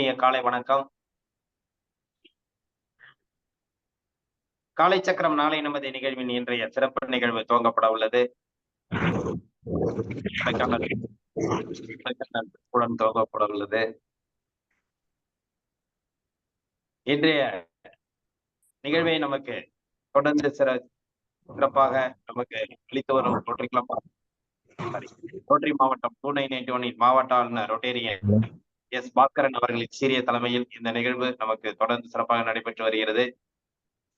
இனிய காலை வணக்கம். காலை சக்கரம் நாளை நமது நிகழ்வின் இன்றைய சிறப்பு நிகழ்வு துவங்கப்பட உள்ளது. துவங்கப்பட உள்ளது. இன்றைய நிகழ்வை நமக்கு தொடர்ந்து சிறப்பாக நமக்கு அளித்து வரும் ரோட்டரி மாவட்டம் 2991 மாவட்ட ஆளுநர் ரொட்டேரியன் எஸ் பாஸ்கரன் அவர்களின் சீரிய தலைமையில் இந்த நிகழ்வு நமக்கு தொடர்ந்து சிறப்பாக நடைபெற்று வருகிறது.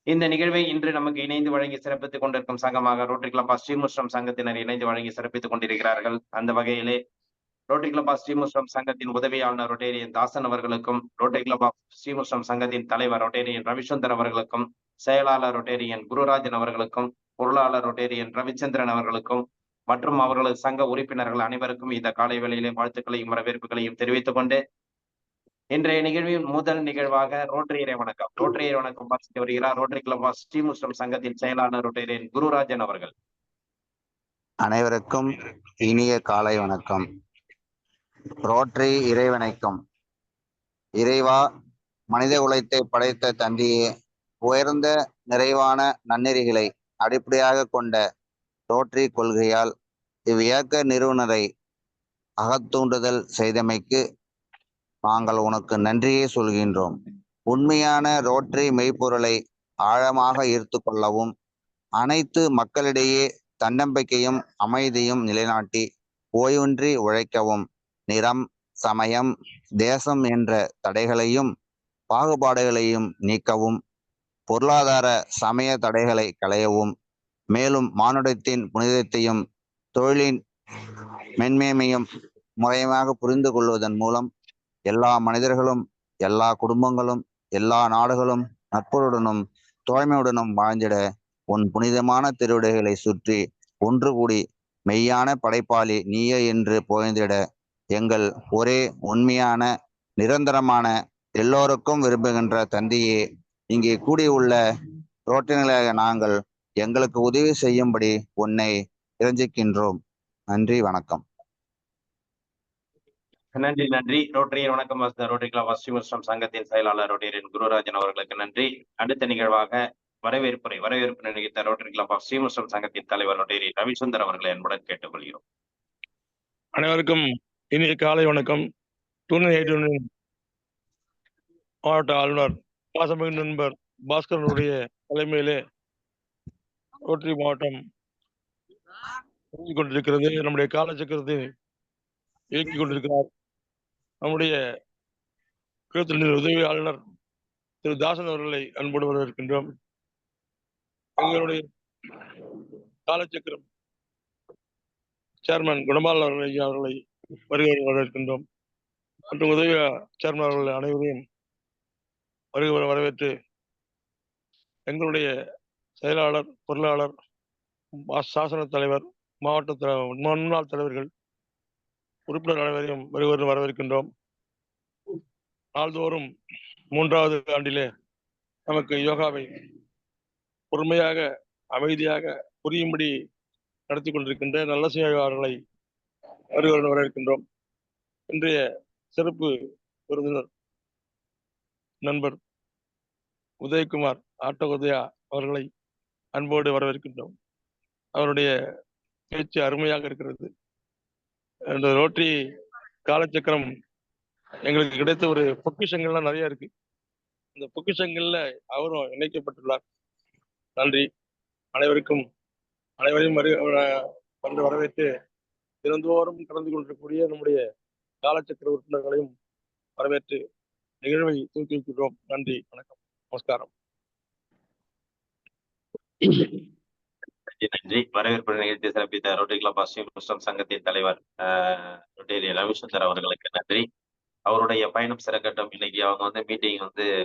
இந்த நிகழ்வை இன்று நமக்கு இணைந்து வழங்கி சிறப்பித்துக் கொண்டிருக்கும் சங்கமாக ரோட்டரி கிளப் ஆஃப் ஸ்ரீமுஷ்ணம் சங்கத்தினர் இணைந்து வழங்கி சிறப்பித்துக் கொண்டிருக்கிறார்கள். அந்த வகையிலே ரோட்டரி கிளப் ஆஃப் ஸ்ரீமுஷ்ணம் சங்கத்தின் உதவி ஆளுநர் ரொட்டேரியன் தாசன் அவர்களுக்கும், ரோட்டரி கிளப் ஆஃப் ஸ்ரீமுஷ்ணம் சங்கத்தின் தலைவர் ரொட்டேரியன் ரவிசுந்தர் அவர்களுக்கும், செயலாளர் ரொட்டேரியன் குருராஜன் அவர்களுக்கும், பொருளாளர் ரொட்டேரியன் ரவிச்சந்திரன் அவர்களுக்கும் மற்றும் அவர்களது சங்க உறுப்பினர்கள் அனைவருக்கும் இந்த காலை வேளையிலே வாழ்த்துக்களையும் வரவேற்புகளையும் தெரிவித்துக் கொண்டு இன்றைய நிகழ்வின் முதல் நிகழ்வாக ரோட்டரி இறை வணக்கம் வாசித்து வருகிறார் ரோட்டரி கிளப் ஆஃப் ஸ்ரீமுஷ்ணம் சங்கத்தின் செயலாளர் ரொட்டேரியன் குருராஜன் அவர்கள். அனைவருக்கும் இனிய காலை வணக்கம். ரோட்டரி இறைவணக்கம். இறைவா, மனித குலத்தை படைத்த தந்தையே, உயர்ந்த நிறைவான நன்னெறிகளை அடிப்படையாக கொண்ட ரோட்டரி கொள்கையால் இவ்வியக்க நிறுவனரை அகத்தூண்டுதல் செய்தமைக்கு நாங்கள் உனக்கு நன்றியை சொல்கின்றோம். உண்மையான ரோட்டரி மெய்ப்பொருளை ஆழமாக ஈர்த்து கொள்ளவும், அனைத்து மக்களிடையே தன்னம்பிக்கையும் அமைதியும் நிலைநாட்டி ஓய்வின்றி உழைக்கவும், நிறம், சமயம், தேசம் என்ற தடைகளையும் பாகுபாடுகளையும் நீக்கவும், பொருளாதார சமய தடைகளை களையவும், மேலும் மானுடத்தின் புனிதத்தையும் தொழிலின் மென்மேமையும் முறையாக புரிந்து கொள்வதன் மூலம் எல்லா மனிதர்களும், எல்லா குடும்பங்களும், எல்லா நாடுகளும் நட்புடனும் தோழமையுடனும் வாழ்ந்திட உன் புனிதமான திருவிடைகளை சுற்றி ஒன்று கூடி மெய்யான படைப்பாளி நீயே என்று புகழ்ந்திட எங்கள் ஒரே உண்மையான நிரந்தரமான எல்லோருக்கும் விரும்புகின்ற தந்தையே, இங்கே கூடியுள்ள ரோட்டரிகளாக நாங்கள் எங்களுக்கு உதவி செய்யும்படி உன்னை இறைஞ்சிக்கின்றோம். நன்றி, வணக்கம். நன்றி. ரோட்டரியன் வணக்கம் ரோட்டரி கிளப் ஆஃப் ஸ்ரீமுஷ்ணம் சங்கத்தின் செயலாளர் ரொட்டேரியன் குருராஜன் அவர்களுக்கு நன்றி. அடுத்த நிகழ்வாக வரவேற்பு நிகழ்த்த ரோட்டரி கிளப் ஆஃப் ஸ்ரீமுஷ்ணம் சங்கத்தின் தலைவர் ரொட்டேரியன் ரவிசுந்தர் அவர்களை அன்புடன் கேட்டுக்கொள்கிறோம். அனைவருக்கும் இனிய காலை வணக்கம். மாவட்ட ஆளுநர் பாசமிகு நண்பர் பாஸ்கரனுடைய தலைமையிலே ரோட்டரி மாவட்டம் கொண்டிருக்கிறது. நம்முடைய காலச்சக்கரத்தை இயக்கிக் கொண்டிருக்கிறார் நம்முடைய உதவி ஆளுநர் திரு தாசன் அவர்களை அன்போடு வரவேற்கின்றோம். எங்களுடைய காலச்சக்கரம் சேர்மன் குணபாலன் அவர்களை வரவேற்கின்றோம். மற்றும் உதவி சேர்மன் அவர்கள் அனைவரையும் வரவேற்று எங்களுடைய செயலாளர், பொருளாளர், சாசன தலைவர், மாவட்ட முன்னாள் தலைவர்கள், உறுப்பினர் அனைவரையும் வரவேற்கின்றோம். நாள்தோறும் 3வது ஆண்டிலே நமக்கு யோகாவை பொறுமையாக, அமைதியாக புரியும்படி நடத்தி கொண்டிருக்கின்ற நல்ல செய்தியாளர்களை வரவேற்கின்றோம். இன்றைய சிறப்பு விருந்தினர் நண்பர் உதயகுமார் ஆட்டோ உதயா அவர்களை அன்போடு வரவேற்கின்றோம். அவருடைய பேச்சு அருமையாக இருக்கிறது. இந்த ரோட்டரி காலச்சக்கரம் எங்களுக்கு கிடைத்த ஒரு பொக்கிஷங்கள்லாம் நிறைய இருக்கு. இந்த பொக்கிஷங்கள்ல அவரும் இணைக்கப்பட்டுள்ளார். நன்றி. அனைவரையும் வந்து வரவேற்று தினந்தோறும் கலந்து கொண்டிருக்கக்கூடிய நம்முடைய காலச்சக்கர உறுப்பினர்களையும் வரவேற்று நிகழ்வை தூக்கி வைக்கிறோம். நன்றி, வணக்கம், நமஸ்காரம். நன்றி. வரவேற்பு நிகழ்ச்சி சிறப்பித்த ரோட்டரி கிளப் ஆஃப் ஸ்ரீமுஷ்ணம் சங்கத்தின் தலைவர் ரொட்டேரியன் ரவிசுந்தர் அவர்களுக்கு நன்றி. அவருடைய பயணம் சிறக்கட்டும். இன்னைக்கு அவங்க மீட்டிங்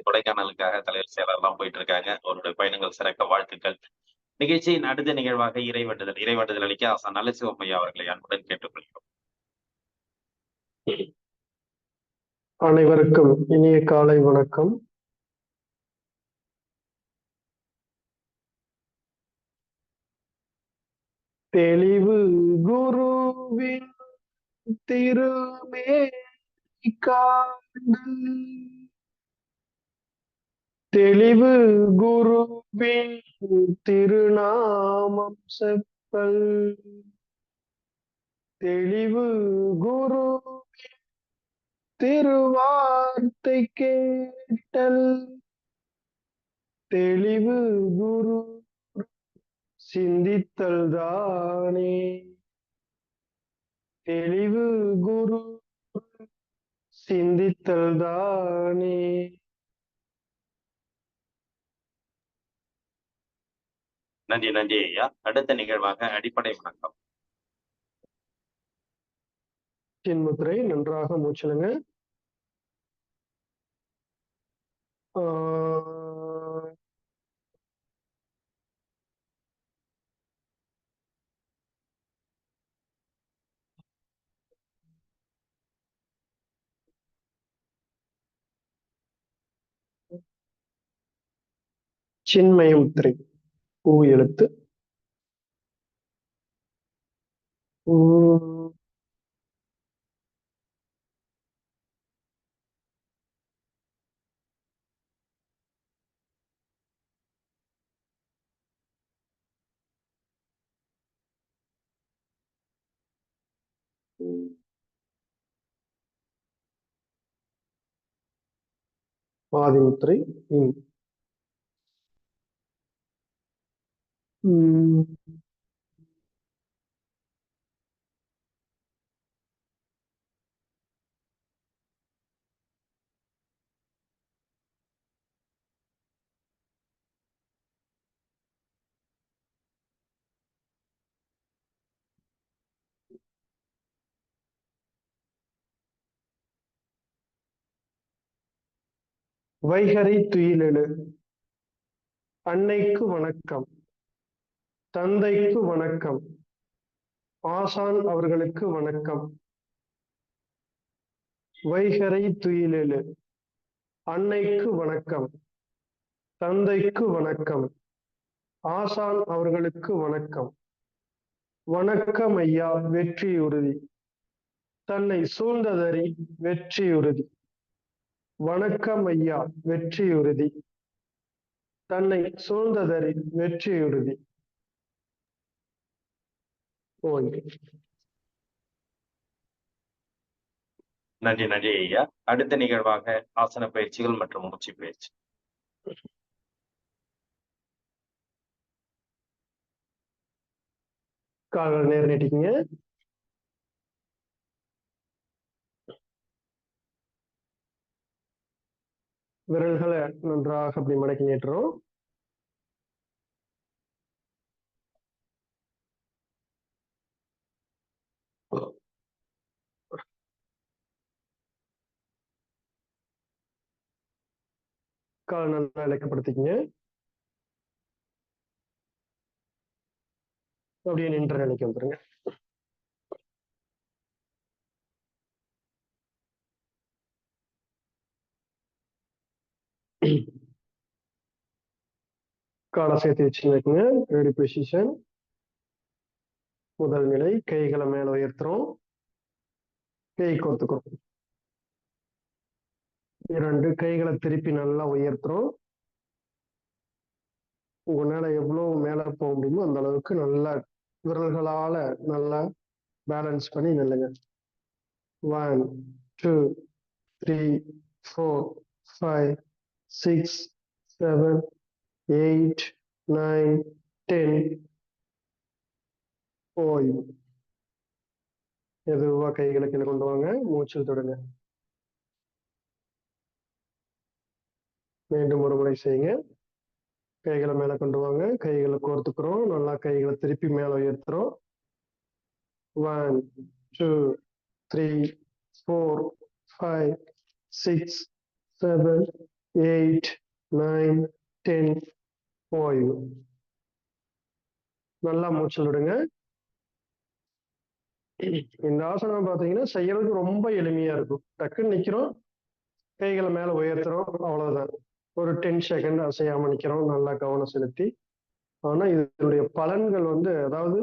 கொடைக்கானலுக்காக தலைவர் செயலர்லாம் போயிட்டு இருக்காங்க. அவருடைய பயணங்கள் சிறக்க வாழ்த்துக்கள். நிகழ்ச்சியின் அடுத்த நிகழ்வாக இறைவேண்டுதல் அளிக்க ஆசான் நல்லசிவமையா அவர்களை அன்புடன் கேட்டுக்கொள்கிறோம். அனைவருக்கும் இனிய காலை வணக்கம். தெளிவு குருவின் திருமே காண்டல் தெளிவு குருவின் திருநாமம் செப்பல் தெளிவு குரு திருவார்த்தை கேட்டல் தெளிவு குரு சிந்தித்தல் தானே தெளிவு குரு சிந்தித்தல் தானே. நன்றி நன்றி ஐயா. அடுத்த நிகழ்வாக அடிப்படை வணக்கம். சின்முத்திரை நன்றாக மூச்சலுங்க. சின்மயமுத்திரை பூ எழுத்து. ஆதிமுத்திரை வைகரை துயிலெழு. அன்னைக்கு வணக்கம், தந்தைக்கு வணக்கம், ஆசான் அவர்களுக்கு வணக்கம். வைகரை துயிலெழு. அன்னைக்கு வணக்கம், தந்தைக்கு வணக்கம், ஆசான் அவர்களுக்கு வணக்கம். வணக்கம் ஐயா, வெற்றியுறுதி. தன்னை சூழ்ந்ததறி வெற்றியுறுதி. வணக்கம் ஐயா, வெற்றியுறுதி. தன்னை சூழ்ந்ததறி வெற்றியுறுதி. நன்றி நன்றி ஐயா. அடுத்த நிகழ்வாக ஆசன பயிற்சிகள் மற்றும் மூச்சு பயிற்சி. கால்கள் நேர் நீட்டிக்கங்க. விரல்களை நன்றாக அப்படி மடக்கி ஏற்றுறோம். கால் நல்லா இலக்கப்படுத்திக்கங்க. அப்படியே நின்ற நிலைக்கு வந்துருங்க. காலை சேர்த்து வச்சுருக்குங்க. Ready position. முதல் நிலை, கைகளை மேல உயர்த்துறோம், கை கோர்த்துக்கிறோம். 2 கைகளை திருப்பி நல்லா உயர்த்துறோம். உங்களால எவ்வளவு மேல போக முடியுமோ அந்த அளவுக்கு நல்லா விரல்களால நல்லா பேலன்ஸ் பண்ணி நில்லுங்க. 1 2 3 4 5 6 7 8 9 10. ஓய்வு. எதுவா கைகளை கீழே கொண்டு வாங்க, மூச்சில் தொடுங்க. மீண்டும் ஒரு முறை செய்யுங்க. கைகளை மேல கொண்டு வாங்க, கைகளை கோர்த்துக்கிறோம், நல்லா கைகளை திருப்பி மேல உயர்த்துறோம். 1 2 3 4 5 6 7 8 9 10. ஓய்வு. நல்லா மூச்சல் விடுங்க. இந்த ஆசனம் பாத்தீங்கன்னா செய்யறதுக்கு ரொம்ப எளிமையா இருக்கும். டக்குன்னு நிக்கிறோம், கைகளை மேல உயர்த்துறோம், அவ்வளவுதான். ஒரு 10 செகண்ட் அசையாம நிக்கிறோம், நல்லா கவனம் செலுத்தி. ஆனா இதனுடைய பலன்கள் அதாவது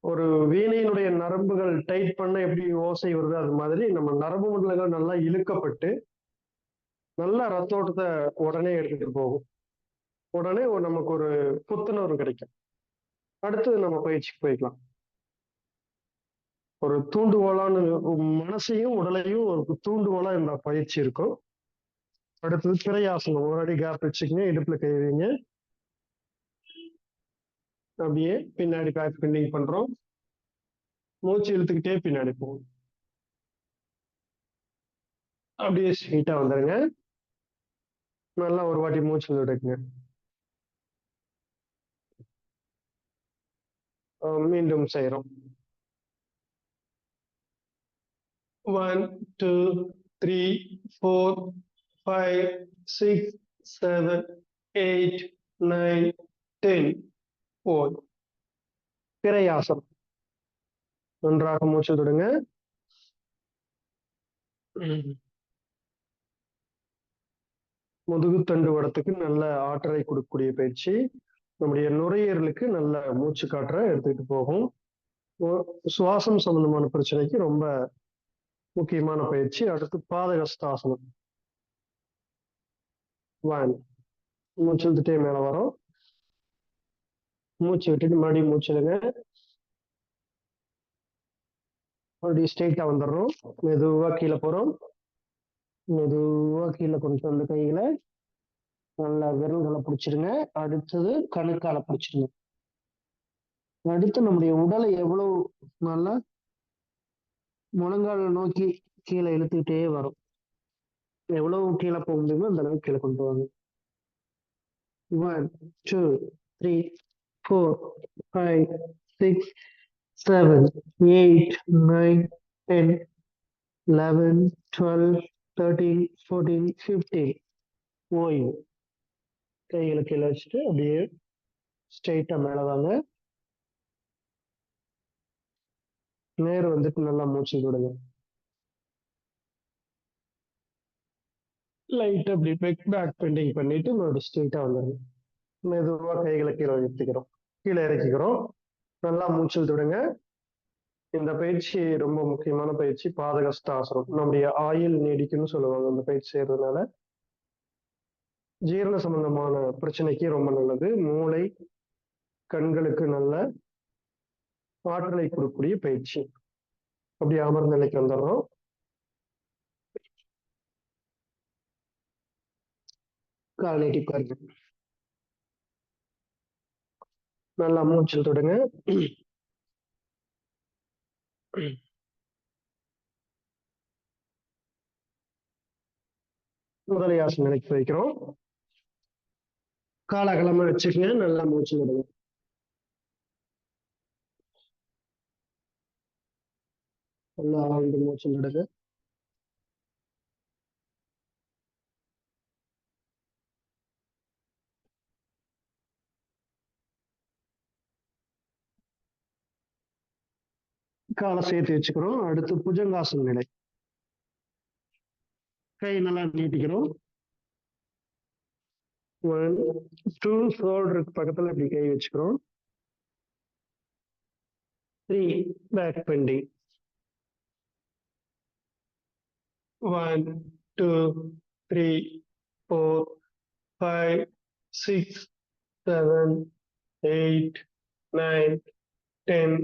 ஒரு வீணையினுடைய நரம்புகள் டைட் பண்ண எப்படி ஓசை வருது அது மாதிரி நம்ம நரம்பு மண்டலங்கள் நல்லா இழுக்கப்பட்டு நல்லா ரத்தோட்டத்தை உடனே எடுத்துட்டு போகும். உடனே நமக்கு ஒரு புத்துணர்வு கிடைக்கும். அடுத்து நம்ம பயிற்சிக்கு போய்க்கலாம். ஒரு தூண்டுகோலான்னு மனசையும் உடலையும் ஒரு தூண்டுகோலா இந்த பயிற்சி இருக்கும். அடுத்தது திரையாசனம். ஒரு அடி கேப் வச்சுக்கங்க, இடுப்புல கை வைங்க, அப்படியே பின்னாடி பேக் பெண்டிங் பண்றோம். மூச்சு இழுத்துக்கிட்டே பின்னாடி போகும். அப்படியே ஸ்ட்ரெயிட்டா வந்துருங்க. நல்லா ஒரு வாட்டி மூச்சு விடுங்க. மீண்டும் செய்யறோம். 1 2 3 4 5 6 7 8 9 10 போய் திரையாசனம். நன்றாக மூச்சு விடுங்க. முதுகுத்தண்டு வடத்துக்கு நல்ல ஆற்றலை கொடுக்கக்கூடிய பயிற்சி. நம்முடைய நுரையீரலுக்கு நல்ல மூச்சு காற்றை எடுத்துக்கிட்டு போகும். சுவாசம் சம்பந்தமான பிரச்சனைக்கு ரொம்ப முக்கியமான பயிற்சி. அடுத்து பாதகஸ்தாசனம். 1 மூச்சு இழுத்துட்டே மேல வரும். மூச்சு விட்டுட்டு மறுபடியும் மூச்சு எடுங்க. மறுபடியும் ஸ்ட்ரெயிட்டா வந்துடுறோம். மெதுவா கீழே போறோம். மெதுவா கீழே கொண்டு வந்து கைகளை நல்லா விரல்களை பிடிச்சிருங்க. அடுத்தது கணுக்கால பிடிச்சிருங்க. அடுத்து நம்முடைய உடலை எவ்வளவு நல்லா முழங்கால நோக்கி கீழே இழுத்துக்கிட்டே வரும். எவ்வளவு கீழே போக முடியுமோ அந்த அளவுக்கு கீழே கொண்டு வாங்க. 1 2 3 4 5 6 7 8 9 10 11 12 13 14 15. ஓய்வு. கைகளை கீழே வச்சுட்டு அப்படியே ஸ்ட்ரெயிட்டா மேல வாங்க. நேரு வந்துட்டு நல்லா மூச்சு விடுங்க. லைட் அப்படி பேக் பெண்டிங் பண்ணிட்டு மறுபடியும் ஸ்ட்ரெயிட்டா வந்துடுங்க. மெதுவா கைகளை கீழே இறக்கிக்கிறோம். கீழே இறக்கிக்கிறோம். நல்லா மூச்சு விடுங்க. இந்த பயிற்சி ரொம்ப முக்கியமான பயிற்சி. பாதகஸ்தாசனம். நம்முடைய ஆயுள் நீடிக்கும்னு சொல்லுவாங்க இந்த பயிற்சி செய்யறதுனால. ஜீரண சம்பந்தமான பிரச்சனைக்கு ரொம்ப நல்லது. மூளை, கண்களுக்கு நல்ல ஆற்றலை கொடுக்கக்கூடிய பயிற்சி. அப்படி அமர்ந்த நிலைக்கு வந்துடுறோம். கால் நீட்டி உட்காருங்க. நல்லா மூச்சு விடுங்க. முதலையாசன நிலைக்கு வைக்கிறோம். கால அகலமா வச்சுக்கங்க. நல்லா மூச்சு விடுங்க. நல்லா ஆழ்ந்து மூச்சு விடுங்க. காலை சேர்த்து வச்சுக்கிறோம். அடுத்து புஜங்காசன நிலை. கை நல்லா நீட்டிக்கிறோம். 1 2 ஷோல்டருக்கு பக்கத்துல இப்படி கை வச்சுக்கிறோம். 3 பேக் பெண்டிங். 1 2 3 4 5 6 7 8 9 10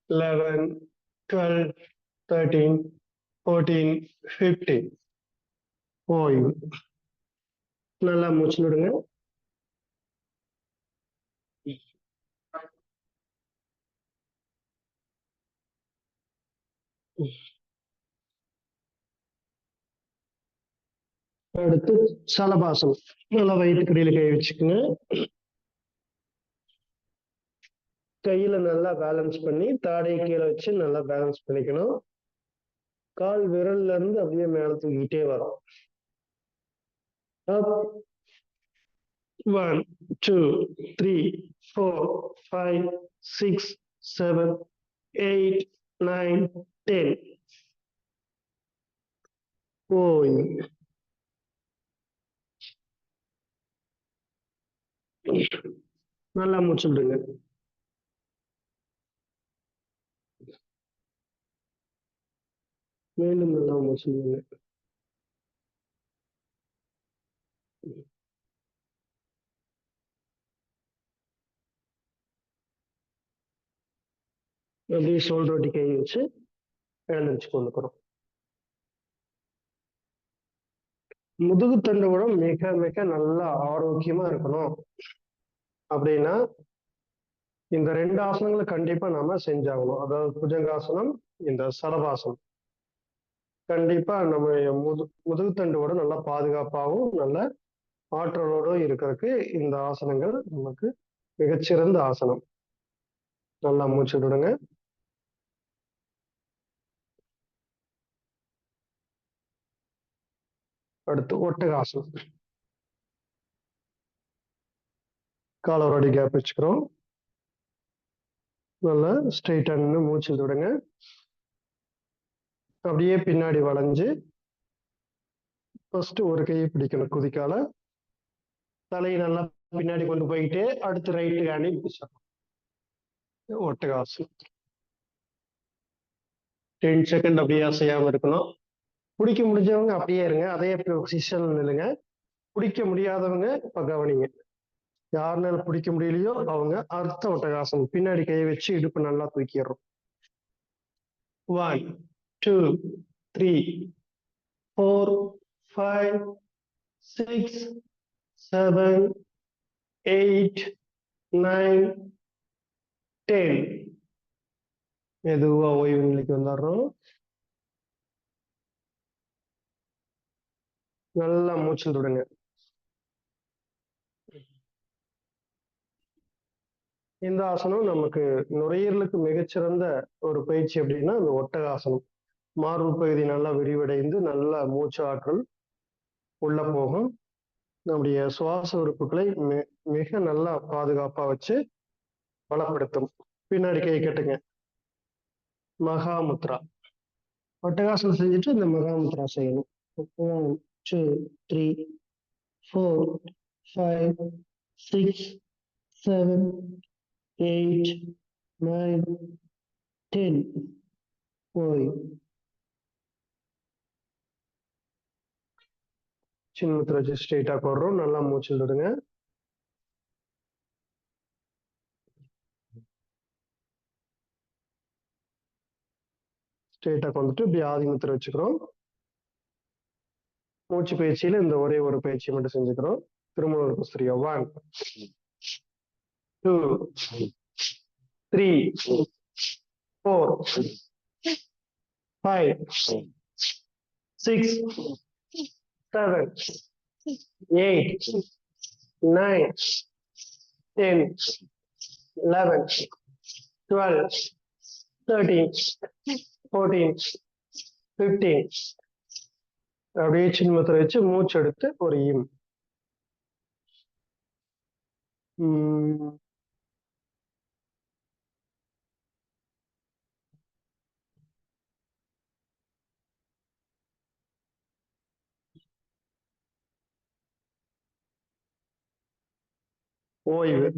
11 12 13 14 15. ஓய்வு. நல்லா மூச்சு விடுங்க. அடுத்து சலபாசனம். நல்லா வயிற்றுக்கடியில கை வச்சுக்கோங்க. கையில நல்லா பேலன்ஸ் பண்ணி தாடையை கீழே வச்சு நல்லா பேலன்ஸ் பண்ணிக்கணும். கால் விரல்ல இருந்து அப்படியே மேல தூக்கிட்டே வரும். 1 2 3 4 5 6 7 8 9 10. ஓய்வு. நல்லா மூச்சு விடுங்க. மீண்டும் நல்லா மூச்சு விடுங்க. அப்படியே ஷோல்டர் ஒட்டி கை வச்சு எழுந்திரிச்சு கொண்டுக்கிறோம். முதுகு தண்டுவடம் மிக மிக நல்லா ஆரோக்கியமா இருக்கணும் அப்படின்னா இந்த 2 ஆசனங்களை கண்டிப்பா நாம செஞ்சாகணும். அதாவது புஜங்காசனம், இந்த சலபாசனம். கண்டிப்பா நம்ம முதுகு தண்டுவோட நல்லா பாதுகாப்பாகவும் நல்ல ஆற்றலோடும் இருக்கிறதுக்கு இந்த ஆசனங்கள் நமக்கு மிகச்சிறந்த ஆசனம். நல்லா மூச்சு விடுங்க. அடுத்து ஒட்டகாசனம். கால ஒரு அடி கேப் வச்சுக்கிறோம். நல்லா ஸ்ட்ரெயிட்டா நின்று மூச்சு விடுங்க. அப்படியே பின்னாடி வளைஞ்சு ஃபர்ஸ்ட் ஒரு கையை பிடிக்கணும் குதிக்கால. தலையை நல்லா பின்னாடி கொண்டு போயிட்டு அடுத்து ரைட்டு ஹேண்டி பிடிச்சிடணும். ஒட்டகாசனம் 10 செகண்ட் அப்படியே அசையாம இருக்கணும். பிடிக்க முடிஞ்சவங்க அப்படியே இருங்க, அதே பொசிஷன் நில்லுங்க. பிடிக்க முடியாதவங்க இப்ப கவனிங்க. யாருனால பிடிக்க முடியலையோ அவங்க அர்த்த ஒட்டகாசனம். பின்னாடி கையை வச்சு இடுப்பு நல்லா தூக்கிடுறோம். 1 2 3 4 5 6 7 8 9 10. மெதுவா ஓய்வு நிலைக்கு வந்துடுறோம். நல்லா மூச்சு விடுங்க. இந்த ஆசனம் நமக்கு நுரையீரலுக்கு மிகச்சிறந்த ஒரு பயிற்சி அப்படின்னா அந்த ஒட்டகாசனம். மார்பு பகுதி நல்லா விரிவடைந்து நல்ல மூச்சு ஆற்றல் உள்ள போகும். நம்முடைய சுவாச உறுப்புகளை மிக நல்லா பாதுகாப்பா வச்சு பலப்படுத்தும். பின்னாடி கை கட்டுங்க. மகாமுத்ரா. ஒட்டகாசனம் செஞ்சுட்டு இந்த மகாமுத்ரா செய்யணும். 1 2 3 4 5 6 7 8 9 10. போய் சின்முத்திரை வச்சு ஸ்ட்ரெயிட்டா போடுறோம். நல்லா மூச்சு விடுங்க. ஸ்ட்ரெயிட்டா கொண்டுட்டு இப்படி ஆதிமுத்திரை வச்சுக்கிறோம். மூச்சு பயிற்சியில இந்த ஒரே ஒரு பயிற்சி மட்டும் செஞ்சுக்கிறோம். திரும்ப ஒரு குஸ்திரியா. 1 2 3 4 5 6 7 8 9 10 11 12 13 14 15. அப்படியே சின்முத்திரை வச்சு மூச்சு எடுத்து ஒரு இம். ஓய்வு.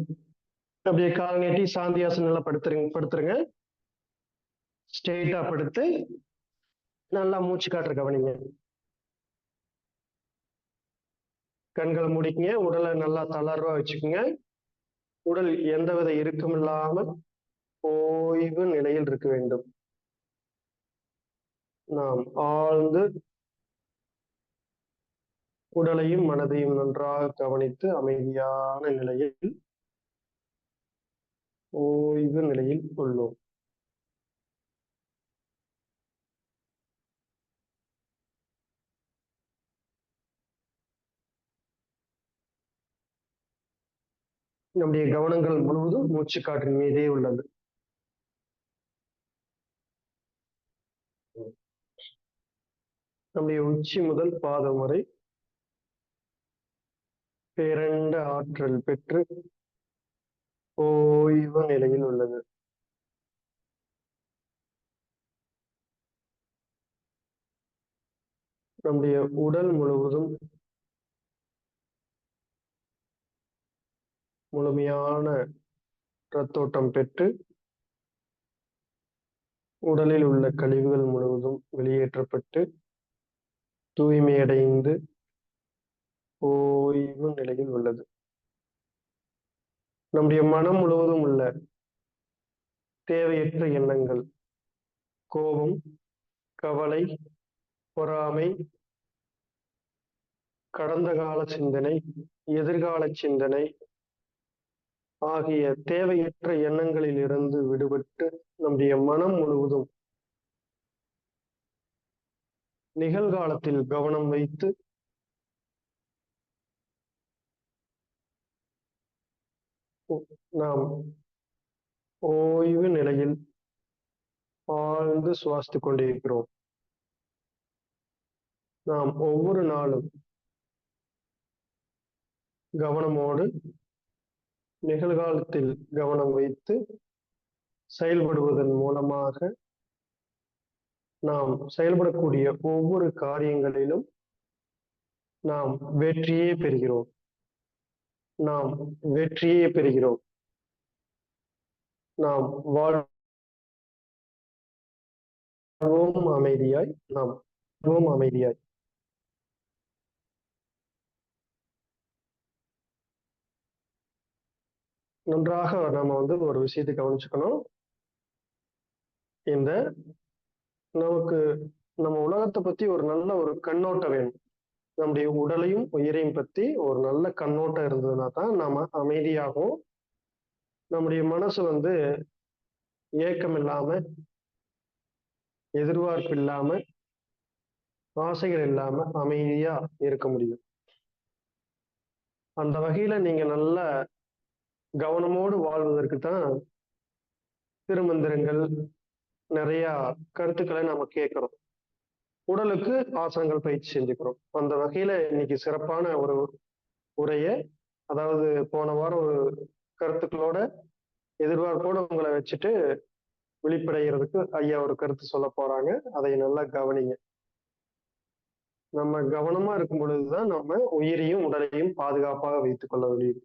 அப்படியே கால் நீட்டி சாந்தியாசனம் நல்லா படுத்துருங்க. ஸ்ட்ரெயிட்டா படுத்து நல்லா மூச்சு காட்டுற கவனிங்க. கண்களை மூடிக்கங்க. உடலை நல்லா தளர்வா வச்சுக்கோங்க. உடல் எந்தவித இறுக்கம் இல்லாமல் ஓய்வு நிலையில் இருக்க வேண்டும். நாம் ஆழ்ந்து உடலையும் மனதையும் நன்றாக கவனித்து அமைதியான நிலையில் ஓய்வு நிலையில் உள்ளோம். நம்முடைய கவனங்கள் முழுவதும் மூச்சு காற்றின் மீதே உள்ளது. நம்முடைய உச்சி முதல் பாதம் வரை பேரண்ட ஆற்றல் பெற்று ஓய்வு நிலையில் உள்ளது. நம்முடைய உடல் முழுவதும் முழுமையான இரத்தோட்டம் பெற்று உடலில் உள்ள கழிவுகள் முழுவதும் வெளியேற்றப்பட்டு தூய்மையடைந்து ஓய்வு நிலையில் உள்ளது. நம்முடைய மனம் முழுவதும் உள்ள தேவையற்ற எண்ணங்கள், கோபம், கவலை, பொறாமை, கடந்த கால சிந்தனை, எதிர்கால சிந்தனை ஆகிய தேவையற்ற எண்ணங்களில் இருந்து விடுபட்டு நம்முடைய மனம் முழுவதும் நிகழ்காலத்தில் கவனம் வைத்து நாம் ஓய்வு நிலையில் ஆழ்ந்து சுவாசித்துக் கொண்டிருக்கிறோம். நாம் ஒவ்வொரு நாளும் கவனமோடு நிகழ்காலத்தில் கவனம் வைத்து செயல்படுவதன் மூலமாக நாம் செயல்படக்கூடிய ஒவ்வொரு காரியங்களிலும் நாம் வெற்றியே பெறுகிறோம். நாம் வெற்றியே பெறுகிறோம். நாம் வாழ்வோம் அமைதியாய், நாம் வாழ்வோம் அமைதியாய். நன்றாக நம்ம ஒரு விஷயத்தை கவனிச்சுக்கணும். இந்த நமக்கு நம்ம உலகத்தை பத்தி ஒரு நல்ல ஒரு கண்ணோட்டம் வேணும். நம்முடைய உடலையும் உயிரையும் பத்தி ஒரு நல்ல கண்ணோட்டம் இருந்ததுன்னா தான் நாம அமைதியாகவும், நம்முடைய மனசு ஏக்கம் இல்லாம, எதிர்பார்ப்பு இல்லாம, ஆசைகள் இல்லாம அமைதியா இருக்க முடியும். அந்த வகையில நீங்க நல்ல கவனமோடு வாழ்வதற்கு தான் திருமந்திரங்கள், நிறைய கருத்துக்களை நம்ம கேட்கிறோம். உடலுக்கு ஆசனங்கள் பயிற்சி செஞ்சுக்கிறோம். அந்த வகையில இன்னைக்கு சிறப்பான ஒரு உரைய, அதாவது போன வாரம் ஒரு கருத்துக்களோட எதிர்பார்ப்போட உங்களை வச்சுட்டு விழிப்படைகிறதுக்கு ஐயா ஒரு கருத்து சொல்ல போறாங்க. அதை நல்லா கவனிங்க. நம்ம கவனமா இருக்கும் பொழுதுதான் நம்ம உயிரையும் உடலையும் பாதுகாப்பாக வைத்துக் கொள்ள முடியும்.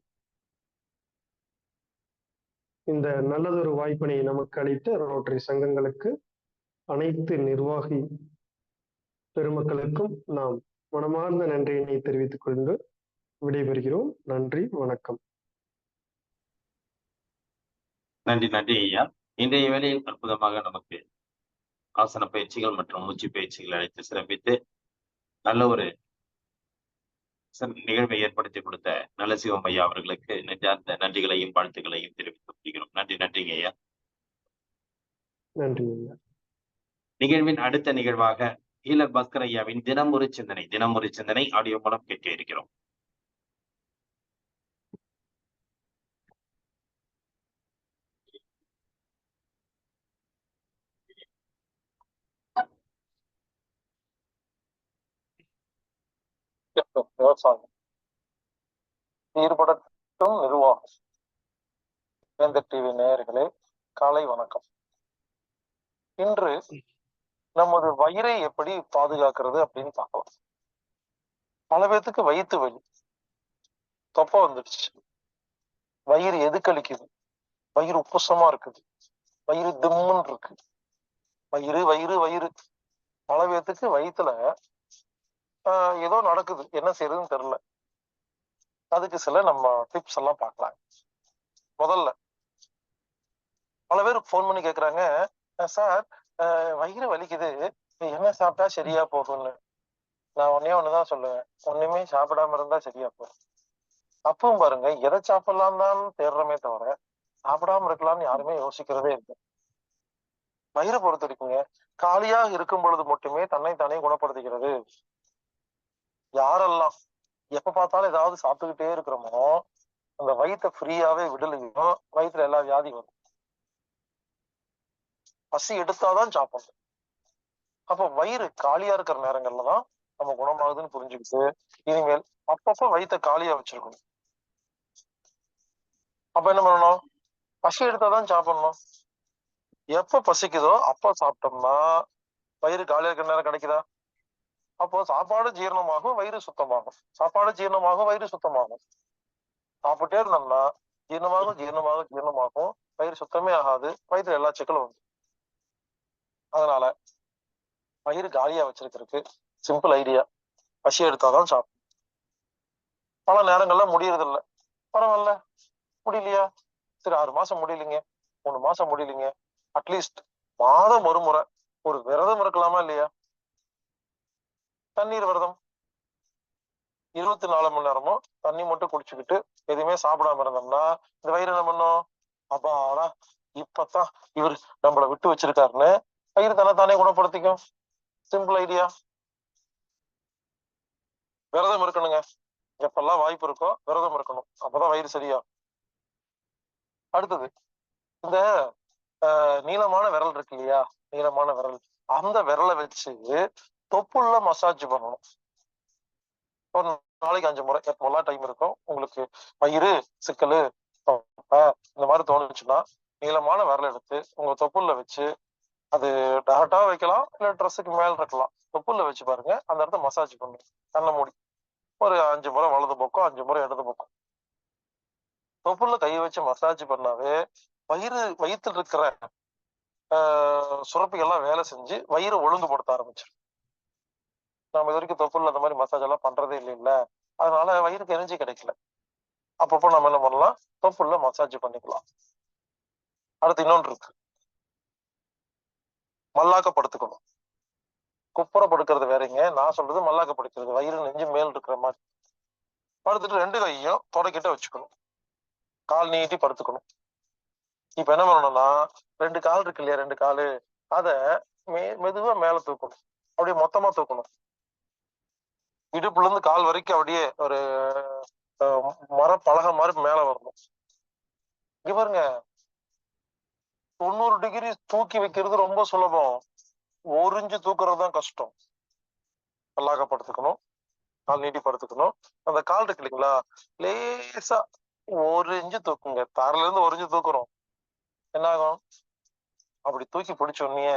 இந்த நல்லதொரு வாய்ப்பினை நமக்கு அளித்த ரோட்டரி சங்கங்களுக்கு, அனைத்து நிர்வாகி பெருமக்களுக்கும் நாம் மனமார்ந்த நன்றியினை தெரிவித்துக் கொண்டு விடைபெறுகிறோம். நன்றி, வணக்கம். நன்றி ஐயா. இன்றைய வேளையில் அற்புதமாக நமக்கு ஆசன பயிற்சிகள் மற்றும் மூச்சு பயிற்சிகள் அழைத்து சிறப்பித்து நல்ல ஒரு நிகழ்வை ஏற்படுத்தி கொடுத்த நல்லசிவம் ஐயா அவர்களுக்கு நெஞ்சார்ந்த நன்றிகளையும் வாழ்த்துக்களையும் தெரிவித்து கொள்கிறோம். நன்றிங்க ஐயா. நன்றி ஐயா. நிகழ்வின் அடுத்த நிகழ்வாக ஹீலர் பாஸ்கர் ஐயாவின் தினம் ஒரு சிந்தனை ஆடியோ மூலம் கேட்க இருக்கிறோம். விவசாயம், ஈடுபடட்டும் நிர்வாகம். வேந்தர் டிவி நேயர்களே, காலை வணக்கம். இன்று நமது வயிறை எப்படி பாதுகாக்கிறது அப்படின்னு பார்க்கலாம். பல பேத்துக்கு வயிற்று வலி, தொப்பை வந்துடுச்சு, வயிறு எதுக்களிக்குது, வயிறு உப்புசமா இருக்குது, வயிறு திம்முன்னு இருக்கு, வயிறு வயிறு வயிறு. பல பேத்துக்கு வயிற்றுல ஏதோ நடக்குது, என்ன செய்யறதுன்னு தெரியல. அதுக்கு சில நம்ம டிப்ஸ் எல்லாம் பார்க்கலாம். முதல்ல பல பேர் போன் பண்ணி கேக்குறாங்க, சார் வயிறு வலிக்குது, என்ன சாப்பிட்டா சரியா போகும்னு. நான் ஒண்ணுதான் சொல்லுவேன், ஒண்ணுமே சாப்பிடாம இருந்தா சரியா போகும். அப்பவும் பாருங்க, எதை சாப்பிடலாம் தான் தேடுறமே தவிர சாப்பிடாம இருக்கலாம்னு யாருமே யோசிக்கிறதே இல்லை. வயிறு பொறுத்த வரைக்குங்க, காலியாக இருக்கும் பொழுது மட்டுமே தன்னைத்தானே குணப்படுத்திக்கிறது. யாரெல்லாம் எப்ப பார்த்தாலும் ஏதாவது சாப்பிட்டுக்கிட்டே இருக்கிறோமோ, அந்த வயிற்றை ஃப்ரீயாவே விடலையும் வயிற்றுல எல்லா வியாதி வரும். பசி எடுத்தாதான் சாப்பிடணும். அப்ப வயிறு காலியா இருக்கிற நேரங்கள்லதான் நம்ம குணமாகுதுன்னு புரிஞ்சுக்கிட்டு இனிமேல் அப்பப்ப வயிற்ற காலியா வச்சிருக்கணும். அப்ப என்ன பண்ணணும்? பசி எடுத்தாதான் சாப்பிடணும். எப்ப பசிக்குதோ அப்ப சாப்பிட்டோம்னா வயிறு காலியா இருக்கிற நேரம் கிடைக்குதா? அப்போ சாப்பாடு ஜீரணமாகும், வயிறு சுத்தமாகும். சாப்பாடு ஜீரணமாகும், வயிறு சுத்தமாகும். சாப்பிட்டே இருந்தோம்னா ஜீரணமாகும், வயிறு சுத்தமே ஆகாது, வயிற்றுல எல்லா சிக்கலும் வந்து. அதனால வயிறு காலியா வச்சிருக்கிறதுக்கு சிம்பிள் ஐடியா, பசி எடுத்தாதான் சாப்பிடும். பல நேரங்கள்ல முடியறது இல்ல. பரவாயில்ல, முடியலையா, சரி 6 மாசம் முடியலைங்க, 3 மாசம் முடியலைங்க, அட்லீஸ்ட் மாதம் ஒரு முறை ஒரு விரதம் இருக்கலாமா இல்லையா? தண்ணீர் விரதம் 24 மணி நேரமும் தண்ணி மட்டும் குடிச்சுக்கிட்டு எதுவுமே சாப்பிடாம இருந்தோம்னா இந்த வயிறு என்ன பண்ணும்? அப்பாடா, இப்பதான் இவர் நம்மளை விட்டு வச்சிருக்காருன்னு வயிறு தானே குணப்படுத்திக்கும். Simple idea. விரதம் இருக்கணுங்க. எப்பெல்லாம் வாய்ப்பு இருக்கோ விரதம் இருக்கணும். அப்பதான் வயிறு சரியா. அடுத்தது, இந்த நீளமான விரல் இருக்கு இல்லையா, நீளமான விரல், அந்த விரலை வச்சு தொப்புள்ள மசாஜ் பண்ணணும். ஒரு நாளைக்கு 5 முறை, எப்பெல்லாம் டைம் இருக்கும் உங்களுக்கு, வயிறு சிக்கலு இந்த மாதிரி தோணுச்சுன்னா நீளமான விரல் எடுத்து உங்க தொப்புள்ள வச்சு, அது டேரக்டா வைக்கலாம் இல்ல ட்ரெஸ்ஸுக்கு மேல இருக்கலாம், தொப்புள்ள வச்சு பாருங்க, அந்த இடத்த மசாஜ் பண்ணுங்க. கண்ணை மூடி ஒரு 5 முறை வலது பக்கம், 5 முறை இடது பக்கம். தொப்புள்ள கையை வச்சு மசாஜ் பண்ணாவே வயிற்றுல இருக்கிற சுரப்பிகள்லாம் வேலை செஞ்சு வயிறு ஒழுங்குபடுத்த ஆரம்பிச்சிடும். நம்ம இது வரைக்கும் தொப்புள்ள அந்த மாதிரி மசாஜ் எல்லாம் பண்றதே இல்லைல்ல, அதனால வயிறுக்கு எனர்ஜி கிடைக்கல. அப்பப்போ நம்ம என்ன பண்ணலாம், தொப்புள்ள மசாஜ் பண்ணிக்கலாம். அடுத்து இன்னொன்று இருக்கு, மல்லாக்க படுத்துக்கணும். குப்புற படுக்கிறது வேறங்க, நான் சொல்றது மல்லாக்க படுக்கிறது, வயிறு நெஞ்சு மேல் இருக்கிற மாதிரி படுத்துட்டு 2 கையும் தொடக்கிட்ட வச்சுக்கணும், கால் நீட்டி படுத்துக்கணும். இப்ப என்ன பண்ணணும்னா 2 கால் இருக்கு இல்லையா, 2 காலு, அத மெதுவா மேல தூக்கணும், அப்படியே மொத்தமா தூக்கணும். இடுப்புல இருந்து கால் வரைக்கும் அப்படியே ஒரு மரப்பலகை மாதிரி மேல வரணும். இங்க பாருங்க, 90 டிகிரி தூக்கி வைக்கிறது ரொம்ப சுலபம், 1 இன்ச்சு தூக்குறது தான் கஷ்டம். மல்லாக்க படுத்துக்கணும், கால் நீட்டி படுத்துக்கணும். அந்த கால் இருக்கு இல்லைங்களா, லேசா 1 இன்ச்சு தூக்குங்க. தரையில இருந்து 1 இன்ச்சு தூக்குறோம், என்ன ஆகும்? அப்படி தூக்கி பிடிச்ச உடனே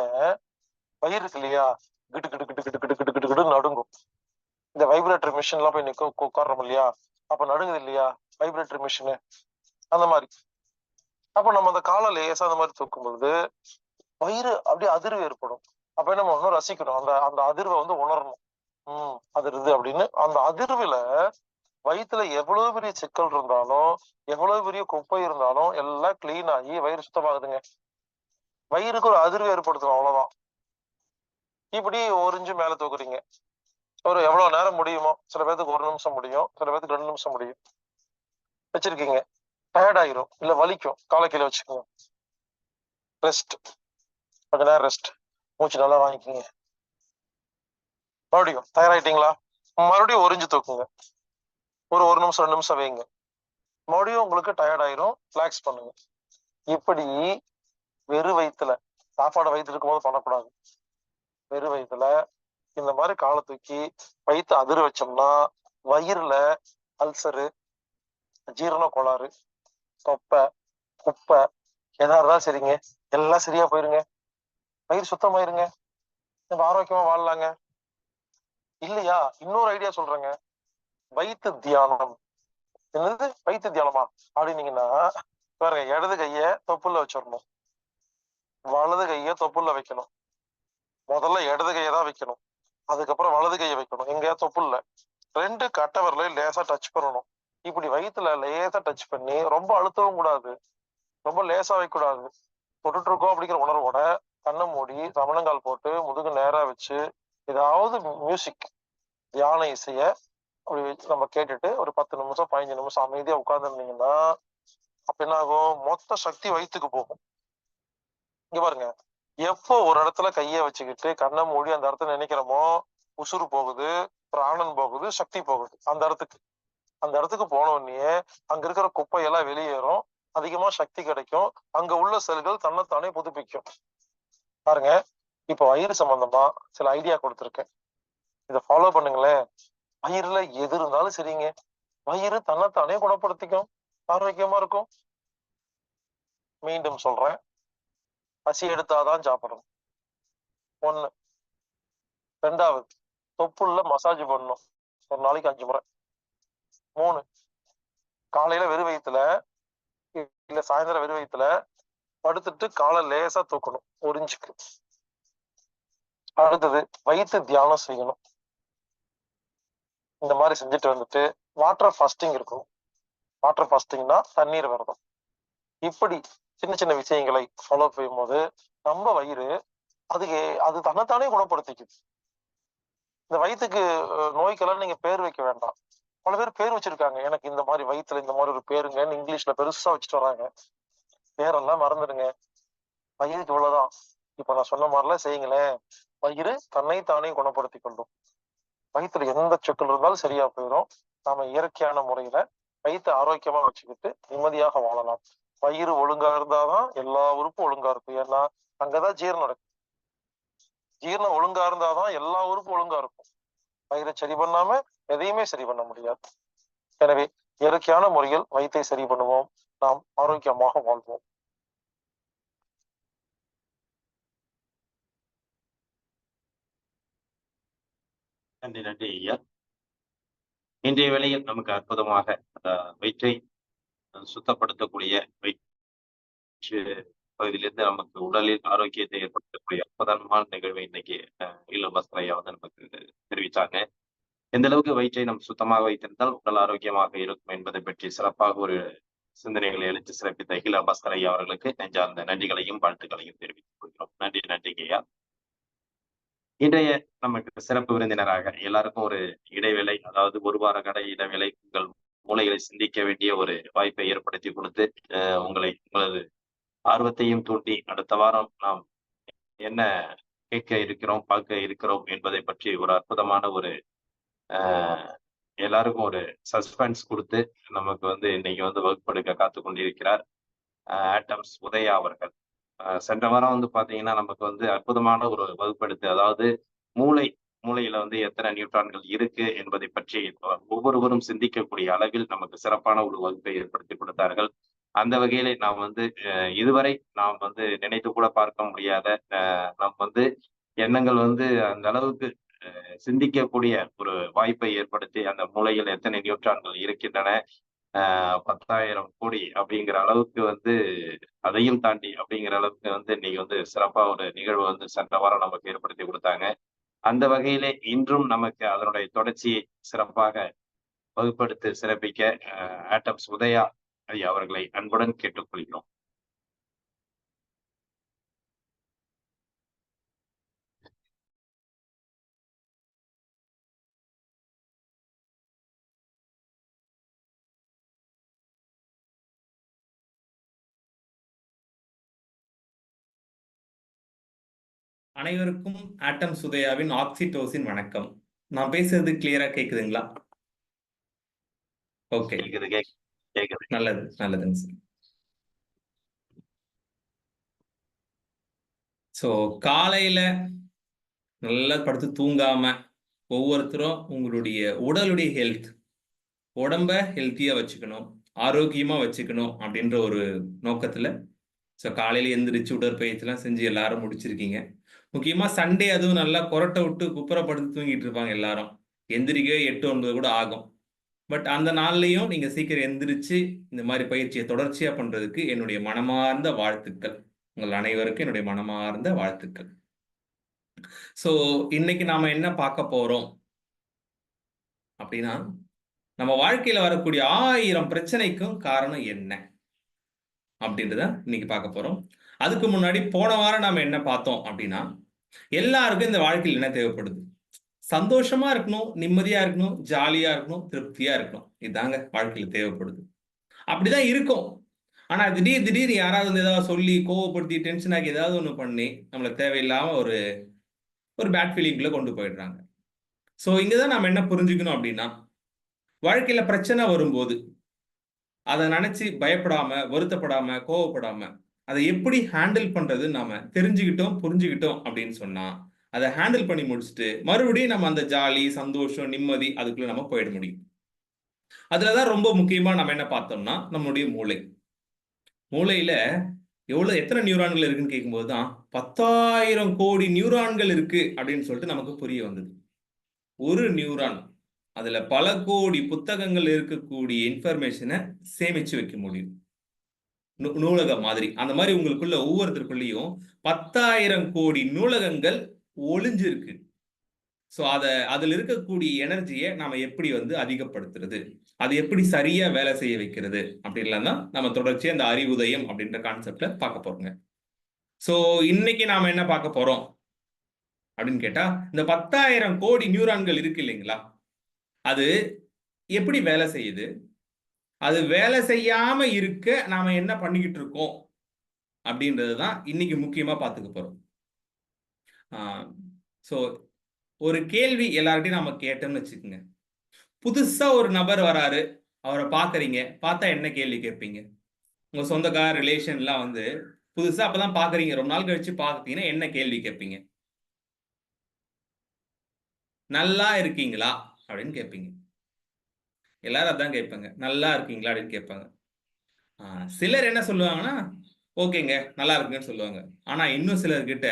வயிறு இருக்கு இல்லையா, கிட்டு கிட்டு கிட்டு கிட்டு கிட்டு கிட்டு கிட்டு கிட்டு நடுங்கும். இந்த வைப்ரேட்டர் மிஷின் எல்லாம் போய் உட்காடுறோம் இல்லையா, அப்ப நடுங்குது இல்லையா வைப்ரேட்டர் மிஷினு, அந்த மாதிரி. அப்ப நம்ம அந்த காலை லேசா அந்த மாதிரி தூக்கும் பொழுது வயிறு அப்படியே அதிர்வு ஏற்படும். அப்ப என்ன பண்ணணும், ரசிக்கணும், அந்த அந்த அதிர்வை வந்து உணரணும். அதிர்வு அப்படின்னு அந்த அதிர்வுல வயிற்றுல எவ்வளவு பெரிய சிக்கல் இருந்தாலும் எவ்வளவு பெரிய குப்பை இருந்தாலும் எல்லாம் கிளீன் ஆகி வயிறு சுத்தமாகுதுங்க. வயிறுக்கு ஒரு அதிர்வு ஏற்படுத்தணும், அவ்வளவுதான். இப்படி 1 இன்ச்சு மேல தூக்குறீங்க, ஒரு எவ்வளவு நேரம் முடியுமோ, சில பேருக்கு 1 நிமிஷம் முடியும், சில பேருக்கு 2 நிமிஷம் முடியும். வச்சிருக்கீங்க, டயர்ட் ஆயிரும் இல்ல வலிக்கும், காலை கீழே வச்சுக்கோங்க, ரெஸ்ட், கொஞ்ச நேரம் ரெஸ்ட், மூச்சு நல்லா வாங்கிக்கோங்க. மறுபடியும் தயாராயிட்டீங்களா, மறுபடியும் 1 இன்ச்சு தூக்குங்க, ஒரு 1 நிமிஷம் 2 நிமிஷம் வைங்க, மறுபடியும் உங்களுக்கு டயர்ட் ஆயிரும், ரிலாக்ஸ் பண்ணுங்க. இப்படி வெறு வயிற்றுல, சாப்பாடு வயிற்று இருக்கும் போது பண்ணக்கூடாது, வெறு வயிற்றுல இந்த மாதிரி காலை தூக்கி வயிற்று அதிர வச்சோம்னா வயிறுல அல்சரு, ஜீரண கோளாறு, தொப்பை, குப்பை எதா இருந்தாலும் சரிங்க, எல்லாம் சரியா போயிருங்க, வயிறு சுத்தமாயிருங்க, நம்ம ஆரோக்கியமா வாழலாங்க. இல்லையா, இன்னொரு ஐடியா சொல்றேங்க, வயிற்று தியானம். என்னது வயிற்று தியானமா அப்படின்னீங்கன்னா, பாருங்க, இடது கைய தொப்புள்ள வச்சிடணும், வலது கைய தொப்புள்ள வைக்கணும். முதல்ல இடது கையை தான் வைக்கணும், அதுக்கப்புறம் வலது கையை வைக்கணும், எங்கேயா தொப்புள்ள 2 கட்டை விரலையும் லேசா டச் பண்ணணும். இப்படி வயிற்றுல லேசா டச் பண்ணி, ரொம்ப அழுத்தவும் கூடாது, ரொம்ப லேசா வைக்கக்கூடாது, தொட்டுட்டு இருக்கோம் அப்படிங்கிற உணர்வோட கண்ணை மூடி சமணங்கால் போட்டு முதுகு நேரா வச்சு ஏதாவது மியூசிக், தியான இசைய அப்படி வச்சு நம்ம கேட்டுட்டு ஒரு 10 நிமிஷம் 15 நிமிஷம் அமைதியா உட்கார்ந்துருந்தீங்கன்னா அப்ப என்ன ஆகும், மொத்த சக்தி வயிற்றுக்கு போகும். இங்க பாருங்க, எப்போ ஒரு இடத்துல கைய வச்சுக்கிட்டு கண்ணை மூடி அந்த இடத்துல நினைக்கிறோமோ, உசுறு போகுது, பிராணன் போகுது, சக்தி போகுது. அந்த இடத்துக்கு போன உடனே அங்க இருக்கிற குப்பையெல்லாம் வெளியேறும், அதிகமா சக்தி கிடைக்கும், அங்க உள்ள செல்கள் தன்னைத்தானே புதுப்பிக்கும். பாருங்க, இப்ப வயிறு சம்பந்தமா சில ஐடியா கொடுத்துருக்கேன், இதை ஃபாலோ பண்ணுங்களேன். வயிறுல எது இருந்தாலும் சரிங்க, வயிறு தன்னைத்தானே குணப்படுத்திக்கும், ஆரோக்கியமா இருக்கும். மீண்டும் சொல்றேன், பசி எடுத்தாதான் சாப்பிடணும், 1. 2வது, தொப்புள்ள மசாஜ் பண்ணணும், ஒரு நாளைக்கு 5 முறை. 3, காலையில வெறும் வயிற்றுல இல்ல சாயந்தரம் வெறும் வயிற்றுல படுத்துட்டு காலை லேசா தூக்கணும், 1 இன்ச்சுக்கு. அடுத்தது வயிற்று தியானம் செய்யணும். இந்த மாதிரி செஞ்சுட்டு வந்துட்டு வாட்டர் ஃபாஸ்டிங் இருக்கும். வாட்டர் ஃபாஸ்டிங்னா தண்ணீர் விரதம். இப்படி சின்ன சின்ன விஷயங்களை ஃபாலோ செய்யும்போது நம்ம வயிறு அது தன்னைத்தானே குணப்படுத்திக்குது. இந்த வயிற்றுக்கு நோய்க்கெல்லாம் நீங்க பேர் வைக்க வேண்டாம். பல பேர் பேர் வச்சிருக்காங்க, எனக்கு இந்த மாதிரி வயிற்றுல இந்த மாதிரி ஒரு பேருங்கன்னு இங்கிலீஷ்ல பெருசா வச்சுட்டு வராங்க. பேரெல்லாம் மறந்துடுங்க. வயிறுக்கு இவ்வளவுதான். இப்ப நான் சொன்ன மாதிரிலாம் செய்யுங்களேன், வயிறு தன்னைத்தானே குணப்படுத்தி கொள்ளும். வயிற்றுல எந்த சொற்கள் இருந்தாலும் சரியா போயிடும். நாம இயற்கையான முறையில வயிற்று ஆரோக்கியமா வச்சுக்கிட்டு நிம்மதியாக வாழலாம். வயிறு ஒழுங்கா இருந்தாதான் எல்லா உறுப்பும் ஒழுங்கா இருக்கும். ஏன்னா அங்கதான் ஜீரணம் நடக்கும். ஜீரணம் ஒழுங்கா இருந்தாதான் எல்லா உறுப்பும் ஒழுங்கா இருக்கும். வயிறை சரி பண்ணாம எதையுமே சரி பண்ண முடியாது. எனவே இயற்கையான முறையில் வயிற்றை சரி பண்ணுவோம். நாம் ஆரோக்கியமாக வாழ்வோம். நன்றி நன்றி ஐயா. இன்றைய வேளையில் நமக்கு அற்புதமாக வயிற்றை சுத்தப்படுத்தக்கூடிய வயிற்று பகுதியிலிருந்து நமக்கு உடலில் ஆரோக்கியத்தை ஏற்படுத்தக்கூடிய அற்புதமான நிகழ்வை இன்னைக்கு இல்லம் பாஸ்கர் ஐயா வந்து நமக்கு தெரிவித்தாங்க. எந்த அளவுக்கு வயிற்றை நம்ம சுத்தமாக வைத்திருந்தால் உடல் ஆரோக்கியமாக இருக்கும் என்பதை பற்றி சிறப்பாக ஒரு சிந்தனைகளை எழுத்து சிறப்பித்த இல்லம் பாஸ்கர் ஐயா அவர்களுக்கு நெஞ்சார்ந்த நன்றிகளையும் வாழ்த்துக்களையும் தெரிவித்துக் கொள்கிறோம். நன்றி நன்றி ஐயா. இன்றைய நமக்கு சிறப்பு விருந்தினராக எல்லாருக்கும் ஒரு இடைவேளை, அதாவது ஒரு வார கடை இடைவேளை, உங்கள் மூளைகளை சிந்திக்க வேண்டிய ஒரு வாய்ப்பை ஏற்படுத்தி கொடுத்து உங்களது ஆர்வத்தையும் தூண்டி அடுத்த வாரம் நாம் என்ன கேட்க இருக்கிறோம், பார்க்க இருக்கிறோம் என்பதை பற்றி ஒரு அற்புதமான ஒரு எல்லாருக்கும் ஒரு சஸ்பென்ஸ் கொடுத்து நமக்கு வந்து இன்னைக்கு வந்து வகுப்பெடுக்க காத்து கொண்டிருக்கிறார் ஆட்டம்ஸ் உதயா அவர்கள். சென்ற வாரம் வந்து பாத்தீங்கன்னா நமக்கு வந்து அற்புதமான ஒரு வகுப்பெடுத்து, அதாவது மூளையில வந்து எத்தனை நியூட்ரான்கள் இருக்கு என்பதை பற்றி ஒவ்வொருவரும் சிந்திக்கக்கூடிய அளவில் நமக்கு சிறப்பான ஒரு வகுப்பை ஏற்படுத்தி கொடுத்தார்கள். அந்த வகையில நாம் வந்து இதுவரை நாம் வந்து நினைத்து கூட பார்க்க முடியாத நம் வந்து எண்ணங்கள் வந்து அந்த அளவுக்கு சிந்திக்கக்கூடிய ஒரு வாய்ப்பை ஏற்படுத்தி அந்த மூளையில் எத்தனை நியூட்ரான்கள் இருக்கின்றன, 10,000 கோடி அப்படிங்கிற அளவுக்கு வந்து அதையும் தாண்டி அப்படிங்கிற அளவுக்கு வந்து இன்னைக்கு வந்து சிறப்பா ஒரு நிகழ்வு வந்து சென்ற வாரம் நமக்கு ஏற்படுத்தி கொடுத்தாங்க. அந்த வகையிலே இன்றும் நமக்கு அதனுடைய தொடர்ச்சியை சிறப்பாக வகுப்படுத்தி சிறப்பிக்க ஆட்டம்ஸ் உதயா ஐயா அவர்களை அன்புடன் கேட்டுக்கொள்கிறோம். அனைவருக்கும் ஆட்டம்ஸ் உதயாவின் ஆக்சிடோசின் வணக்கம். நான் பேசுறது கிளியரா கேக்குதுங்களா? ஓகே, நல்லது நல்லதுங்க சார். ஸோ காலையில நல்லா படுத்து தூங்காம ஒவ்வொருத்தரும் உங்களுடைய உடலுடைய உடம்ப ஹெல்த்தியா வச்சுக்கணும், ஆரோக்கியமா வச்சுக்கணும் அப்படின்ற ஒரு நோக்கத்துல ஸோ காலையில எந்திரிச்சு உடற்பயிற்சிலாம் செஞ்சு எல்லாரும் முடிச்சிருக்கீங்க. முக்கியமா சண்டே அதுவும் நல்லா கொரட்டை விட்டு குப்புறப்படுத்து தூங்கிட்டு இருப்பாங்க எல்லாரும். எந்திரிக்கவே 8-9 கூட ஆகும். பட் அந்த நாள்லையும் நீங்க சீக்கிரம் எந்திரிச்சு இந்த மாதிரி பயிற்சியை தொடர்ச்சியா பண்றதுக்கு என்னுடைய மனமார்ந்த வாழ்த்துக்கள். உங்கள் அனைவருக்கும் என்னுடைய மனமார்ந்த வாழ்த்துக்கள். ஸோ இன்னைக்கு நாம என்ன பார்க்க போறோம் அப்படின்னா, நம்ம வாழ்க்கையில வரக்கூடிய 1000 பிரச்சனைக்கும் காரணம் என்ன அப்படின்றத இன்னைக்கு பார்க்க போறோம். அதுக்கு முன்னாடி போன வாரம் நாம என்ன பார்த்தோம் அப்படின்னா, எல்லாருக்கும் இந்த வாழ்க்கையில் என்ன தேவைப்படுது? சந்தோஷமா இருக்கணும், நிம்மதியா இருக்கணும், ஜாலியா இருக்கணும், திருப்தியா இருக்கணும். இதுதாங்க வாழ்க்கையில தேவைப்படுது. அப்படிதான் இருக்கும். ஆனா திடீர் யாராவது வந்து ஏதாவது சொல்லி கோவப்படுத்தி டென்ஷன் ஆகி ஏதாவது ஒண்ணு பண்ணி நம்மள தேவையில்லாம ஒரு பேட் ஃபீலிங்குள்ள கொண்டு போயிடுறாங்க. ஸோ இங்கதான் நாம என்ன புரிஞ்சுக்கணும் அப்படின்னா, வாழ்க்கையில பிரச்சனை வரும்போது அதை நினைச்சு பயப்படாம, வருத்தப்படாம, கோவப்படாம அதை எப்படி ஹேண்டில் பண்றது நாம தெரிஞ்சுக்கிட்டோம், புரிஞ்சுக்கிட்டோம் அப்படின்னு சொன்னா அதை ஹேண்டில் பண்ணி முடிச்சுட்டு மறுபடியும் நம்ம அந்த ஜாலி, சந்தோஷம், நிம்மதி அதுக்குள்ள நம்ம போயிட முடியும். அதுலதான் ரொம்ப முக்கியமா நம்ம என்ன பார்த்தோம்னா, நம்மளுடைய மூளையில எத்தனை நியூரான்கள் இருக்குன்னு கேட்கும்போது தான் 10,000 கோடி நியூரான்கள் இருக்கு அப்படின்னு சொல்லிட்டு நமக்கு புரிய வந்தது. ஒரு நியூரான் அதுல பல கோடி புத்தகங்கள் இருக்கக்கூடிய இன்ஃபர்மேஷனை சேமிச்சு வைக்க முடியும். நூலகம் மாதிரி. அந்த மாதிரி உங்களுக்குள்ள ஒவ்வொருத்தருக்குள்ளேயும் 10,000 கோடி நூலகங்கள் ஒளிஞ்சிருக்கு. ஸோ அதில் இருக்கக்கூடிய எனர்ஜியை நாம எப்படி வந்து அதிகப்படுத்துறது, அது எப்படி சரியா வேலை செய்ய வைக்கிறது அப்படின்லாம் தான் நம்ம தொடர்ச்சியா இந்த அறிவுதயம் அப்படின்ற கான்செப்ட்ல பார்க்க போறோங்க. ஸோ இன்னைக்கு நாம என்ன பார்க்க போறோம் அப்படின்னு கேட்டா, இந்த 10,000 கோடி நியூரான்கள் இருக்கு இல்லைங்களா, அது எப்படி வேலை செய்யுது, அது வேலை செய்யாம இருக்க நாம என்ன பண்ணிக்கிட்டு இருக்கோம் அப்படின்றது தான் இன்னைக்கு முக்கியமா பார்த்துக்க போறோம். ஸோ ஒரு கேள்வி எல்லார்ட்டையும் நாம கேட்டோம்னு வச்சுக்கோங்க. புதுசா ஒரு நபர் வராரு, அவரை பாக்குறீங்க, பார்த்தா என்ன கேள்வி கேட்பீங்க? உங்க சொந்தக்கார ரிலேஷன்லாம் வந்து புதுசா அப்பதான் பாக்குறீங்க, ரொம்ப நாள் கழிச்சு பாத்தீங்கன்னா என்ன கேள்வி கேட்பீங்க? நல்லா இருக்கீங்களா அப்படின்னு கேட்பீங்க. எல்லாரும் அதான் கேட்பாங்க, நல்லா இருக்கீங்களா அப்படின்னு கேட்பாங்க. சிலர் என்ன சொல்லுவாங்கன்னா, ஓகேங்க நல்லா இருக்குன்னு சொல்லுவாங்க. ஆனா இன்னும் சிலர்கிட்ட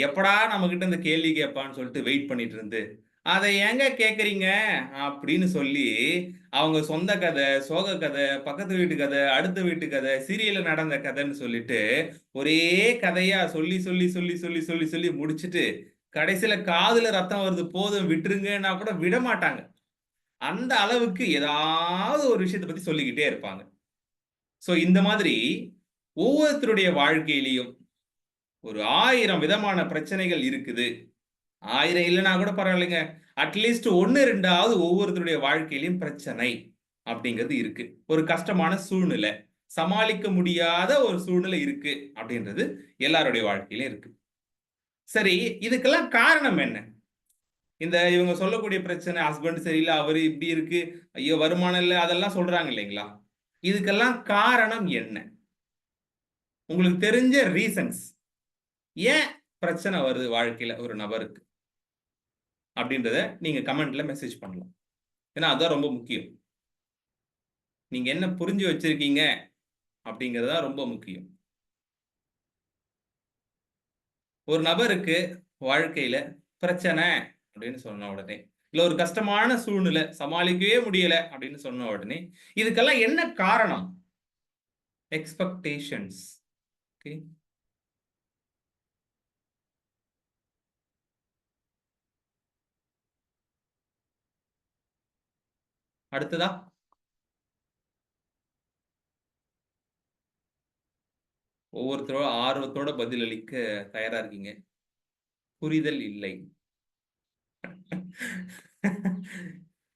எப்படா நம்ம கிட்ட இந்த கேள்வி கேட்பான்னு சொல்லிட்டு வெயிட் பண்ணிட்டு இருந்து, அதை ஏங்க கேட்குறீங்க அப்படின்னு சொல்லி அவங்க சொந்த கதை, சோக கதை, பக்கத்து வீட்டு கதை, அடுத்த வீட்டு கதை, சீரியல்ல நடந்த கதைன்னு சொல்லிட்டு ஒரே கதையா சொல்லி சொல்லி சொல்லி சொல்லி சொல்லி சொல்லி முடிச்சுட்டு கடைசியில காதுல ரத்தம் வருது போதும் விட்டுருங்கன்னா கூட விட மாட்டாங்க. அந்த அளவுக்கு ஏதாவது ஒரு விஷயத்தை பத்தி சொல்லிக்கிட்டே இருப்பாங்க. சோ இந்த மாதிரி ஒவ்வொருத்தருடைய வாழ்க்கையிலையும் ஒரு 1000 விதமான பிரச்சனைகள் இருக்குது. 1000 இல்லைன்னா கூட பரவாயில்லைங்க, அட்லீஸ்ட் 1-2ஆவது ஒவ்வொருத்தருடைய வாழ்க்கையிலும் பிரச்சனை அப்படிங்கிறது இருக்கு. ஒரு கஷ்டமான சூழ்நிலை, சமாளிக்க முடியாத ஒரு சூழ்நிலை இருக்கு அப்படின்றது எல்லாருடைய வாழ்க்கையிலும் இருக்கு. சரி, இதுக்கெல்லாம் காரணம் என்ன? இவங்க சொல்லக்கூடிய பிரச்சனை, ஹஸ்பண்ட் சரியில்லை, அவரு இப்படி இருக்கு, ஐயோ வருமானம் இல்லை, அதெல்லாம் சொல்றாங்க இல்லைங்களா? இதுக்கெல்லாம் காரணம் என்ன? உங்களுக்கு தெரிஞ்ச ரீசன்ஸ், ஏன் பிரச்சனை வருது வாழ்க்கையில ஒரு நபருக்கு அப்படின்றத நீங்க கமெண்ட்ல மெசேஜ் பண்ணலாம். ஏன்னா அதுதான் ரொம்ப முக்கியம். நீங்க என்ன புரிஞ்சு வச்சிருக்கீங்க அப்படிங்கிறதா ரொம்ப முக்கியம். ஒரு நபருக்கு வாழ்க்கையில பிரச்சனை அப்படின்னு சொன்ன உடனே, இல்ல ஒரு கஷ்டமான சூழ்நிலை, சமாளிக்கவே முடியல அப்படின்னு சொன்ன உடனே, இதுக்கெல்லாம் என்ன காரணம்? எக்ஸ்பெக்டேஷன்ஸ். ஓகே, அடுத்ததா ஒவ்வொருத்தரோட ஆர்வத்தோட பதிலளிக்க தயாரா இருக்கீங்க. புரிதல் இல்லை.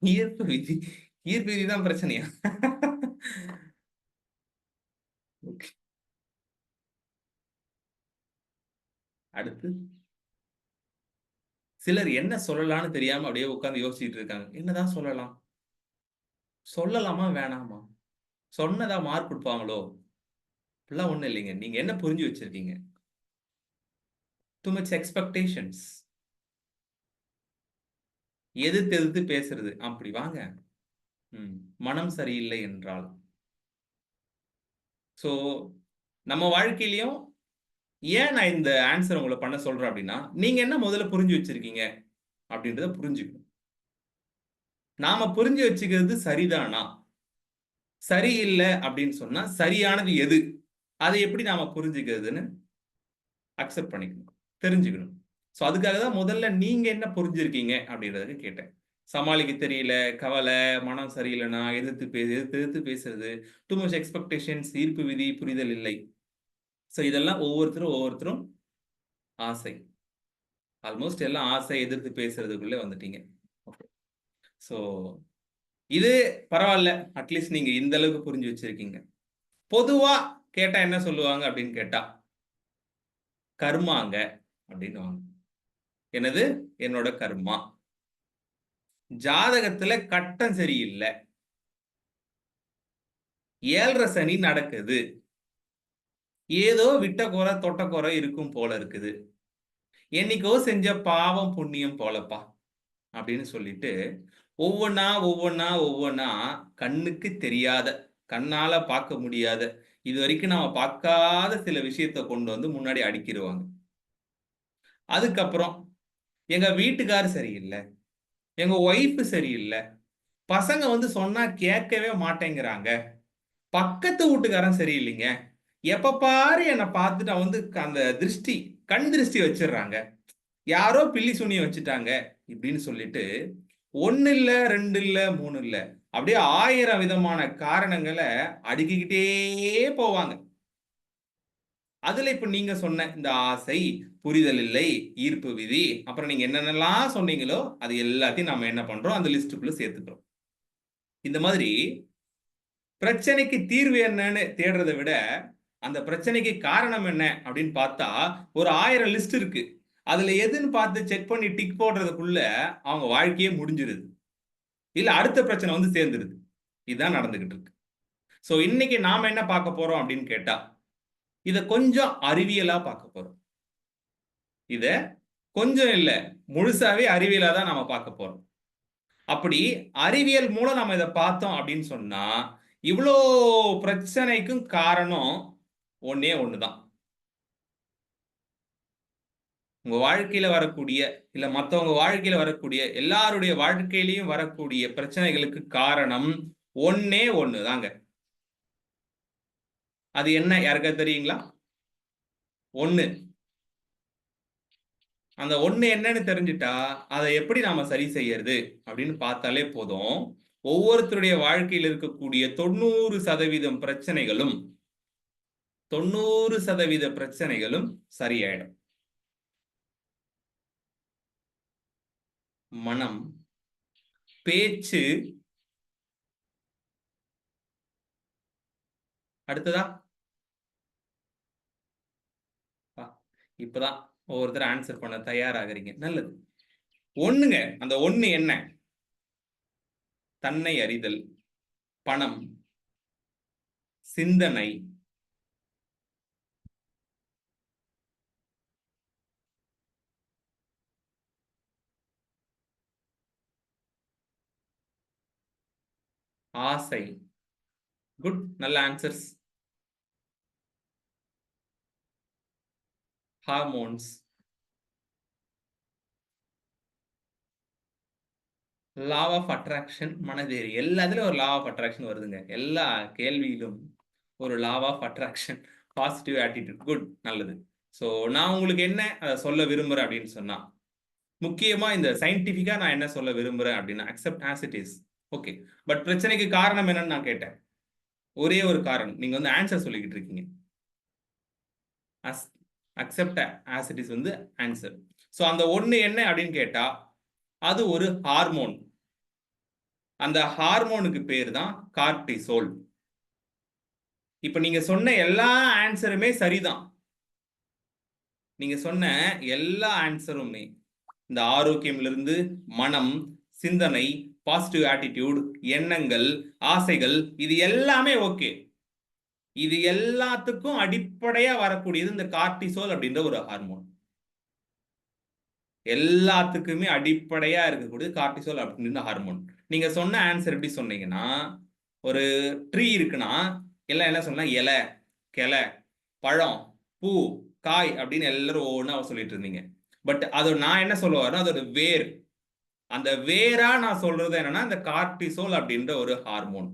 ஈர்ப்பு விதி, ஈர்ப்பு விதி தான் பிரச்சனையா? அடுத்து சிலர் என்ன சொல்லலாம்னு தெரியாம அப்படியே உட்கார்ந்து யோசிச்சுட்டு இருக்காங்க. என்னதான் சொல்லலாம், சொல்லலாமா வேணாமா, சொன்னதா மார்க் கொடுப்பாங்களோ? அப்படிலாம் ஒண்ணும் இல்லைங்க. நீங்க என்ன புரிஞ்சு வச்சிருக்கீங்க? Too much expectations. எதிர்த்து பேசுறது. அப்படி வாங்க, மனம் சரியில்லை என்றால். சோ நம்ம வாழ்க்கையிலயும் ஏன் நான் இந்த ஆன்சர் உங்களை பண்ண சொல்றேன் அப்படின்னா, நீங்க என்ன முதல்ல புரிஞ்சு வச்சிருக்கீங்க அப்படின்றத புரிஞ்சுக்கணும். நாம புரிஞ்சு வச்சுக்கிறது சரிதானா, சரியில்லை அப்படின்னு சொன்னா சரியானது எது, அதை எப்படி நாம புரிஞ்சுக்கிறதுன்னு அக்செப்ட் பண்ணிக்கணும், தெரிஞ்சுக்கணும். ஸோ அதுக்காக தான் முதல்ல நீங்க என்ன புரிஞ்சிருக்கீங்க அப்படின்றதுக்கு கேட்டேன். சமாளிக்க தெரியல, கவலை, மனம் சரியில்லைனா எதிர்த்து பேசுறது, டூ மச் எக்ஸ்பெக்டேஷன்ஸ், ஈர்ப்பு விதி, புரிதல் இல்லை. ஸோ இதெல்லாம் ஒவ்வொருத்தரும் ஆசை. ஆல்மோஸ்ட் எல்லாம் ஆசை, எதிர்த்து பேசுறதுக்குள்ளே வந்துட்டீங்க. ஓகே, ஸோ இது பரவாயில்ல, அட்லீஸ்ட் நீங்க இந்த அளவுக்கு புரிஞ்சு வச்சிருக்கீங்க. பொதுவா கேட்டா என்ன சொல்லுவாங்க அப்படின்னு கேட்டா, கர்மாங்க அப்படின்னு. என்னது? என்னோட கர்மா. ஜாதகத்துல கட்டம் சரியில்லை, 7.5 சனி நடக்குது, ஏதோ விட்ட குறை தொட்ட குறை இருக்கும் போல இருக்குது, என்னைக்கோ செஞ்ச பாவம் புண்ணியம் போலப்பா அப்படின்னு சொல்லிட்டு ஒவ்வொன்னா கண்ணுக்கு தெரியாத, கண்ணால பார்க்க முடியாத, இது வரைக்கும் நாம பார்க்காத சில விஷயத்த கொண்டு வந்து முன்னாடி அடிக்கிடுவாங்க. அதுக்கப்புறம் எங்க வீட்டுக்காரு சரியில்லை, எங்க ஒய்ஃப் சரியில்லை, பசங்க வந்து சொன்னா கேட்கவே மாட்டேங்கிறாங்க, பக்கத்து வீட்டுக்காரன் சரியில்லைங்க, எப்ப பாரு என்னை பார்த்துட்டு வந்து அந்த கண் திருஷ்டி வச்சிடுறாங்க, யாரோ பில்லி சூனியம் வச்சுட்டாங்க இப்படின்னு சொல்லிட்டு 1 இல்ல 2 இல்ல 3 இல்ல அப்படியே 1000 விதமான காரணங்களை அடுக்கிக்கிட்டே போவாங்க. அதுல இப்ப நீங்க சொன்ன இந்த ஆசை, புரிதல் இல்லை, ஈர்ப்பு விதி, அப்புறம் நீங்க என்னென்னலாம் சொன்னீங்களோ அது எல்லாத்தையும் நாம என்ன பண்றோம், அந்த லிஸ்டுக்குள்ள சேர்த்துக்கிறோம். இந்த மாதிரி பிரச்சனைக்கு தீர்வு என்னன்னு தேடுறதை விட அந்த பிரச்சனைக்கு காரணம் என்ன அப்படின்னு பார்த்தா ஒரு 1000 லிஸ்ட் இருக்கு. அதுல எதுன்னு பார்த்து செக் பண்ணி டிக் போடுறதுக்குள்ள அவங்க வாழ்க்கையே முடிஞ்சிருது, இல்ல அடுத்த பிரச்சனை வந்து சேர்ந்துருது. இதுதான் நடந்துகிட்டு இருக்கு. சோ இன்னைக்கு நாம என்ன பார்க்க போறோம் அப்படின்னு கேட்டா, இத கொஞ்சம் அறிவியலா பார்க்க போறோம். இத கொஞ்சம் இல்ல, முழுசாவே அறிவியலா தான் நாம பார்க்க போறோம். அப்படி அறிவியல் மூலம் நம்ம இதை பார்த்தோம் அப்படின்னு சொன்னா, இவ்வளோ பிரச்சனைக்கும் காரணம் ஒன்னே ஒண்ணுதான். உங்க வாழ்க்கையில வரக்கூடிய, இல்ல மத்தவங்க வாழ்க்கையில வரக்கூடிய, எல்லாருடைய வாழ்க்கையிலையும் வரக்கூடிய பிரச்சனைகளுக்கு காரணம் ஒன்னே ஒண்ணுதாங்க. அது என்ன, யாருக்கா தெரியுங்களா? ஒண்ணு. அந்த ஒண்ணு என்னன்னு தெரிஞ்சுட்டா அதை எப்படி நாம சரி செய்யறது அப்படின்னு பார்த்தாலே போதும். ஒவ்வொருத்தருடைய வாழ்க்கையில் இருக்கக்கூடிய 90% பிரச்சனைகளும் 90% பிரச்சனைகளும் சரியாயிடும். மனம், பேச்சு, அடுத்ததா இப்பதான் ஒவ்வொருத்தர் ஆன்சர் பண்ண தயாராகிறீங்க. நல்லது. ஒண்ணுங்க. அந்த ஒண்ணு என்ன? தன்னை அறிதல், பணம், சிந்தனை, ஆசை. குட், நல்ல answers. Hormones, law of attraction, மனதேறி. எல்லாத்துலயும் ஒரு லா ஆஃப் அட்ராக்ஷன் வருதுங்க. எல்லா கேள்வியிலும் ஒரு law of attraction, positive attitude. Good, நல்லது. ஸோ நான் உங்களுக்கு என்ன அதை சொல்ல விரும்புறேன் அப்படின்னு சொன்னா, முக்கியமா இந்த சயின்டிபிக்கா நான் என்ன சொல்ல விரும்புறேன் அப்படின்னா, accept as it is. Okay, but பிரச்சனைக்கு காரணம் என்னன்னு நான் கேட்டேன். ஒரே ஒரு காரணம். நீங்க வந்து ஆன்சர் சொல்லிக்கிட்டு இருக்கீங்க. அக்செப்ட் ஆஸ் இட் இஸ் வந்து ஆன்சர். ஸோ அந்த ஒண்ணு என்ன அப்படின்னு கேட்டா, அது ஒரு ஹார்மோன். அந்த ஹார்மோனுக்கு பேர் தான் கார்டிசோல். இப்ப நீங்க சொன்ன எல்லா ஆன்சருமே சரிதான். நீங்க சொன்ன எல்லா ஆன்சருமே, இந்த ஆரோக்கியம்ல இருந்து மனம், சிந்தனை, பாசிட்டிவ் ஆட்டிடியூட், எண்ணங்கள், ஆசைகள், இது எல்லாமே ஓகே. இது எல்லாத்துக்கும் அடிப்படையா வரக்கூடியது இந்த கார்டிசோல் அப்படின்ற ஒரு ஹார்மோன். எல்லாத்துக்குமே அடிப்படையா இருக்கக்கூடியது கார்டிசோல் அப்படின்ற ஹார்மோன். நீங்க சொன்ன ஆன்சர் எப்படி சொன்னீங்கன்னா, ஒரு ட்ரீ இருக்குன்னா எல்லாம் என்ன சொன்னா, இலை, கிளை, பழம், பூ, காய் அப்படின்னு எல்லாரும் ஒவ்வொன்றா சொல்லிட்டு இருந்தீங்க. பட் அது நான் என்ன சொல்ல வரேன்னா, அதோட வேர். அந்த வேரா நான் சொல்றது என்னன்னா, இந்த கார்டிசோல் அப்படின்ற ஒரு ஹார்மோன்.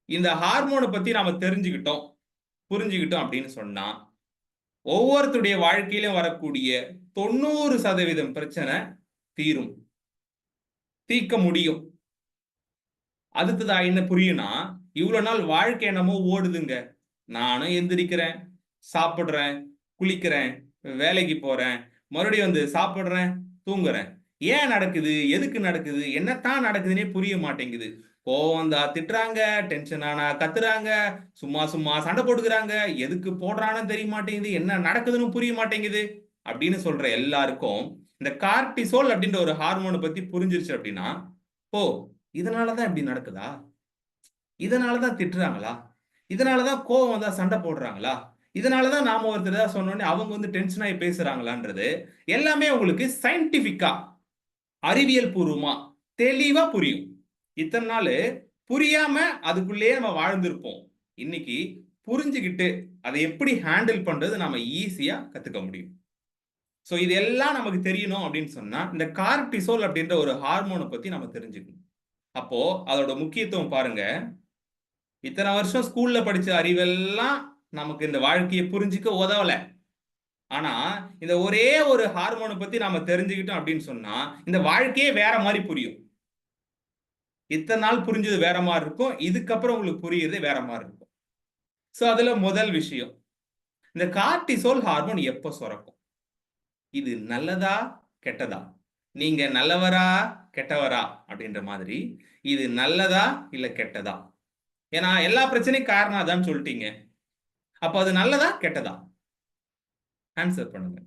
இந்த ஹார்மோனை பத்தி நாம தெரிஞ்சுக்கிட்டோம், புரிஞ்சுக்கிட்டோம் அப்படின்னு சொன்னா, ஒவ்வொருத்தருடைய வாழ்க்கையிலும் வரக்கூடிய 90% பிரச்சனை தீரும், தீர்க்க முடியும். அடுத்ததா என்ன புரியும்னா, இவ்வளவு நாள் வாழ்க்கை என்னமோ ஓடுதுங்க. நானும் எந்திரிக்கிறேன், சாப்பிடுறேன், குளிக்கிறேன், வேலைக்கு போறேன், மறுபடியும் வந்து சாப்பிடுறேன், தூங்குறேன். ஏன் நடக்குது, எதுக்கு நடக்குது, என்னத்தான் நடக்குதுன்னே புரிய மாட்டேங்குது. கோவம் வந்தா திட்டுறாங்க, டென்ஷன் ஆனா கத்துறாங்க, சும்மா சும்மா சண்டை போட்டுக்கிறாங்க, எதுக்கு போடுறான்னு தெரிய மாட்டேங்குது, என்ன நடக்குதுன்னு புரிய மாட்டேங்குது அப்படின்னு சொல்ற எல்லாருக்கும் இந்த கார்டிசோல் அப்படின்ற ஒரு ஹார்மோனை பத்தி புரிஞ்சிருச்சு அப்படின்னா, ஓ இதனாலதான் இப்படி நடக்குதா, இதனாலதான் திட்டுறாங்களா, இதனாலதான் கோவம் வந்தா சண்டை போடுறாங்களா, இதனாலதான் நாம ஒருத்தர் தான் சொன்னோடனே அவங்க வந்து டென்ஷன் ஆகி பேசுறாங்களான்றது எல்லாமே உங்களுக்கு சயின்டிபிக்கா, அறிவியல் பூர்வமா தெளிவா புரியும். இத்தனை நாள் புரியாம அதுக்குள்ளேயே நம்ம வாழ்ந்திருப்போம். இன்னைக்கு புரிஞ்சுக்கிட்டு அதை எப்படி ஹேண்டில் பண்றது நாம ஈஸியா கத்துக்க முடியும். சோ இதெல்லாம் நமக்கு தெரியணும் அப்படின்னு சொன்னா, இந்த கார்டிசோல் அப்படின்ற ஒரு ஹார்மோனை பத்தி நம்ம தெரிஞ்சுக்கணும். அப்போ அதோட முக்கியத்துவம் பாருங்க. இத்தனை வருஷம் ஸ்கூல்ல படிச்ச அறிவெல்லாம் நமக்கு இந்த வாழ்க்கையை புரிஞ்சுக்க உதவல. ஆனா இந்த ஒரே ஒரு ஹார்மோனை பத்தி நாம தெரிஞ்சுக்கிட்டோம் அப்படின்னு சொன்னா இந்த வாழ்க்கையே வேற மாதிரி புரியும். இத்தனை நாள் புரிஞ்சது வேற மாதிரி இருக்கும், இதுக்கப்புறம் உங்களுக்கு புரியுறது வேற மாதிரி இருக்கும். சோ அதுல முதல் விஷயம், இந்த கார்டிசோல் ஹார்மோன் எப்ப சுரக்கும்? இது நல்லதா கெட்டதா? நீங்க நல்லவரா கெட்டவரா அப்படின்ற மாதிரி இது நல்லதா இல்ல கெட்டதா? ஏன்னா எல்லா பிரச்சனையும் காரணம் அதான் சொல்லிட்டீங்க. அப்ப அது நல்லதா கெட்டதா? ஆன்சர் பண்ணுங்க.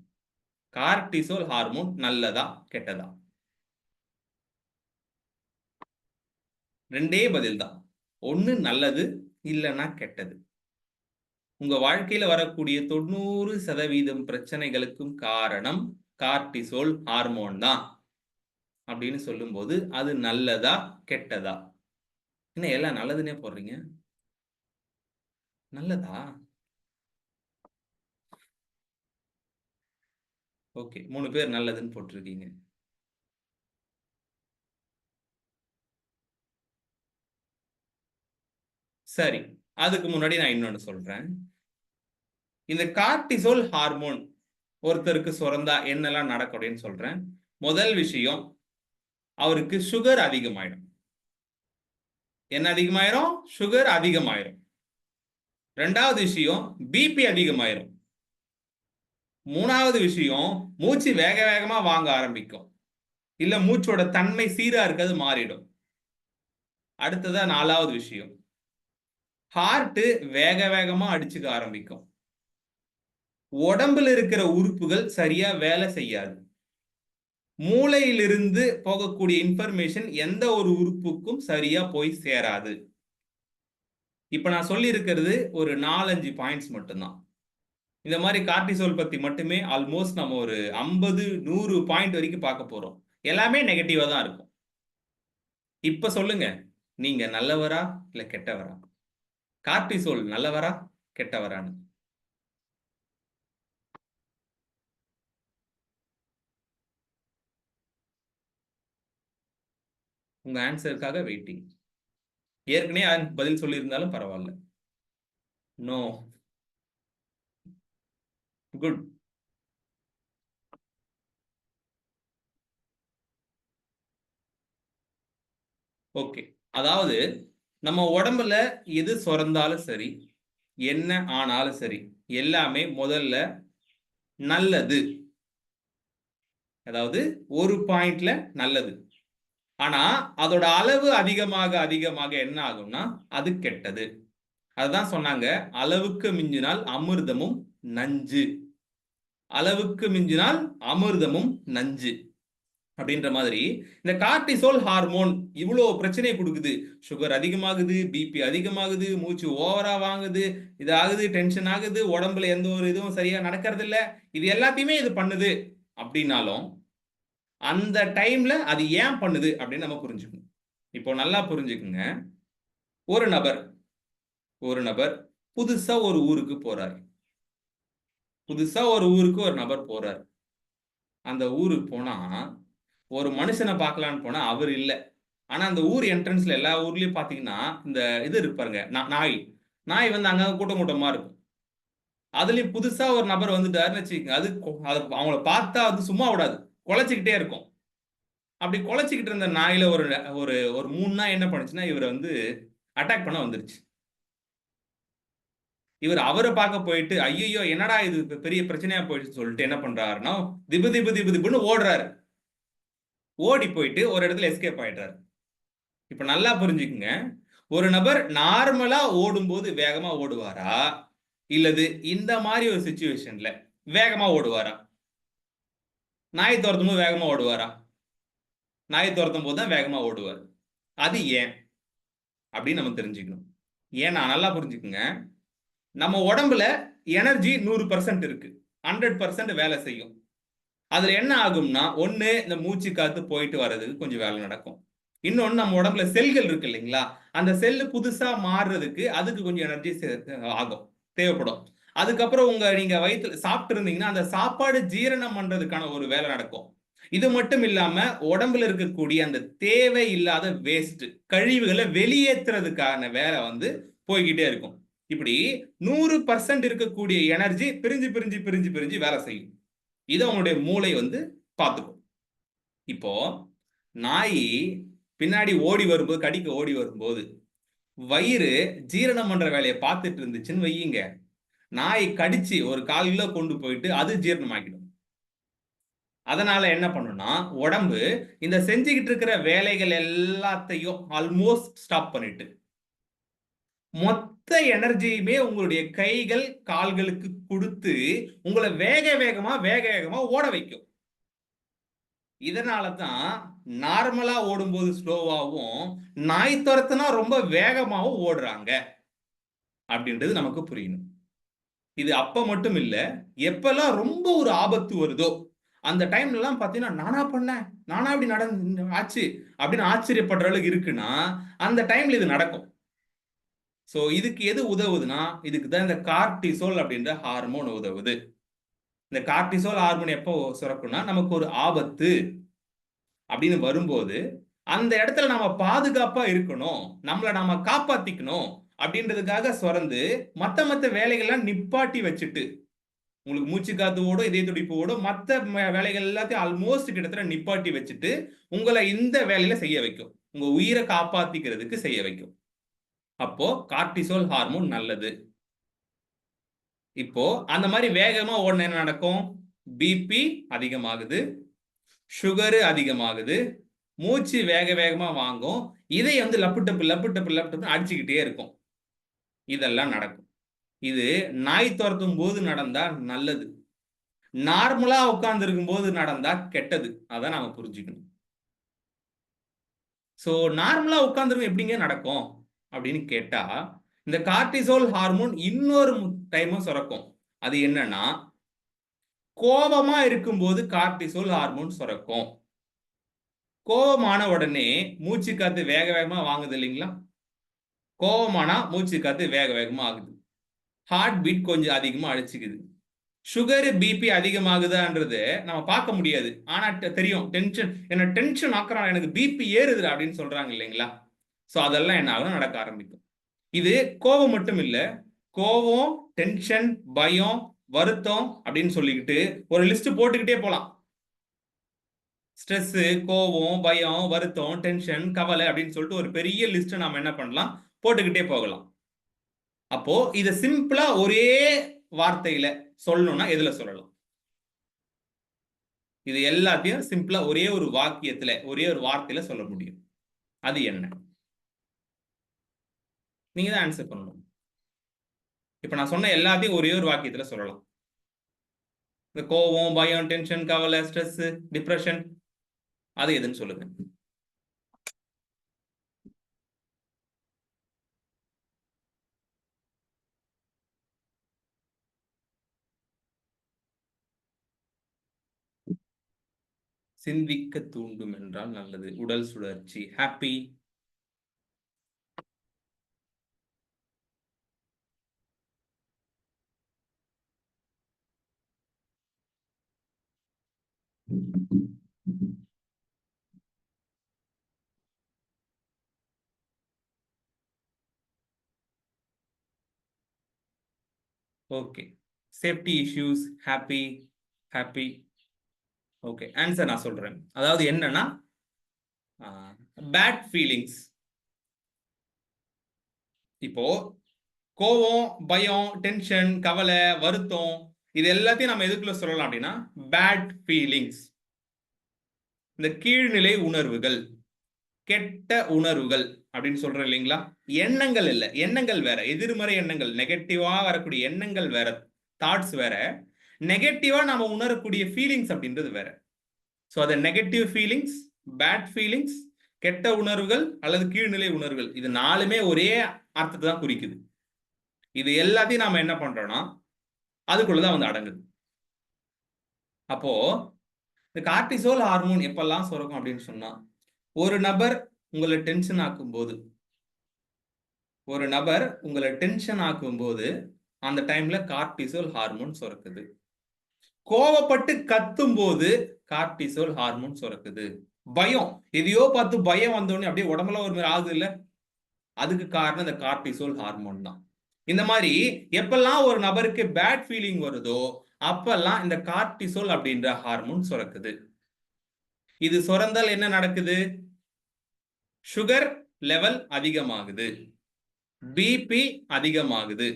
கார்டிசோல் ஹார்மோன் நல்லதா கெட்டதா? ரெண்டே பதில் தான், ஒண்ணு நல்லது இல்லைன்னா கெட்டது. உங்க வாழ்க்கையில வரக்கூடிய 90% பிரச்சனைகளுக்கும் காரணம் கார்டிசோல் ஹார்மோன் தான் அப்படின்னு சொல்லும்போது அது நல்லதா கெட்டதா? என்ன எல்லாம் நல்லதுன்னே போடுறீங்க? நல்லதா? ஓகே, 3 பேர் நல்லதுன்னு போட்டிருக்கீங்க. சரி, அதுக்கு முன்னாடி நான் இன்னொன்னு சொல்றேன். இந்த கார்டிசோல் ஹார்மோன் ஒருத்தருக்கு சுரந்தா என்னெல்லாம் நடக்கும் அப்படின்னு சொல்றேன். முதல் விஷயம், அவருக்கு சுகர் அதிகமாயிடும். என்ன அதிகமாயிரும்? சுகர் அதிகமாயிரும். ரெண்டாவது விஷயம், பிபி அதிகமாயிரும். மூணாவது விஷயம், மூச்சு வேக வேகமா வாங்க ஆரம்பிக்கும், இல்ல மூச்சோட தன்மை சீரா இருக்கிறது மாறிடும். அடுத்ததா நாலாவது விஷயம், ஹார்ட் வேக வேகமா அடிச்சுக்க ஆரம்பிக்கும். உடம்புல இருக்கிற உறுப்புகள் சரியா வேலை செய்யாது. மூளையிலிருந்து போகக்கூடிய இன்ஃபர்மேஷன் எந்த ஒரு உறுப்புக்கும் சரியா போய் சேராது. இப்ப நான் சொல்லி இருக்கிறது ஒரு 4-5 பாயிண்ட்ஸ் மட்டும்தான். இந்த மாதிரி கார்டிசோல் பத்தி மட்டுமே ஆல்மோஸ்ட் நம்ம ஒரு 50-100 பாயிண்ட் வரைக்கும் பார்க்க போறோம். எல்லாமே நெகட்டிவா தான் இருக்கும். இப்ப சொல்லுங்க, நீங்க நல்லவரா இல்ல கெட்டவரா? கார்டிசோல் நல்லவரா கெட்டவரான்னு? உங்க ஆன்சருக்காக வெயிட்டிங். ஏற்கனவே பதில் சொல்லியிருந்தாலும் பரவாயில்ல. நோ. குட். ஓகே, அதாவது நம்ம உடம்புல எது சுரந்தாலும் சரி, என்ன ஆனாலும் சரி, எல்லாமே முதல்ல நல்லது. அதாவது ஒரு பாயிண்ட்ல நல்லது. ஆனா அதோட அளவு அதிகமாக அதிகமாக என்ன ஆகும்னா அது கெட்டது. அதுதான் சொன்னாங்க, அளவுக்கு மிஞ்சினால் அமிர்தமும் நஞ்சு. அளவுக்கு மிஞ்சினால் அமிர்தமும் நஞ்சு அப்படின்ற மாதிரி இந்த கார்டிசோல் ஹார்மோன் இவ்வளவு பிரச்சனையை கொடுக்குது. சுகர் அதிகமாகுது, பிபி அதிகமாகுது, மூச்சு ஓவரா வாங்குது, இது ஆகுது, டென்ஷன் ஆகுது, உடம்புல எந்த ஒரு இதுவும் சரியா நடக்கிறது இல்ல, இது எல்லாத்தையுமே இது பண்ணுது அப்படின்னாலும் அந்த டைம்ல அது ஏன் பண்ணுது அப்படின்னு நம்ம புரிஞ்சுக்கணும். இப்போ நல்லா புரிஞ்சுக்குங்க. ஒரு நபர் புதுசா ஒரு ஊருக்கு போறார். புதுசா ஒரு ஊருக்கு ஒரு நபர் போறார். அந்த ஊருக்கு போனா ஒரு மனுஷனை பார்க்கலான்னு போனா அவர் இல்ல. ஆனா அந்த ஊர் என்ட்ரன்ஸ்ல எல்லா ஊர்லயும் பாத்தீங்கன்னா இந்த இது இருப்பாருங்க, நாய் வந்து அங்க கூட்டம் கூட்டமா இருக்கும். அதுலயும் புதுசா ஒரு நபர் வந்துட்டாருன்னு வச்சுக்கோங்க, அது அவங்கள பார்த்தா அது சும்மா விடாது, குலைச்சிக்கிட்டே இருக்கும். அப்படி குலைச்சிக்கிட்டு இருந்த நாயில ஒரு ஒரு ஒரு 3 நாய் என்ன பண்ணுச்சுன்னா இவரை வந்து அட்டாக் பண்ண வந்துருச்சு. இவர் அவரை பார்க்க போயிட்டு ஐயோ என்னடா இது பெரிய பிரச்சனையா போயிடுச்சு சொல்லிட்டு என்ன பண்றாருன்னா திபு திபு திபு திபுன்னு ஓடுறாரு. ஓடி போயிட்டு ஒரு இடத்துல எஸ்கேப் ஆயிடுறாரு. இப்ப நல்லா புரிஞ்சுக்குங்க, ஒரு நபர் நார்மலா ஓடும்போது வேகமா ஓடுவாரா இல்லது இந்த மாதிரி ஒரு சிச்சுவேஷன்ல வேகமா ஓடுவாரா? நாய் துரத்தும் போது வேகமா ஓடுவாரா? நாய் துரத்தும் போது தான் வேகமா ஓடுவார். அது ஏன் அப்படின்னு நம்ம தெரிஞ்சுக்கணும். ஏன்னா நல்லா புரிஞ்சுக்குங்க, நம்ம உடம்புல எனர்ஜி 100% இருக்கு, 100% வேலை செய்யும். அதுல என்ன ஆகும்னா ஒண்ணு இந்த மூச்சு காத்து போயிட்டு வர்றதுக்கு கொஞ்சம் வேலை நடக்கும். இன்னொன்னு நம்ம உடம்புல செல்கள் இருக்கு இல்லைங்களா, அந்த செல்லு புதுசா மாறுறதுக்கு அதுக்கு கொஞ்சம் எனர்ஜி ஆகும், தேவைப்படும். அதுக்கப்புறம் நீங்க வயிற்றுல சாப்பிட்டு இருந்தீங்கன்னா அந்த சாப்பாடு ஜீரணம் பண்றதுக்கான ஒரு வேலை நடக்கும். இது மட்டும் இல்லாம உடம்புல இருக்கக்கூடிய அந்த தேவை இல்லாத வேஸ்ட் கழிவுகளை வெளியேற்றுறதுக்கான வேலை வந்து போய்கிட்டே இருக்கும். இப்படி 100% இருக்கக்கூடிய எனர்ஜி பிரிஞ்சு பிரிஞ்சு பிரிஞ்சு பிரிஞ்சு வேலை செய்யும். இதை உங்களுடைய மூளை வந்து பார்த்துக்கும். இப்போ நாய் பின்னாடி ஓடி வரும்போது, கடிக்க ஓடி வரும்போது வயிறு ஜீரணம் பண்ற வேலையை பார்த்துட்டு இருந்துச்சுன்னு வையுங்க, நாய் கடிச்சு ஒரு 1/4 கிலோ கொண்டு போயிட்டு அது ஜீரணமாக்கிடும். அதனால என்ன பண்ணும்னா, உடம்பு இந்த செஞ்சுக்கிட்டு இருக்கிற வேலைகள் எல்லாத்தையும் ஆல்மோஸ்ட் ஸ்டாப் பண்ணிட்டு மொத்த எனர்ஜியுமே உங்களுடைய கைகள் கால்களுக்கு கொடுத்து உங்களை வேக வேகமா ஓட வைக்கும். இதனாலதான் நார்மலா ஓடும்போது ஸ்லோவாகவும், நாய் துரத்துனா ரொம்ப வேகமாவும் ஓடுறாங்க அப்படின்றது நமக்கு புரியணும். இது அப்ப மட்டும் இல்ல, எப்பெல்லாம் ரொம்ப ஒரு ஆபத்து வருதோ அந்த டைம்ல எல்லாம் பாத்தீங்கன்னா, நானா இப்படி ஆச்சு அப்படின்னு ஆச்சரியப்படுற அளவுக்கு இருக்குன்னா அந்த டைம்ல இது நடக்கும். சோ இதுக்கு எது உதவுதுன்னா, இதுக்கு தான் இந்த கார்டிசோல் அப்படின்ற ஹார்மோன் உதவுது. இந்த கார்டிசோல் ஹார்மோன் எப்போ சுரக்கும்னா, நமக்கு ஒரு ஆபத்து அப்படின்னு வரும்போது அந்த இடத்துல நாம பாதுகாப்பா இருக்கணும், நம்மளை நாம காப்பாத்திக்கணும் அப்படின்றதுக்காக சுரந்து மத்த வேலைகள்லாம் நிப்பாட்டி வச்சுட்டு, உங்களுக்கு மூச்சு காத்து ஓடும், இதய துடிப்பு ஓடும், மற்ற வேலைகள் எல்லாத்தையும் ஆல்மோஸ்ட் கிட்டத்தட்ட நிப்பாட்டி வச்சுட்டு உங்களை இந்த வேலையில செய்ய வைக்கும், உங்க உயிரை காப்பாத்திக்கிறதுக்கு செய்ய வைக்கும். அப்போ கார்டிசோல் ஹார்மோன் நல்லது. இப்போ அந்த மாதிரி வேகமா ஓடின என்ன நடக்கும்? பிபி அதிகமாகுது, சுகரு அதிகமாகுது, மூச்சு வேகமா வாங்கும், இதை வந்து லப்பு டப்பு அடிச்சுக்கிட்டே இருக்கும். இதெல்லாம் நடக்கும். இது நாய் துரத்தும் போது நடந்தா நல்லது, நார்மலா உட்கார்ந்து இருக்கும் போது நடந்தா கெட்டது. அதான் நாம புரிஞ்சுக்கணும். சோ நார்மலா உட்கார்ந்து எப்படிங்க நடக்கும் அப்படின்னு கேட்டா, இந்த கார்டிசோல் ஹார்மோன் இன்னொரு டைமும் சுரக்கும். அது என்னன்னா, கோபமா இருக்கும்போது கார்டிசோல் ஹார்மோன் சுரக்கும். கோபமான உடனே மூச்சு காத்து வேகமா வாங்குது இல்லைங்களா? கோபமானா மூச்சு காத்து வேகமா ஆகுது, ஹார்ட் பீட் கொஞ்சம் அதிகமா அடிச்சுக்குது. சுகர் பிபி அதிகமாகுதான்றது நம்ம பார்க்க முடியாது, ஆனா தெரியும். டென்ஷன் ஆக்குறான், எனக்கு பிபி ஏறுதுடா அப்படின்னு சொல்றாங்க இல்லைங்களா? சோ அதெல்லாம் என்ன ஆகும்? நடக்க ஆரம்பிக்கும். இது கோபம் மட்டும் இல்ல, கோபம், டென்ஷன், பயம், வருத்தம் அப்படின்னு சொல்லிக்கிட்டு ஒரு லிஸ்ட் போட்டுக்கிட்டே போலாம். ஸ்ட்ரெஸ், கோபம், பயம், வருத்தம், டென்ஷன், கவலை அப்படின்னு சொல்லிட்டு ஒரு பெரிய லிஸ்ட் நாம என்ன பண்ணலாம், போட்டுக்கிட்டே போகலாம். அப்போ இத சிம்பிளா ஒரே வார்த்தையில சொல்லணும்னா எதுல சொல்லலாம்? இது எல்லாத்தையும் சிம்பிளா ஒரே ஒரு வாக்கியத்துல, ஒரே ஒரு வார்த்தையில சொல்ல முடியும். அது என்ன? நீங்க தான் ஆன்சர் பண்ணணும். இப்ப நான் சொன்ன எல்லாத்தையும் ஒரே ஒரு வாக்கியத்துல சொல்லலாம். இந்த கோபம், பயம், டென்ஷன், கவலை, ஸ்ட்ரெஸ், டிப்ரெஷன், அது எதுன்னு சொல்லுங்க. சிந்திக்க தூண்டும் என்றால் நல்லது. உடல் சுழற்சி, happy, okay. Safety issues, happy, okay. Answer நான் சொல்றேன். அதாவது என்னன்னா, பேட் ஃபீலிங்ஸ். இப்போ கோவம், பயம், டென்ஷன், கவலை, வருத்தம், இது எல்லாத்தையும் நம்ம எதுக்குள்ள சொல்லலாம் அப்படின்னா பேட் ஃபீலிங்ஸ். இந்த கீழ்நிலை உணர்வுகள், கெட்ட உணர்வுகள் அப்படின்னு சொல்றோம் இல்லைங்களா? எண்ணங்கள் இல்ல, எண்ணங்கள் வேற, எதிர்மறை எண்ணங்கள், நெகட்டிவா வரக்கூடிய எண்ணங்கள் வேற, தாட்ஸ் வேற, நெகட்டிவா நாம உணரக்கூடிய ஃபீலிங்ஸ் அப்படின்றது வேற. ஸோ அது நெகட்டிவ் ஃபீலிங்ஸ், பேட் ஃபீலிங்ஸ், கெட்ட உணர்வுகள் அல்லது கீழ்நிலை உணர்வுகள், இது நாலுமே ஒரே அர்த்தத்தை தான் குறிக்குது. இது எல்லாத்தையும் நாம என்ன பண்றோம்னா அதுக்குள்ளதான் வந்து அடங்குது. அப்போ இந்த கார்டிசோல் ஹார்மோன் எப்பெல்லாம் சுரக்கும் அப்படின்னு சொன்னா, ஒரு நபர் உங்களை டென்ஷன் ஆக்கும் போது அந்த டைம்ல கார்டிசோல் ஹார்மோன் சுரக்குது. கோவப்பட்டு கத்தும் போது கார்டிசோல் ஹார்மோன் சுரக்குது. பயம், எதையோ பார்த்து பயம் வந்தோடனே அப்படியே உடம்புல ஒரு மாதிரி ஆகுது இல்ல, அதுக்கு காரணம் இந்த கார்டிசோல் ஹார்மோன் தான். இந்த மாதிரி எப்பெல்லாம் ஒரு நபருக்கு பேட் ஃபீலிங் வருதோ அப்பெல்லாம் இந்த கார்டிசோல் அப்படின்ற ஹார்மோன் சுரக்குது. இது சுரந்தால் என்ன நடக்குது? சுகர் லெவல் அதிகமாகுது, பிபி அதிகமாகுது.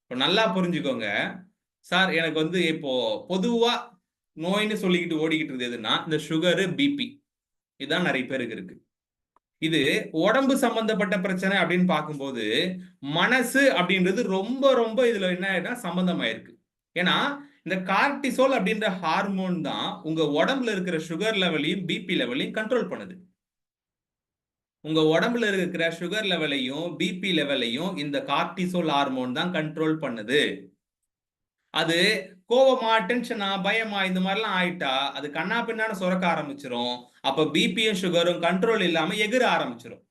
இப்போ நல்லா புரிஞ்சுக்கோங்க சார், எனக்கு இப்போ பொதுவா நோய்னு சொல்லிக்கிட்டு ஓடிக்கிட்டு இருந்தது எதுன்னா இந்த சுகரு பிபி, இதுதான் நிறைய பேருக்கு இருக்கு. இது உடம்பு சம்பந்தப்பட்ட பிரச்சனை அப்படின்னு பார்க்கும்போது மனசு அப்படின்றது ரொம்ப ரொம்ப இதுல என்ன சம்பந்தமாயிருக்கு. ஏன்னா இந்த கார்டிசோல் அப்படின்ற ஹார்மோன் தான் உங்க உடம்புல இருக்கிற சுகர் லெவலையும் பிபி லெவலையும் கண்ட்ரோல் பண்ணுது. உங்க உடம்புல இருக்கிற சுகர் லெவலையும் பிபி லெவலையும் இந்த கார்டிசோல் ஹார்மோன் தான் கண்ட்ரோல் பண்ணுது. அது கோவமா, டென்ஷனா, பயமா இந்த மாதிரிலாம் ஆயிட்டா அது கண்ணா பின்னான்னு சுரக்க ஆரம்பிச்சிரும். அப்ப பிபியும் சுகரும் கண்ட்ரோல் இல்லாம எகிர ஆரம்பிச்சிரும்.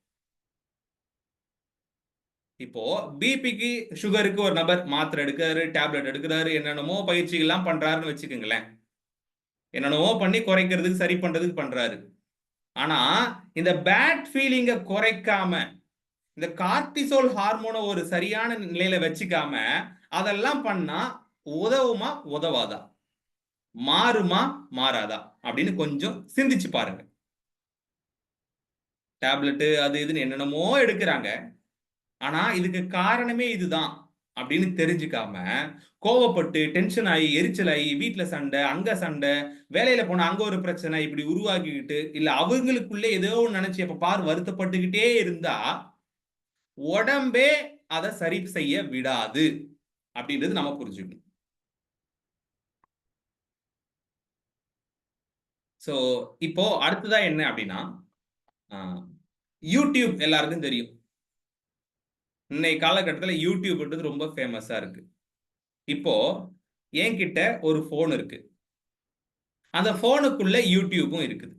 இப்போ பிபிக்கு சுகருக்கு ஒரு நபர் மாத்திரை எடுக்கிறாரு, டேப்லெட் எடுக்கிறாரு, என்னென்னமோ பயிற்சிகள் எல்லாம் பண்றாருன்னு வச்சுக்கோங்களேன். என்னென்னமோ பண்ணி குறைக்கிறதுக்கு, சரி பண்றதுக்கு பண்றாரு. ஆனா இந்த பேட் ஃபீலிங்கை குறைக்காம, இந்த கார்டிசோல் ஹார்மோனை ஒரு சரியான நிலையில வச்சுக்காம அதெல்லாம் பண்ணா உதவுமா உதவாதா, மாறுமா மாறாதா அப்படின்னு கொஞ்சம் சிந்திச்சு பாருங்க. டேப்லெட் அது இதுன்னு என்னென்னமோ எடுக்கிறாங்க. ஆனா இதுக்கு காரணமே இதுதான் அப்படின்னு தெரிஞ்சுக்காம கோவப்பட்டு டென்ஷன் ஆகி எரிச்சல் ஆகி வீட்டுல சண்டை, அங்க சண்டை, வேலையில போனா அங்க ஒரு பிரச்சனை இப்படி உருவாக்கிக்கிட்டு இல்ல அவங்களுக்குள்ள ஏதோ நினைச்சு எப்ப பார் வருத்தப்பட்டுக்கிட்டே இருந்தா உடம்பே அதை சரி செய்ய விடாது அப்படின்றது நம்ம புரிஞ்சுக்கணும். சோ இப்போ அடுத்ததா என்ன அப்படின்னா யூடியூப் எல்லாருக்கும் தெரியும். இன்னைக்கு காலகட்டத்தில் யூடியூப்ன்றது ரொம்ப ஃபேமஸா இருக்கு. இப்போ என்கிட்ட ஒரு போன் இருக்கு, அந்த போனுக்குள்ள யூடியூபும் இருக்குது.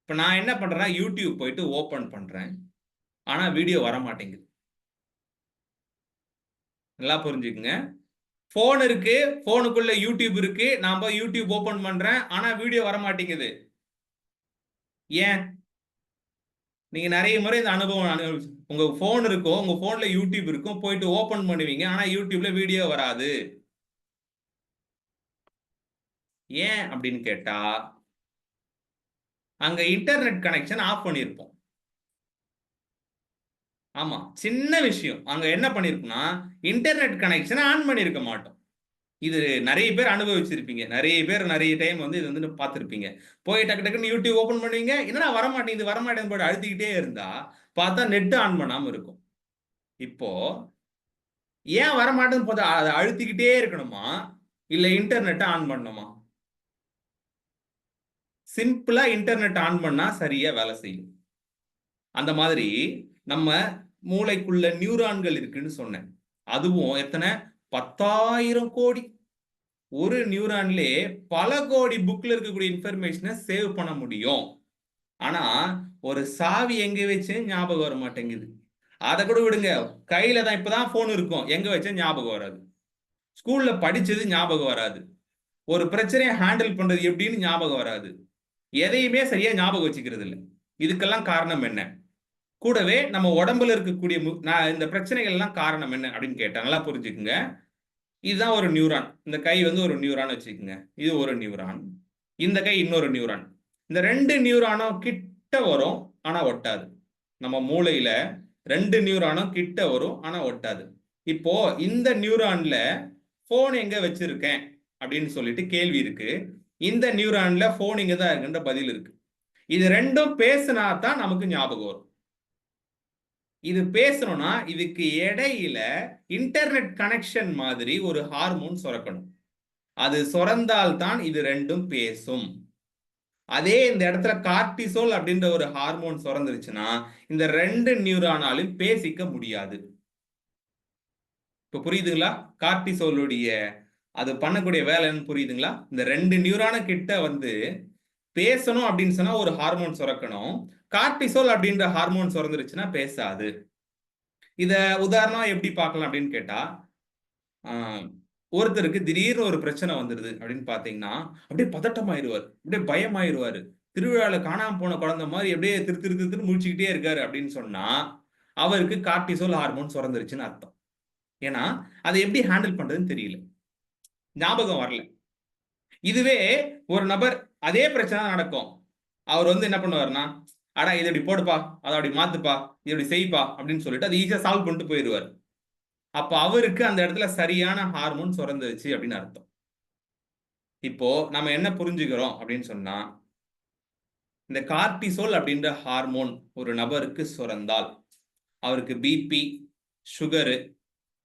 இப்ப நான் என்ன பண்றேன்னா யூடியூப் போயிட்டு ஓபன் பண்றேன், ஆனா வீடியோ வர மாட்டேங்குது. நல்லா புரிஞ்சுக்குங்க. போன் இருக்கு, போனுக்குள்ள யூடியூப் இருக்கு, நான் போய் யூடியூப் ஓபன் பண்றேன், ஆனா வீடியோ வர மாட்டேங்குது. ஏன்? நீங்க நிறைய முறை இந்த அனுபவம் உங்க போன் இருக்கும், உங்க போன்ல யூடியூப் இருக்கும், போயிட்டு ஓபன் பண்ணுவீங்க, ஆனா யூடியூப்ல வீடியோ வராது. ஏன் அப்படின்னு கேட்டா அங்க இன்டர்நெட் கனெக்ஷன் ஆஃப் பண்ணிருப்போம். ஆமா, சின்ன விஷயம். அங்க என்ன பண்ணிருக்கோம்னா இன்டர்நெட் கனெக்ஷன் ஆன் பண்ணிருக்க மாட்டோம். இது நிறைய பேர் அனுபவிச்சிருப்பீங்க, நிறைய பேர் நிறைய டைம் இது பார்த்துருப்பீங்க. போய் டக்கு டக்குன்னு யூடியூப் ஓபன் பண்ணுவீங்க, என்னடா வரமாட்டேங்குது போய் அழுத்திக்கிட்டே இருந்தா பார்த்தா நெட் ஆன் பண்ணாம இருக்கும். இப்போ ஏன் வரமாட்டேன்னு பார்த்தா அதை அழுத்திக்கிட்டே இருக்கணுமா இல்ல இன்டர்நெட் ஆன் பண்ணணுமா? சிம்பிளா இன்டர்நெட் ஆன் பண்ணா சரியா வேலை செய்யும். அந்த மாதிரி நம்ம மூளைக்குள்ள நியூரான்கள் இருக்குன்னு சொன்னேன். அதுவும் எத்தனை 10,000 கோடி. ஒரு நியூரான்லே பல கோடி புக்ல இருக்கக்கூடிய இன்ஃபர்மேஷனை சேவ் பண்ண முடியும். ஆனா ஒரு சாவி எங்க வச்சு ஞாபகம் வர மாட்டேங்குது. அதை கூட விடுங்க, கையில தான் இப்பதான் போன் இருக்கும், எங்க வச்ச ஞாபகம் வராது. ஸ்கூல்ல படிச்சது ஞாபகம் வராது. ஒரு பிரச்சனையை ஹேண்டில் பண்றது எப்படின்னு ஞாபகம் வராது. எதையுமே சரியா ஞாபகம் வச்சுக்கிறது இல்லை. இதுக்கெல்லாம் காரணம் என்ன? கூடவே நம்ம உடம்புல இருக்கக்கூடிய இந்த பிரச்சனைகள் எல்லாம் காரணம் என்ன அப்படின்னு கேட்டா நல்லா புரிஞ்சுக்குங்க. இதுதான் ஒரு நியூரான். இந்த கை ஒரு நியூரான் வச்சுக்கோங்க, இது ஒரு நியூரான், இந்த கை இன்னொரு நியூரான். இந்த 2 நியூரானும் கிட்ட வரும் ஆனா ஒட்டாது. நம்ம மூளையில 2 நியூரானும் கிட்ட வரும் ஆனா ஒட்டாது. இப்போ இந்த நியூரான்ல போன் எங்க வச்சிருக்கேன் அப்படின்னு சொல்லிட்டு கேள்வி இருக்கு. இந்த நியூரான்ல போன் இங்க தான் இருக்குன்ற பதில் இருக்கு. இது ரெண்டும் பேசினா தான் நமக்கு ஞாபகம் வரும். இது பேசணும்னா இதுக்கு இடையில இன்டர்நெட் கனெக்ஷன் மாதிரி ஒரு ஹார்மோன் சுரக்கணும். அது சுரந்தால் தான் இது ரெண்டும் பேசும். அதே இந்த இடத்துல கார்டிசோல் அப்படின்ற ஒரு ஹார்மோன் சுரந்துருச்சுன்னா இந்த 2 நியூரானாலும் பேசிக்க முடியாது. இப்ப புரியுதுங்களா? கார்டிசோலுடைய அது பண்ணக்கூடிய வேலைன்னு புரியுதுங்களா? இந்த 2 நியூரான கிட்ட பேசணும் அப்படின்னு சொன்னா ஒரு ஹார்மோன் சுரக்கணும். கார்டிசோல் அப்படின்ற ஹார்மோன் சுரந்துருச்சுன்னா பேசாது. இத உதாரணமா எப்படி பார்க்கலாம் அப்படின்னு கேட்டா ஒருத்தருக்கு திடீர்னு ஒரு பிரச்சனை வந்துருது அப்படின்னு பாத்தீங்கன்னா அப்படியே பதட்டமாயிருவார், அப்படியே பயமாயிருவாரு. திருவிழால காணாம போன குழந்தை மாதிரி அப்படியே திரு முழிச்சுக்கிட்டே இருக்காரு அப்படின்னு சொன்னா அவருக்கு கார்டிசோல் ஹார்மோன் சுரந்துருச்சுன்னு அர்த்தம். ஏன்னா அதை எப்படி ஹேண்டில் பண்றதுன்னு தெரியல, ஞாபகம் வரல. இதுவே ஒரு நபர் அதே பிரச்சனை நடக்கும், அவர் வந்து என்ன பண்ணுவாருன்னா, அடா இது இப்படி போடுப்பா, அதை அப்படி மாத்துப்பா, இது இப்படி செய்ப்பா அப்படின்னு சொல்லிட்டு அதை ஈஸியா சால்வ் பண்ணிட்டு போயிடுவார். அப்ப அவருக்கு அந்த இடத்துல சரியான ஹார்மோன் சுரந்துச்சு அப்படின்னு அர்த்தம். இப்போ நம்ம என்ன புரிஞ்சுக்கிறோம் அப்படின்னு சொன்னா, இந்த கார்டிசோல் அப்படின்ற ஹார்மோன் ஒரு நபருக்கு சுரந்தால் அவருக்கு பிபி, சுகரு,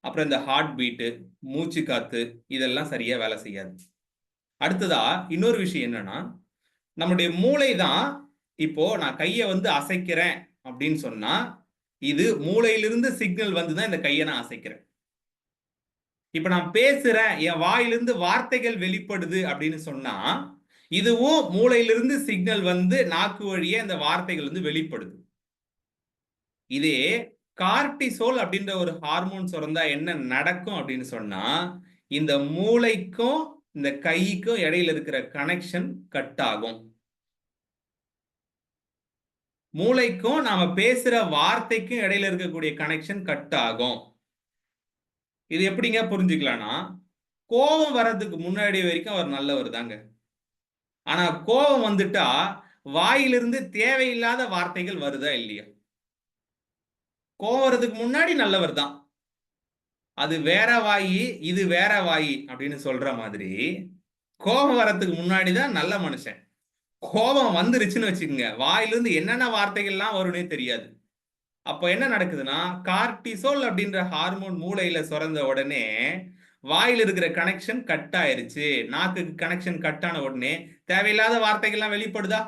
அப்புறம் இந்த ஹார்ட் பீட்டு, மூச்சு காத்து இதெல்லாம் சரியா வேலை செய்யாது. அடுத்ததா இன்னொரு விஷயம் என்னன்னா, நம்முடைய மூளை தான், இப்போ நான் கையை வந்து அசைக்கிறேன் அப்படின்னு சொன்னா இது மூளையிலிருந்து சிக்னல் வந்துதான் இந்த கையை நான் அசைக்கிறேன். இப்ப நான் பேசுறேன், என் வாயிலிருந்து வார்த்தைகள் வெளிப்படுது அப்படின்னு சொன்னா இதுவும் மூளையிலிருந்து சிக்னல் வந்து நாக்கு வழியே இந்த வார்த்தைகள் வந்து வெளிப்படுது. இதே கார்டிசோல் அப்படின்ற ஒரு ஹார்மோன் சுரந்தா என்ன நடக்கும் அப்படின்னு சொன்னா, இந்த மூளைக்கும் இந்த கைக்கும் இடையில இருக்கிற கனெக்ஷன் கட் ஆகும். மூளைக்கும் நாம பேசுற வார்த்தைக்கும் இடையில இருக்கக்கூடிய கனெக்ஷன் கட் ஆகும். இது எப்படிங்க புரிஞ்சுக்கலாம்னா, கோபம் வர்றதுக்கு முன்னாடி வரைக்கும் அவர் நல்லவர் தாங்க. ஆனா கோபம் வந்துட்டா வாயிலிருந்து தேவையில்லாத வார்த்தைகள் வருதா இல்லையா? கோபம் வர்றதுக்கு முன்னாடி நல்லவர் தான், அது வேற வாயி இது வேற வாயி அப்படின்னு சொல்ற மாதிரி கோபம் வர்றதுக்கு முன்னாடிதான் நல்ல மனுஷன். கோபம் வந்துருச்சுன்னு வச்சுக்கோங்க, வாயிலிருந்து என்னென்ன வார்த்தைகள்லாம் வரும்னே தெரியாது. அப்ப என்ன நடக்குதுன்னா, கார்டிசோல் அப்படின்ற ஹார்மோன் மூளையில சுரந்த உடனே வாயில இருக்கிற கனெக்ஷன் கட் ஆயிருச்சு. நாக்குக்கு கனெக்ஷன் கட் ஆன உடனே தேவையில்லாத வார்த்தைகள்லாம் வெளிப்படுதா?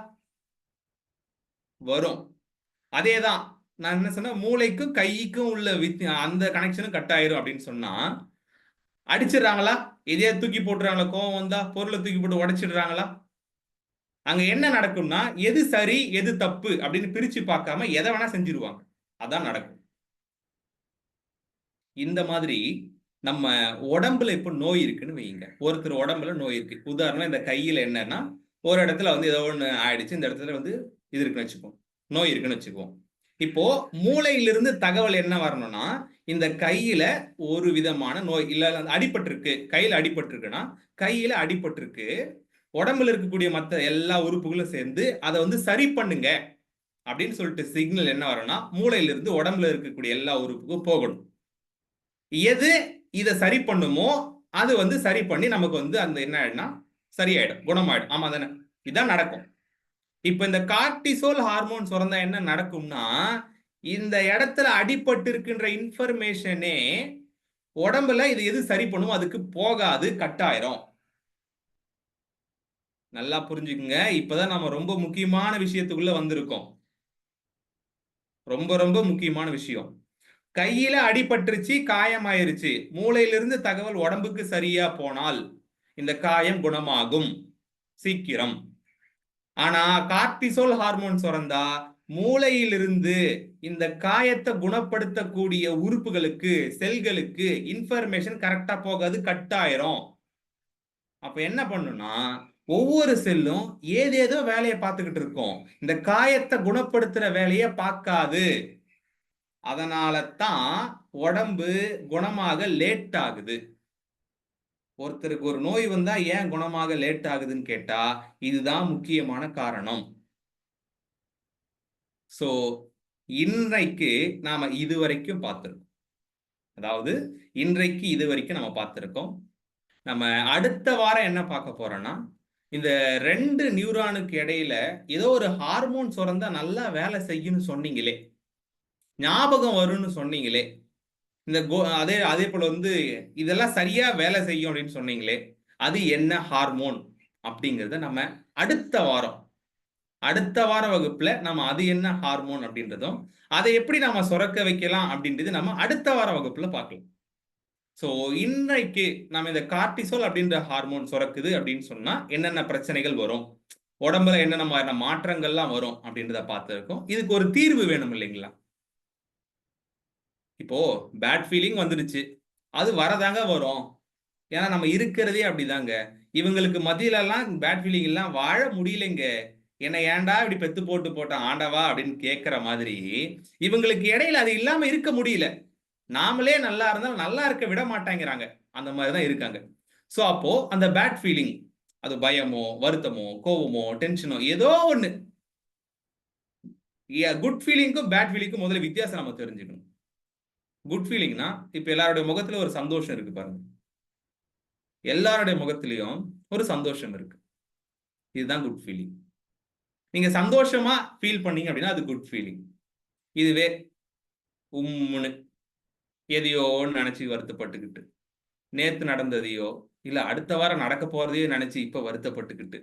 வரும். அதேதான் நான் என்ன சொன்ன, மூளைக்கும் கைக்கும் உள்ள அந்த கனெக்ஷனும் கட் ஆயிரும் அப்படின்னு சொன்னா, அடிச்சிடுறாங்களா? எதையா தூக்கி போட்டுறாங்களா? கோவம் வந்தா பொருளை தூக்கி போட்டு உடைச்சிடுறாங்களா? அங்க என்ன நடக்கும்னா, எது சரி எது தப்பு அப்படின்னு பிரிச்சு பார்க்காம எதை வேணா செஞ்சிருவாங்க. அதான் நடக்கும். இந்த மாதிரி நம்ம உடம்புல இப்ப நோய் இருக்குன்னு வைங்க. ஒருத்தர் உடம்புல நோய் இருக்கு. உதாரணம், இந்த கையில என்னன்னா ஒரு இடத்துல வந்து ஏதோ ஒண்ணு ஆயிடுச்சு, இந்த இடத்துல வந்து இது இருக்குன்னு வச்சுக்குவோம், நோய் இருக்குன்னு வச்சுக்குவோம். இப்போ மூளையிலிருந்து தகவல் என்ன வரணும்னா, இந்த கையில ஒரு விதமான நோய் இல்ல, அடிபட்டிருக்கு, கையில அடிபட்டிருக்குன்னா கையில அடிபட்டிருக்கு, உடம்புல இருக்கக்கூடிய மற்ற எல்லா உறுப்புகளும் சேர்ந்து அதை வந்து சரி பண்ணுங்க அப்படின்னு சொல்லிட்டு சிக்னல் என்ன வரும்னா மூளையிலிருந்து உடம்புல இருக்கக்கூடிய எல்லா உறுப்புக்கும் போகணும். எது இதை சரி பண்ணுமோ அது வந்து சரி பண்ணி நமக்கு வந்து அந்த என்ன ஆயிடும்னா சரியாயிடும், குணமாயிடும். ஆமா தானே? இதான் நடக்கும். இப்ப இந்த கார்டிசோல் ஹார்மோன் சுரந்தா என்ன நடக்கும்னா, இந்த இடத்துல அடிபட்டு இருக்கின்ற இன்ஃபர்மேஷனே உடம்புல இது எது சரி பண்ணுமோ அதுக்கு போகாது, கட்டாயிரும். நல்லா புரிஞ்சுக்குங்க. இப்பதான் நம்ம ரொம்ப முக்கியமான விஷயத்துக்குள்ள வந்திருக்கோம். ரொம்ப ரொம்ப முக்கியமான விஷயம். கையில அடிபட்டுருச்சு, காயமாயிருச்சு, மூளையிலிருந்து தகவல் உடம்புக்கு சரியா போனால் இந்த காயம் குணமாகும் சீக்கிரம். ஆனா கார்டிசோல் ஹார்மோன் சுரந்தா மூளையிலிருந்து இந்த காயத்தை குணப்படுத்தக்கூடிய உறுப்புகளுக்கு, செல்களுக்கு இன்ஃபர்மேஷன் கரெக்டா போகாது, கட்டாயிரும். அப்ப என்ன பண்ணுனா, ஒவ்வொரு செல்லும் ஏதேதோ வேலையை பார்த்துக்கிட்டு இருக்கும், இந்த காயத்தை குணப்படுத்துற வேலையை பார்க்காது. அதனால தான் உடம்பு குணமாக லேட் ஆகுது. ஒருத்தருக்கு ஒரு நோய் வந்தா ஏன் குணமாக லேட் ஆகுதுன்னு கேட்டா இதுதான் முக்கியமான காரணம். சோ இன்றைக்கு நாம இதுவரைக்கும் பார்த்திருக்கோம். அதாவது இன்றைக்கு இதுவரைக்கும் நம்ம பார்த்திருக்கோம். நம்ம அடுத்த வாரம் என்ன பார்க்க போறோம்னா, இந்த 2 நியூரானுக்கு இடையில ஏதோ ஒரு ஹார்மோன் சுரந்தா நல்லா வேலை செய்யும்னு சொன்னீங்களே, ஞாபகம் வரும்னு சொன்னீங்களே, இந்த அதே போல வந்து இதெல்லாம் சரியா வேலை செய்யும் அப்படின்னு சொன்னீங்களே, அது என்ன ஹார்மோன் அப்படிங்கறத நம்ம அடுத்த வார வகுப்புல நம்ம அது என்ன ஹார்மோன் அப்படின்றதும் அதை எப்படி நாம சுரக்க வைக்கலாம் அப்படின்றது நம்ம அடுத்த வார வகுப்புல பார்க்கலாம். சோ இன்றைக்கு நம்ம இந்த கார்டிசோல் அப்படின்ற ஹார்மோன் சுரக்குது அப்படின்னு சொன்னா என்னென்ன பிரச்சனைகள் வரும், உடம்புல என்னென்ன மாதிரியான மாற்றங்கள்லாம் வரும் அப்படின்றத பார்த்துருக்கோம். இதுக்கு ஒரு தீர்வு வேணும் இல்லைங்களா? இப்போ பேட் ஃபீலிங் வந்துடுச்சு, அது வரதாங்க வரும். ஏன்னா நம்ம இருக்கிறதே அப்படிதாங்க. இவங்களுக்கு மத்தியில எல்லாம் பேட் ஃபீலிங் எல்லாம் வாழ முடியலைங்க, என்ன ஏன்டா இப்படி பெத்து போட்டான் ஆண்டவா அப்படின்னு கேட்கிற மாதிரி இவங்களுக்கு இடையில அது இல்லாம இருக்க முடியல. நாமளே நல்லா இருந்தாலும் நல்லா இருக்க விட மாட்டேங்கிறாங்க. அந்த மாதிரிதான் இருக்காங்க. சோ அப்போ அந்த பேட் ஃபீலிங், அது பயமோ, வருத்தமோ, கோவமோ, டென்ஷனோ, ஏதோ ஒண்ணு. குட் ஃபீலிங்க்கும் பேட் ஃபீலிங்க்கும் முதல்ல வித்தியாசம் நம்ம தெரிஞ்சுக்கணும். குட் ஃபீலிங்னா இப்ப எல்லாருடைய முகத்துல ஒரு சந்தோஷம் இருக்கு பாருங்க. எல்லாருடைய முகத்திலையும் ஒரு சந்தோஷம் இருக்கு. இதுதான் குட் ஃபீலிங். நீங்க சந்தோஷமா ஃபீல் பண்ணீங்க அப்படின்னா அது குட் ஃபீலிங். இதுவே உம்முன்னு எதையோ நினைச்சு வருத்தப்பட்டுக்கிட்டு, நேத்து நடந்ததையோ இல்ல அடுத்த வாரம் நடக்க போறதையோ நினைச்சு இப்ப வருத்தப்பட்டுக்கிட்டு,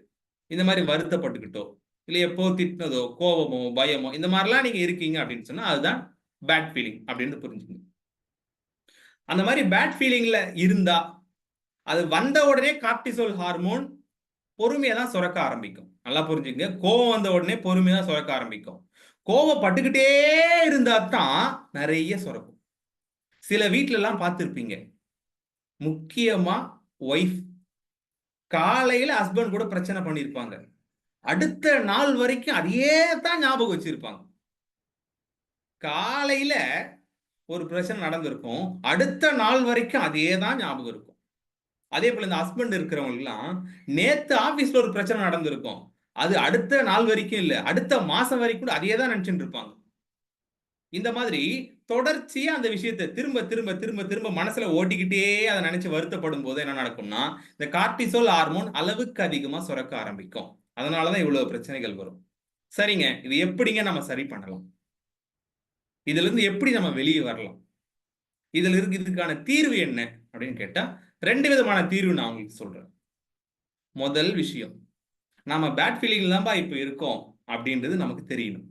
இந்த மாதிரி வருத்தப்பட்டுக்கிட்டோ இல்ல எப்போ திட்டினதோ, கோபமோ, பயமோ, இந்த மாதிரிலாம் நீங்க இருக்கீங்க அப்படின்னு சொன்னா அதுதான் பேட் ஃபீலிங் அப்படின்னு புரிஞ்சுக்கணும். அந்த மாதிரி பேட் ஃபீலிங்ல இருந்தா அது வந்த உடனே கார்டிசோல் ஹார்மோன் பொறுமையா தான் சுரக்க ஆரம்பிக்கும். நல்லா புரிஞ்சுங்க. கோவம் வந்த உடனே பொறுமையா தான் சுரக்க ஆரம்பிக்கும். கோவப்பட்டுக்கிட்டே இருந்தா தான் நிறைய சுரக்கும். சில வீட்ல எல்லாம் பார்த்திருப்பீங்க, முக்கியமா ஒய்ஃப் காலையில ஹஸ்பண்ட் கூட பிரச்சனை பண்ணிருப்பாங்க, அடுத்த நாள் வரைக்கும் அதையே தான் ஞாபகம் வச்சிருப்பாங்க. காலையில ஒரு பிரச்சனை நடந்திருக்கும், அடுத்த நாள் வரைக்கும் அதே தான் ஞாபகம் இருக்கும். அதே போல இந்த ஹஸ்பண்ட் இருக்கிறவங்க எல்லாம் நேத்து ஆபீஸ்ல ஒரு பிரச்சனை நடந்திருக்கும், அது அடுத்த நாள் வரைக்கும் இல்ல அடுத்த மாசம் வரைக்கும் கூட அதே தான் நினைச்சுட்டு இருப்பாங்க. இந்த மாதிரி தொடர்ச்சியா அந்த விஷயத்தை திரும்ப திரும்ப திரும்ப திரும்ப மனசுல ஓட்டிக்கிட்டே அதை நினைச்சு வருத்தப்படும் போது என்ன நடக்கும்னா இந்த கார்டிசோல் ஹார்மோன் அளவுக்கு அதிகமா சுரக்க ஆரம்பிக்கும். அதனாலதான் இவ்வளவு பிரச்சனைகள் வரும். சரிங்க, இது எப்படிங்க நம்ம சரி பண்ணலாம்? இதுல இருந்து எப்படி நம்ம வெளியே வரலாம்? இதுல இருக்கு இதுக்கான தீர்வு என்ன அப்படின்னு கேட்டா 2 விதமான தீர்வு நான் உங்களுக்கு சொல்றேன். முதல் விஷயம், நாம பேட் ஃபீலிங்ல தான்ப்பா இப்ப இருக்கோம் அப்படின்றது நமக்கு தெரியணும்.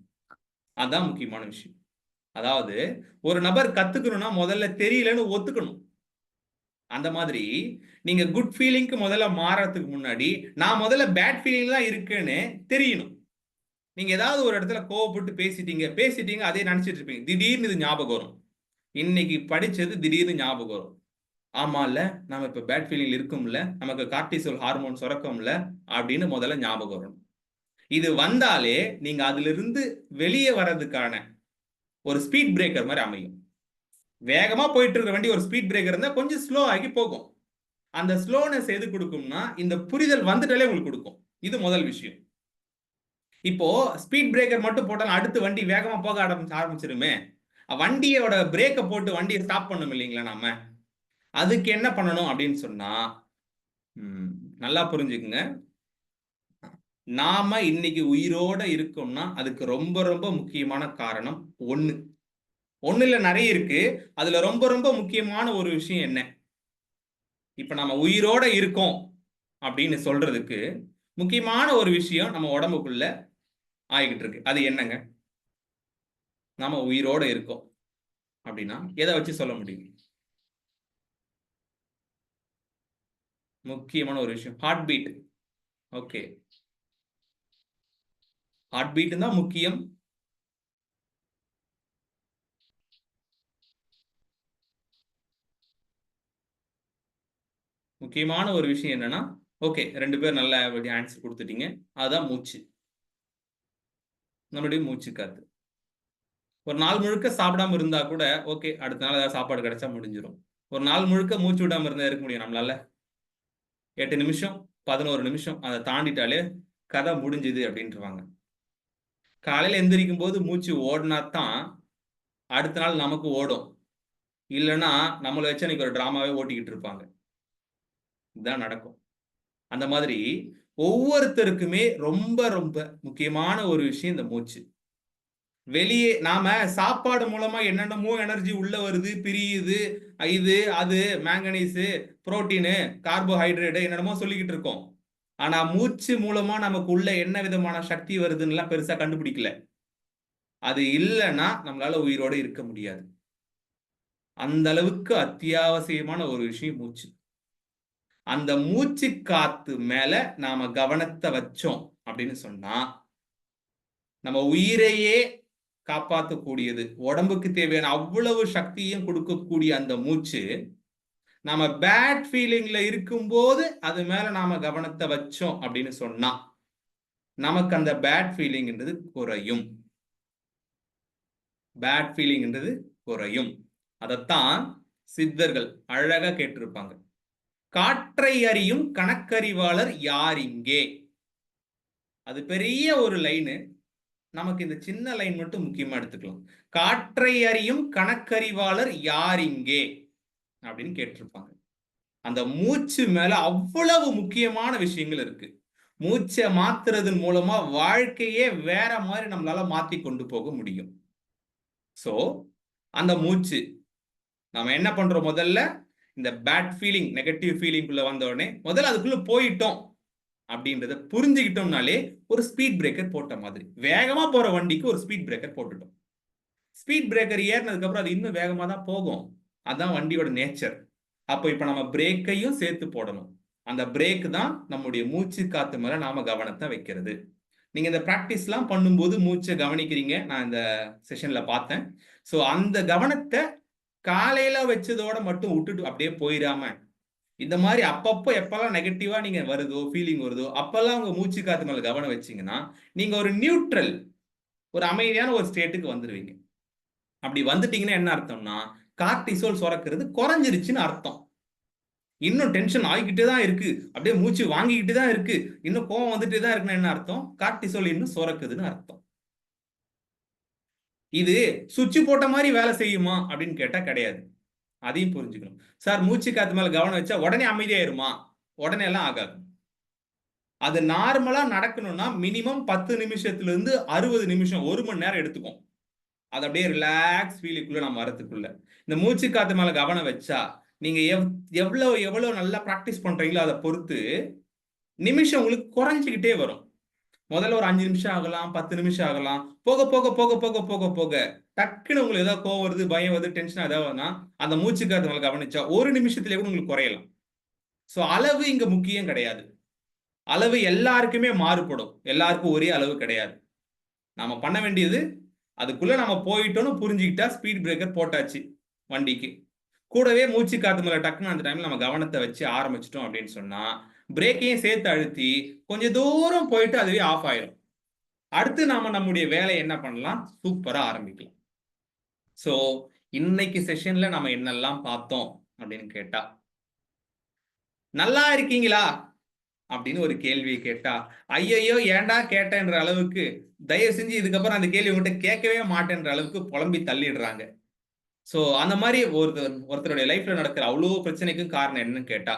அதான் முக்கியமான விஷயம். அதாவது ஒரு நபர் கத்துக்கணும்னா முதல்ல தெரியலன்னு ஒத்துக்கணும். அந்த மாதிரி நீங்க குட் ஃபீலிங்க்கு முதல்ல மாறறதுக்கு முன்னாடி நான் முதல்ல பேட் ஃபீலிங் தான் இருக்குன்னு தெரியணும். நீங்க ஏதாவது ஒரு இடத்துல கோவப்பட்டு பேசிட்டீங்க அதே நினைச்சிட்டு இருப்பீங்க, திடீர்னு இது ஞாபகம் வரும், இன்னைக்கு படிச்சது திடீர்னு ஞாபகம் வரும். ஆமா இல்ல, நம்ம இப்ப பேட் ஃபீலிங் இருக்கும்ல, நமக்கு கார்டிசோல் ஹார்மோன் சுரக்கும்ல அப்படின்னு முதல்ல ஞாபகம் வரும். இது வந்தாலே நீங்க அதுல இருந்து வெளியே வர்றதுக்கான ஒரு ஸ்பீட் பிரேக்கர் மாதிரி அமையும். வேகமா போயிட்டு இருக்கிற வண்டி ஒரு ஸ்பீட் பிரேக்கர் இருந்தா கொஞ்சம் ஸ்லோ ஆகி போகும். அந்த ஸ்லோனஸ் எது கொடுக்கும்னா இந்த புரிதல் வந்துட்டாலே உங்களுக்கு கொடுக்கும். இது முதல் விஷயம். இப்போ ஸ்பீட் பிரேக்கர் மட்டும் போட்டாலும் அடுத்து வண்டி வேகமா போக ஆரம்பிச்சிருமே, வண்டியோட பிரேக்கை போட்டு வண்டியை ஸ்டாப் பண்ணணும் இல்லைங்களா? நாம அதுக்கு என்ன பண்ணணும் அப்படின்னு சொன்னா நல்லா புரிஞ்சுக்குங்க. நாம இன்னைக்கு உயிரோட இருக்கோம்னா அதுக்கு ரொம்ப ரொம்ப முக்கியமான காரணம் ஒண்ணு இல்ல, நிறைய இருக்கு. அதுல ரொம்ப ரொம்ப முக்கியமான ஒரு விஷயம் என்ன, இப்ப நம்ம உயிரோட இருக்கோம் அப்படின்னு சொல்றதுக்கு முக்கியமான ஒரு விஷயம் நம்ம உடம்புக்குள்ள ஆகிக்கிட்டு இருக்கு. அது என்னங்க? நாம உயிரோட இருக்கோம் அப்படின்னா எதை வச்சு சொல்ல முடியும்? முக்கியமான ஒரு விஷயம் heart beat. Okay, heart beat தான் முக்கியம். முக்கியமான ஒரு விஷயம் என்னன்னா, ஓகே 2 பேர் நல்ல ஆன்சர் கொடுத்துட்டீங்க, அதுதான் மூச்சு. நம்மளுடைய மூச்சு காத்து. ஒரு நாள் முழுக்க சாப்பிடாம இருந்தா கூட ஓகே, அடுத்த நாள் ஏதாவது சாப்பாடு கிடைச்சா முடிஞ்சிடும். ஒரு நாள் முழுக்க மூச்சு விடாம இருந்தா இருக்க முடியும் நம்மளால? 8 நிமிஷம் 11 நிமிஷம் அதை தாண்டிட்டாலே கதை முடிஞ்சுது அப்படின்ட்டுருவாங்க. காலையில எந்திரிக்கும் போது மூச்சு ஓடினாத்தான் அடுத்த நாள் நமக்கு ஓடும், இல்லைன்னா நம்மளை வச்சு அன்னைக்கு ஒரு டிராமாவே ஓட்டிக்கிட்டு இருப்பாங்க. இதுதான் நடக்கும். அந்த மாதிரி ஒவ்வொருத்தருக்குமே ரொம்ப ரொம்ப முக்கியமான ஒரு விஷயம் இந்த மூச்சு. வெளியே நாம சாப்பாடு மூலமா என்னென்னமோ எனர்ஜி உள்ள வருது, பிரியுது, இது அது மேங்கனீஸ், புரோட்டீனு, கார்போஹைட்ரேட் என்னென்னமோ சொல்லிக்கிட்டு இருக்கோம். ஆனா மூச்சு மூலமா நமக்கு உள்ள என்ன விதமான சக்தி வருதுன்னு பெருசா கண்டுபிடிக்கல. அது இல்லைன்னா நம்மளால உயிரோட இருக்க முடியாது. அந்த அளவுக்கு அத்தியாவசியமான ஒரு விஷயம் மூச்சு. அந்த மூச்சு காத்து மேல நாம கவனத்தை வச்சோம் அப்படின்னு சொன்னா நம்ம உயிரையே காப்பாற்றக்கூடியது, உடம்புக்கு தேவையான அவ்வளவு சக்தியும் கொடுக்கக்கூடிய அந்த மூச்சு நாம பேட் ஃபீலிங்ல இருக்கும்போது அது மேல நாம கவனத்தை வச்சோம் அப்படின்னு சொன்னா நமக்கு அந்த பேட் ஃபீலிங்ன்றது குறையும். பேட் ஃபீலிங்ன்றது குறையும். அதைத்தான் சித்தர்கள் அழகா கேட்டிருப்பாங்க. காற்றை அறியும் கணக்கறிவாளர் யார் இங்கே? அது பெரிய ஒரு லைனு, நமக்கு இந்த சின்ன லைன் மட்டும் முக்கியமா எடுத்துக்கலாம். காற்றை அறியும் கணக்கறிவாளர் யார் இங்கே அப்படின்னு கேட்டிருப்பாங்க. அந்த மூச்சு மேல அவ்வளவு முக்கியமான விஷயங்கள் இருக்கு. மூச்சை மாத்துறதன் மூலமா வாழ்க்கையே வேற மாதிரி நம்மளால மாத்தி கொண்டு போக முடியும். சோ அந்த மூச்சு நம்ம என்ன பண்றோம், முதல்ல இந்த பேட் ஃபீலிங், நெகட்டிவ் ஃபீலிங்குள்ள வந்த உடனே முதல்ல அதுக்குள்ள போயிட்டோம் அப்படின்றத புரிஞ்சுக்கிட்டோம்னாலே ஒரு ஸ்பீட் பிரேக்கர் போட்ட மாதிரி. வேகமா போற வண்டிக்கு ஒரு ஸ்பீட் பிரேக்கர் போட்டுட்டோம். ஸ்பீட் பிரேக்கர் ஏறினதுக்கு அப்புறம் அது இன்னும் வேகமா தான் போகும். அதான் வண்டியோட நேச்சர். அப்போ இப்ப நம்ம பிரேக்கையும் சேர்த்து போடணும். அந்த பிரேக் தான் நம்முடைய மூச்சு காத்து மேல நாம கவனத்தை வைக்கிறது. நீங்க இந்த பிராக்டிஸ் எல்லாம் பண்ணும்போது மூச்சை கவனிக்கிறீங்க, நான் இந்த செஷன்ல பார்த்தேன். சோ அந்த கவனத்தை காலையில வச்சதோட மட்டும் விட்டுட்டு அப்படியே போயிடாம, இந்த மாதிரி அப்பப்போ எப்பெல்லாம் நெகட்டிவா நீங்க வருதோ, ஃபீலிங் வருதோ, அப்பெல்லாம் உங்க மூச்சு காத்து மேல கவனம் வச்சீங்கன்னா நீங்க ஒரு நியூட்ரல், ஒரு அமைதியான ஒரு ஸ்டேட்டுக்கு வந்துருவீங்க. அப்படி வந்துட்டீங்கன்னா என்ன அர்த்தம்னா, கார்டிசோல் சுரக்கிறது குறைஞ்சிருச்சுன்னு அர்த்தம். இன்னும் டென்ஷன் ஆகிக்கிட்டே தான் இருக்கு, அப்படியே மூச்சு வாங்கிக்கிட்டு தான் இருக்கு, இன்னும் கோவம் வந்துட்டே தான் இருக்குன்னு என்ன அர்த்தம்? கார்டிசோல் இன்னும் சுரக்குதுன்னு அர்த்தம். இது சுவிட்ச் போட்ட மாதிரி வேலை செய்யுமா அப்படின்னு கேட்டா கிடையாது. அதையும் புரிஞ்சுக்கணும். சார் மூச்சு காத்து மேல கவனம் வச்சா உடனே அமைதியாயிருமா? உடனே எல்லாம் ஆகாது. அது நார்மலா நடக்கணும்னா மினிமம் 10 நிமிஷத்துல இருந்து 60 நிமிஷம், 1 மணி நேரம் எடுத்துக்கும். அது அப்படியே ரிலாக்ஸ் ஃபீலுக்குள்ள நம்ம வரதுக்குள்ள. இந்த மூச்சு காத்து மேல கவனம் வச்சா நீங்க எவ்வளவு நல்லா பிராக்டிஸ் பண்றீங்களோ அதை பொறுத்து நிமிஷம் உங்களுக்கு குறைஞ்சிக்கிட்டே வரும். முதல்ல ஒரு 5 நிமிஷம் ஆகலாம், 10 நிமிஷம் ஆகலாம். போக போக போக போக போக போக டக்குன்னு உங்களுக்கு ஏதாவது கோவம் வருது, பயம் வருது, டென்ஷன் ஏதாவதுனா அந்த மூச்சு காத்து மேல கவனிச்சா 1 நிமிஷத்துல கூட உங்களுக்கு குறையலாம். சோ அளவு இங்க முக்கியம் கிடையாது. அளவு எல்லாருக்குமே மாறுபடும், எல்லாருக்கும் ஒரே அளவு கிடையாது. நாம பண்ண வேண்டியது அதுக்குள்ள நம்ம போயிட்டோம்னு புரிஞ்சுக்கிட்டா ஸ்பீட் பிரேக்கர் போட்டாச்சு வண்டிக்கு. கூடவே மூச்சு காத்து மேல டக்குன்னு அந்த டைம்ல நம்ம கவனத்தை வச்சு ஆரம்பிச்சிட்டோம் அப்படின்னு சொன்னா பிரேக்கையும் சேர்த்து அழுத்தி கொஞ்சம் தூரம் போயிட்டு அதுவே ஆஃப் ஆயிடும். அடுத்து நாம நம்முடைய வேலையை என்ன பண்ணலாம், சூப்பரா ஆரம்பிக்கலாம். சோ இன்னைக்கு செஷன்ல நம்ம என்னெல்லாம் பார்த்தோம் அப்படின்னு கேட்டா, நல்லா இருக்கீங்களா அப்படின்னு ஒரு கேள்வியை கேட்டா ஐயையோ ஏன்டா கேட்டேன்ற அளவுக்கு, தயவு செஞ்சு இதுக்கப்புறம் அந்த கேள்வி உங்கள்கிட்ட கேட்கவே மாட்டேன்ற அளவுக்கு புலம்பி தள்ளிடுறாங்க. சோ அந்த மாதிரி ஒருத்தருடைய லைஃப்ல நடக்கிற அவ்வளவு பிரச்சனைக்கும் காரணம் என்னன்னு கேட்டா,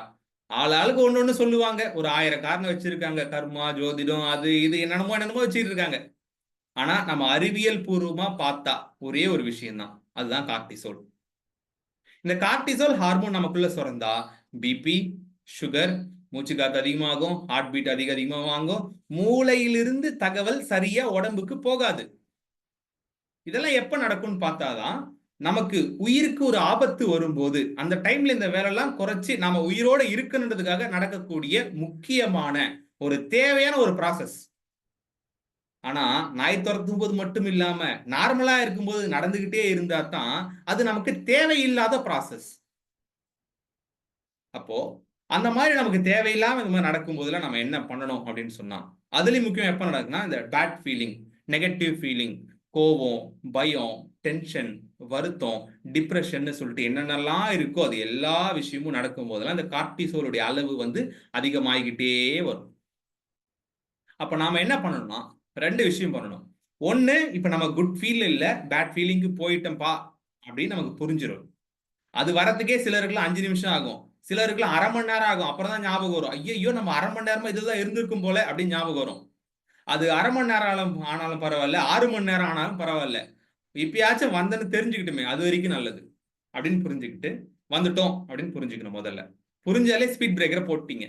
ஆளுக்கு ஒண்ணு சொல்லுவாங்க. ஒரு 1000 காரணம் வச்சிருக்காங்க. கர்மா, ஜோதிடம், அது இது என்னென்னமோ வச்சுட்டு இருக்காங்க. ஆனா நம்ம அறிவியல் பூர்வமா பார்த்தா ஒரே ஒரு விஷயம் தான், அதுதான் கார்டிசோல். இந்த கார்டிசோல் ஹார்மோன் நமக்குள்ள சுரந்தா பிபி, சுகர், மூச்சு காத்து அதிகமாகும், ஹார்ட் பீட் அதிகமா வாங்கும், மூளையிலிருந்து தகவல் சரியா உடம்புக்கு போகாது. இதெல்லாம் எப்ப நடக்கும்னு பார்த்தாதான் நமக்கு உயிருக்கு ஒரு ஆபத்து வரும்போது அந்த டைம்ல இந்த வேலையெல்லாம் குறைச்சி நாம உயிரோட இருக்கணுன்றதுக்காக நடக்கக்கூடிய முக்கியமான ஒரு தேவையான ஒரு ப்ராசஸ். ஆனா நாய் துரத்தும் போது மட்டும் இல்லாம நார்மலா இருக்கும்போது நடந்துகிட்டே இருந்தா தான் அது நமக்கு தேவையில்லாத ப்ராசஸ். அப்போ அந்த மாதிரி நமக்கு தேவையில்லாம இந்த மாதிரி நடக்கும் போதெல்லாம் நம்ம என்ன பண்ணணும் அப்படின்னு சொன்னா, அதுலயும் முக்கியம் எப்ப நடக்குன்னா இந்த பேட் ஃபீலிங், நெகட்டிவ் ஃபீலிங், கோபம், பயம், டென்ஷன், வருத்தம், டிப்ரெஷன் சொல்லிட்டு என்னென்னலாம் இருக்கோ அது எல்லா விஷயமும் நடக்கும் போதெல்லாம் இந்த கார்டிசோலுடைய அளவு அதிகமாகிக்கிட்டே வரும். அப்ப நாம என்ன பண்ணணும்னா 2 விஷயம் பண்ணணும். ஒண்ணு, இப்ப நம்ம குட் ஃபீல் இல்ல, பேட் ஃபீலிங்க்கு போயிட்டோம்பா அப்படின்னு நமக்கு புரிஞ்சிடும். அது வரதுக்கே சிலருக்குலாம் 5 நிமிஷம் ஆகும், சிலருக்குலாம் அரை மணி நேரம் ஆகும். அப்புறம் தான் ஞாபகம் வரும், ஐயோ நம்ம அரை மணி நேரமா இதுதான் இருந்திருக்கும் போல அப்படின்னு ஞாபகம் வரும். அது அரை மணி நேரம் ஆனாலும் பரவாயில்ல, 6 மணி நேரம் ஆனாலும் பரவாயில்ல, இப்பயாச்சும் வந்தன்னு தெரிஞ்சுக்கிட்டுமே அது வரைக்கும் நல்லது அப்படின்னு புரிஞ்சுக்கிட்டு வந்துட்டோம் அப்படின்னு புரிஞ்சுக்கணும். முதல்ல புரிஞ்சாலே ஸ்பீட் பிரேக்கரை போட்டீங்க.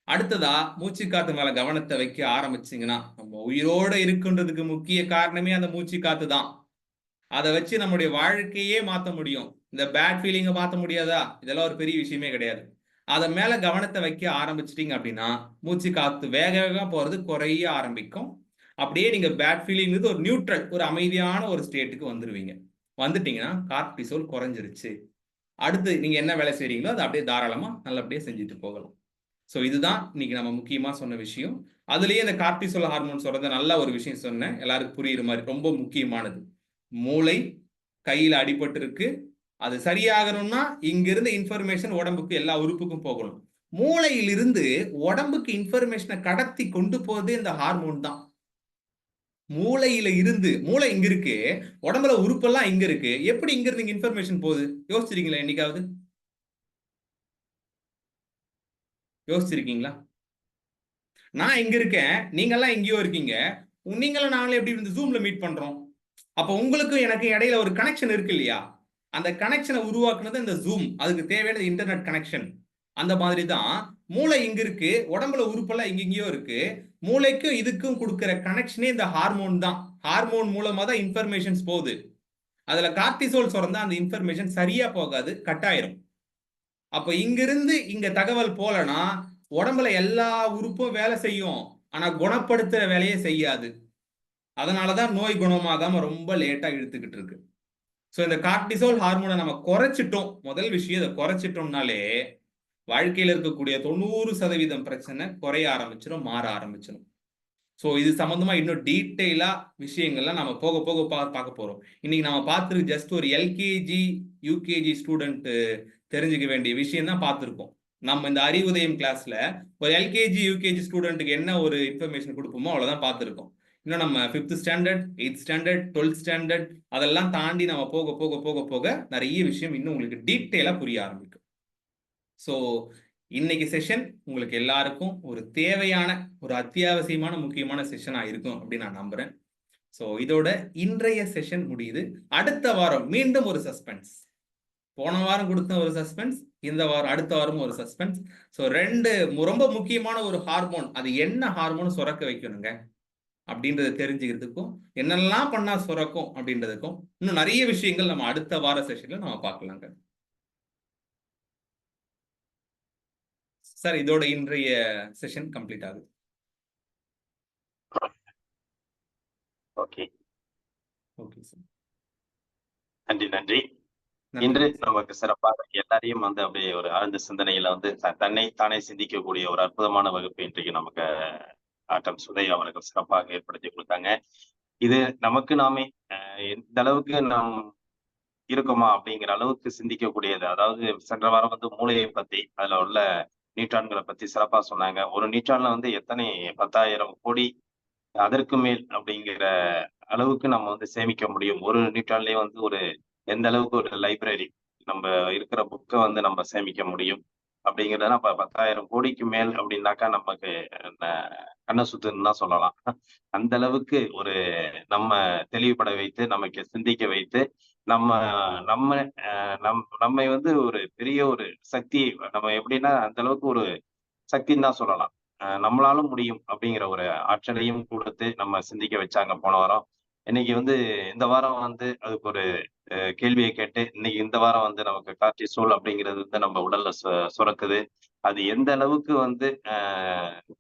அடுத்ததா மூச்சு காத்து மேல கவனத்தை வைக்க ஆரம்பிச்சிங்கன்னா, நம்ம உயிரோட இருக்குன்றதுக்கு முக்கிய காரணமே அந்த மூச்சு காத்து தான். அதை வச்சு நம்முடைய வாழ்க்கையே மாற்ற முடியும். இந்த பேட் ஃபீலிங்கை மாற்ற முடியாதா? இதெல்லாம் ஒரு பெரிய விஷயமே கிடையாது. அதை மேல கவனத்தை வைக்க ஆரம்பிச்சிட்டீங்க அப்படின்னா மூச்சு காத்து வேக வேகமா போறது குறைய ஆரம்பிக்கும். அப்படியே நீங்க பேட் ஃபீலிங் ஒரு நியூட்ரல், ஒரு அமைதியான ஒரு ஸ்டேட்டுக்கு வந்துருவீங்க. வந்துட்டீங்கன்னா கார்டிசோல் குறைஞ்சிருச்சு. அடுத்து நீங்க என்ன வேலை செய்றீங்களோ அதை அப்படியே தாராளமா நல்லபடியா செஞ்சுட்டு போகலாம். ஸோ இதுதான் இன்னைக்கு நம்ம முக்கியமா சொன்ன விஷயம். அதுலயே இந்த கார்டிசோல் ஹார்மோன் சொல்றத நல்ல ஒரு விஷயம் சொன்னேன், எல்லாருக்கும் புரியுற மாதிரி. ரொம்ப முக்கியமானது, மூளை கையில அடிபட்டு இருக்கு, அது சரியாகணும்னா இங்க இருந்து இன்ஃபர்மேஷன் உடம்புக்கு எல்லா உறுப்புக்கும் போகணும். மூளையிலிருந்து உடம்புக்கு இன்ஃபர்மேஷனை கடத்தி கொண்டு போதே இந்த ஹார்மோன் தான். மூளையில இருந்து, மூளை இங்க இருக்கு, உடம்புல உறுப்பெல்லாம் இங்க இருக்கு, எப்படி இங்க இருந்து இன்ஃபர்மேஷன் போகுது? யோசிச்சிருக்கீங்களா என்னைக்காவது? யோசிச்சிருக்கீங்களா? நான் இங்க இருக்கேன், நீங்கெல்லாம் எங்கேயோ இருக்கீங்க, நீங்களும் நாங்களும் எப்படி இந்த ஜூம்ல மீட் பண்றோம்? அப்ப உங்களுக்கும் எனக்கு இடையில ஒரு கனெக்ஷன் இருக்கு இல்லையா? அந்த கனெக்ஷனை உருவாக்குனது இந்த ஜூம். அதுக்கு தேவையானது இன்டர்நெட் கனெக்ஷன். அந்த மாதிரி தான் மூளை இங்க இருக்கு, உடம்புல உறுப்பெல்லாம் இங்கேயோ இருக்கு, மூளைக்கும் இதுக்கும் கொடுக்கிற கனெக்ஷனே இந்த ஹார்மோன் தான். ஹார்மோன் மூலமா தான் இன்ஃபர்மேஷன்ஸ் போகுது. அதுல கார்டிசோல் சுரந்தா அந்த இன்ஃபர்மேஷன் சரியா போகாது, கட் ஆயிரும். அப்ப இங்கிருந்து இங்க தகவல் போலனா உடம்புல எல்லா உறுப்பும் வேலை செய்யும், ஆனா குணப்படுத்துற வேலையே செய்யாது. அதனாலதான் நோய் குணமாகாம ரொம்ப லேட்டா இழுத்துக்கிட்டு இருக்கு. சோ இந்த கார்டிசோல் ஹார்மோனை நம்ம குறைச்சிட்டோம், முதல் விஷயம் இதை குறைச்சிட்டோம்னாலே வாழ்க்கையில இருக்கக்கூடிய 90% பிரச்சனை குறைய ஆரம்பிச்சிடும், மாற ஆரம்பிச்சிடும். ஸோ இது சம்பந்தமா இன்னும் டீட்டெயிலா விஷயங்கள்லாம் நம்ம போக போக பார்க்க போறோம். இன்னைக்கு நம்ம பார்த்துருக்கு ஜஸ்ட் ஒரு எல்கேஜி யூகேஜி ஸ்டூடெண்ட் தெரிஞ்சுக்க வேண்டிய விஷயம் தான் பார்த்துருக்கோம். நம்ம இந்த அறிவுதயம் கிளாஸ்ல ஒரு எல்கேஜி யூகேஜி ஸ்டூடெண்ட்டுக்கு என்ன ஒரு இன்ஃபர்மேஷன் கொடுப்போமோ அவ்வளவுதான் பார்த்துருக்கோம். இன்னும் நம்ம 5th standard 8th standard 12th standard அதெல்லாம் தாண்டி நம்ம போக போக போக போக நிறைய விஷயம் இன்னும் உங்களுக்கு டீட்டெயிலா புரிய ஆரம்பிக்கும். ஸோ இன்னைக்கு செஷன் உங்களுக்கு எல்லாருக்கும் ஒரு தேவையான ஒரு அத்தியாவசியமான முக்கியமான செஷனா இருக்கும் அப்படின்னு நான் நம்புறேன். ஸோ இதோட இன்றைய செஷன் முடியுது. அடுத்த வாரம் மீண்டும் ஒரு சஸ்பென்ஸ். போன வாரம் கொடுத்த ஒரு சஸ்பென்ஸ், இந்த வாரம் அடுத்த வாரம் ஒரு சஸ்பென்ஸ். ஸோ ரெண்டு ரொம்ப முக்கியமான ஒரு ஹார்மோன், அது என்ன ஹார்மோன் சுரக்க வைக்கணுங்க அப்படின்றத தெரிஞ்சுக்கிறதுக்கும், என்னெல்லாம் பண்ணா சுரக்கும் அப்படின்றதுக்கும் இன்னும் நிறைய விஷயங்கள் நம்ம அடுத்த வார செஷன்ல நம்ம பார்க்கலாங்க. சார் இதோட இன்றைய செஷன் கம்ப்ளீட் ஆகுது. ஓகே ஓகே சார், நன்றி நன்றி. இன்று நமக்கு சிறப்பாக எல்லாரையும் வந்து அப்படியே ஒரு ஆழ்ந்த சிந்தனையில வந்து தன்னை தானே சிந்திக்கக்கூடிய ஒரு அற்புதமான வகுப்பு இன்றைக்கு நமக்கு ஆட்டம் சுதை அவர்கள் சிறப்பாக ஏற்படுத்தி கொடுத்தாங்க. இது நமக்கு நாமே எந்த அளவுக்கு நாம் இருக்கோமா அப்படிங்கிற அளவுக்கு சிந்திக்கக்கூடியது. அதாவது சென்ற வாரம் வந்து மூளையை பத்தி, அதுல உள்ள நியூட்ரான்களை பத்தி சிறப்பா சொன்னாங்க. ஒரு நியூட்ரான்ல வந்து எத்தனை 10,000 கோடி அதற்கு மேல் அப்படிங்கிற அளவுக்கு நம்ம வந்து சேமிக்க முடியும். ஒரு நியூட்ரான்லயே வந்து ஒரு எந்த அளவுக்கு ஒரு லைப்ரரி நம்ம இருக்கிற புக்கை வந்து நம்ம சேமிக்க முடியும் அப்படிங்கிறதுனா 10,000 கோடிக்கு மேல் அப்படின்னாக்கா நமக்கு கண்ணை சுத்துன்னு தான் சொல்லலாம். அந்த அளவுக்கு ஒரு நம்ம தெளிவுபட வைத்து, நமக்கு சிந்திக்க வைத்து, நம்ம நம்ம நம்மை வந்து ஒரு பெரிய ஒரு சக்தி, நம்ம எப்படின்னா அந்த அளவுக்கு ஒரு சக்தின்னு தான் சொல்லலாம். நம்மளாலும் முடியும் அப்படிங்கிற ஒரு ஆற்றலையும் கொடுத்து நம்ம சிந்திக்க வச்சாங்க போன வாரம். இன்னைக்கு வந்து இந்த வாரம் வந்து அதுக்கு ஒரு கேள்வியை கேட்டு, இன்னைக்கு இந்த வாரம் வந்து நமக்கு கார்டிசோல் அப்படிங்கிறது வந்து நம்ம உடல்ல சுரக்குது. அது எந்த அளவுக்கு வந்து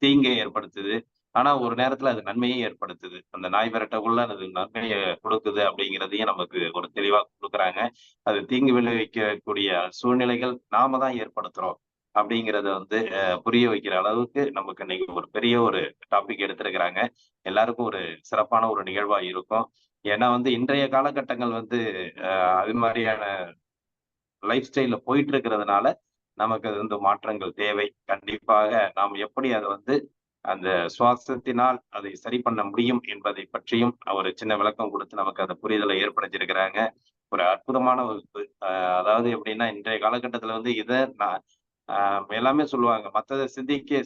தீங்கை ஏற்படுத்துது, ஆனா ஒரு நேரத்துல அது நன்மையை ஏற்படுத்துது. அந்த நாய் விரட்டக்குள்ள அது நன்மையை கொடுக்குது அப்படிங்கிறதையும் நமக்கு ஒரு தெளிவா கொடுக்குறாங்க. அது தீங்கு விளைவிக்கக்கூடிய சூழ்நிலைகள் நாம தான் ஏற்படுத்துறோம் அப்படிங்கிறத வந்து புரிய வைக்கிற அளவுக்கு நமக்கு இன்னைக்கு ஒரு பெரிய ஒரு டாபிக் எடுத்திருக்கிறாங்க. எல்லாருக்கும் ஒரு சிறப்பான ஒரு நிகழ்வா இருக்கும். ஏன்னா வந்து இன்றைய காலகட்டங்கள் வந்து அது மாதிரியான லைஃப் ஸ்டைல்ல போயிட்டு இருக்கிறதுனால நமக்கு அது வந்து மாற்றங்கள் தேவை. கண்டிப்பாக நாம் எப்படி அதை வந்து அந்த சுவாசத்தினால் அதை சரி பண்ண முடியும் என்பதை பற்றியும் ஒரு சின்ன விளக்கம் கொடுத்து நமக்கு அந்த புரிதலை ஏற்படுத்தியிருக்கிறாங்க. ஒரு அற்புதமான வகுப்பு. அதாவது எப்படின்னா இன்றைய காலகட்டத்துல வந்து இதை நான் எல்லாமே சொல்லுவாங்க, மற்றதை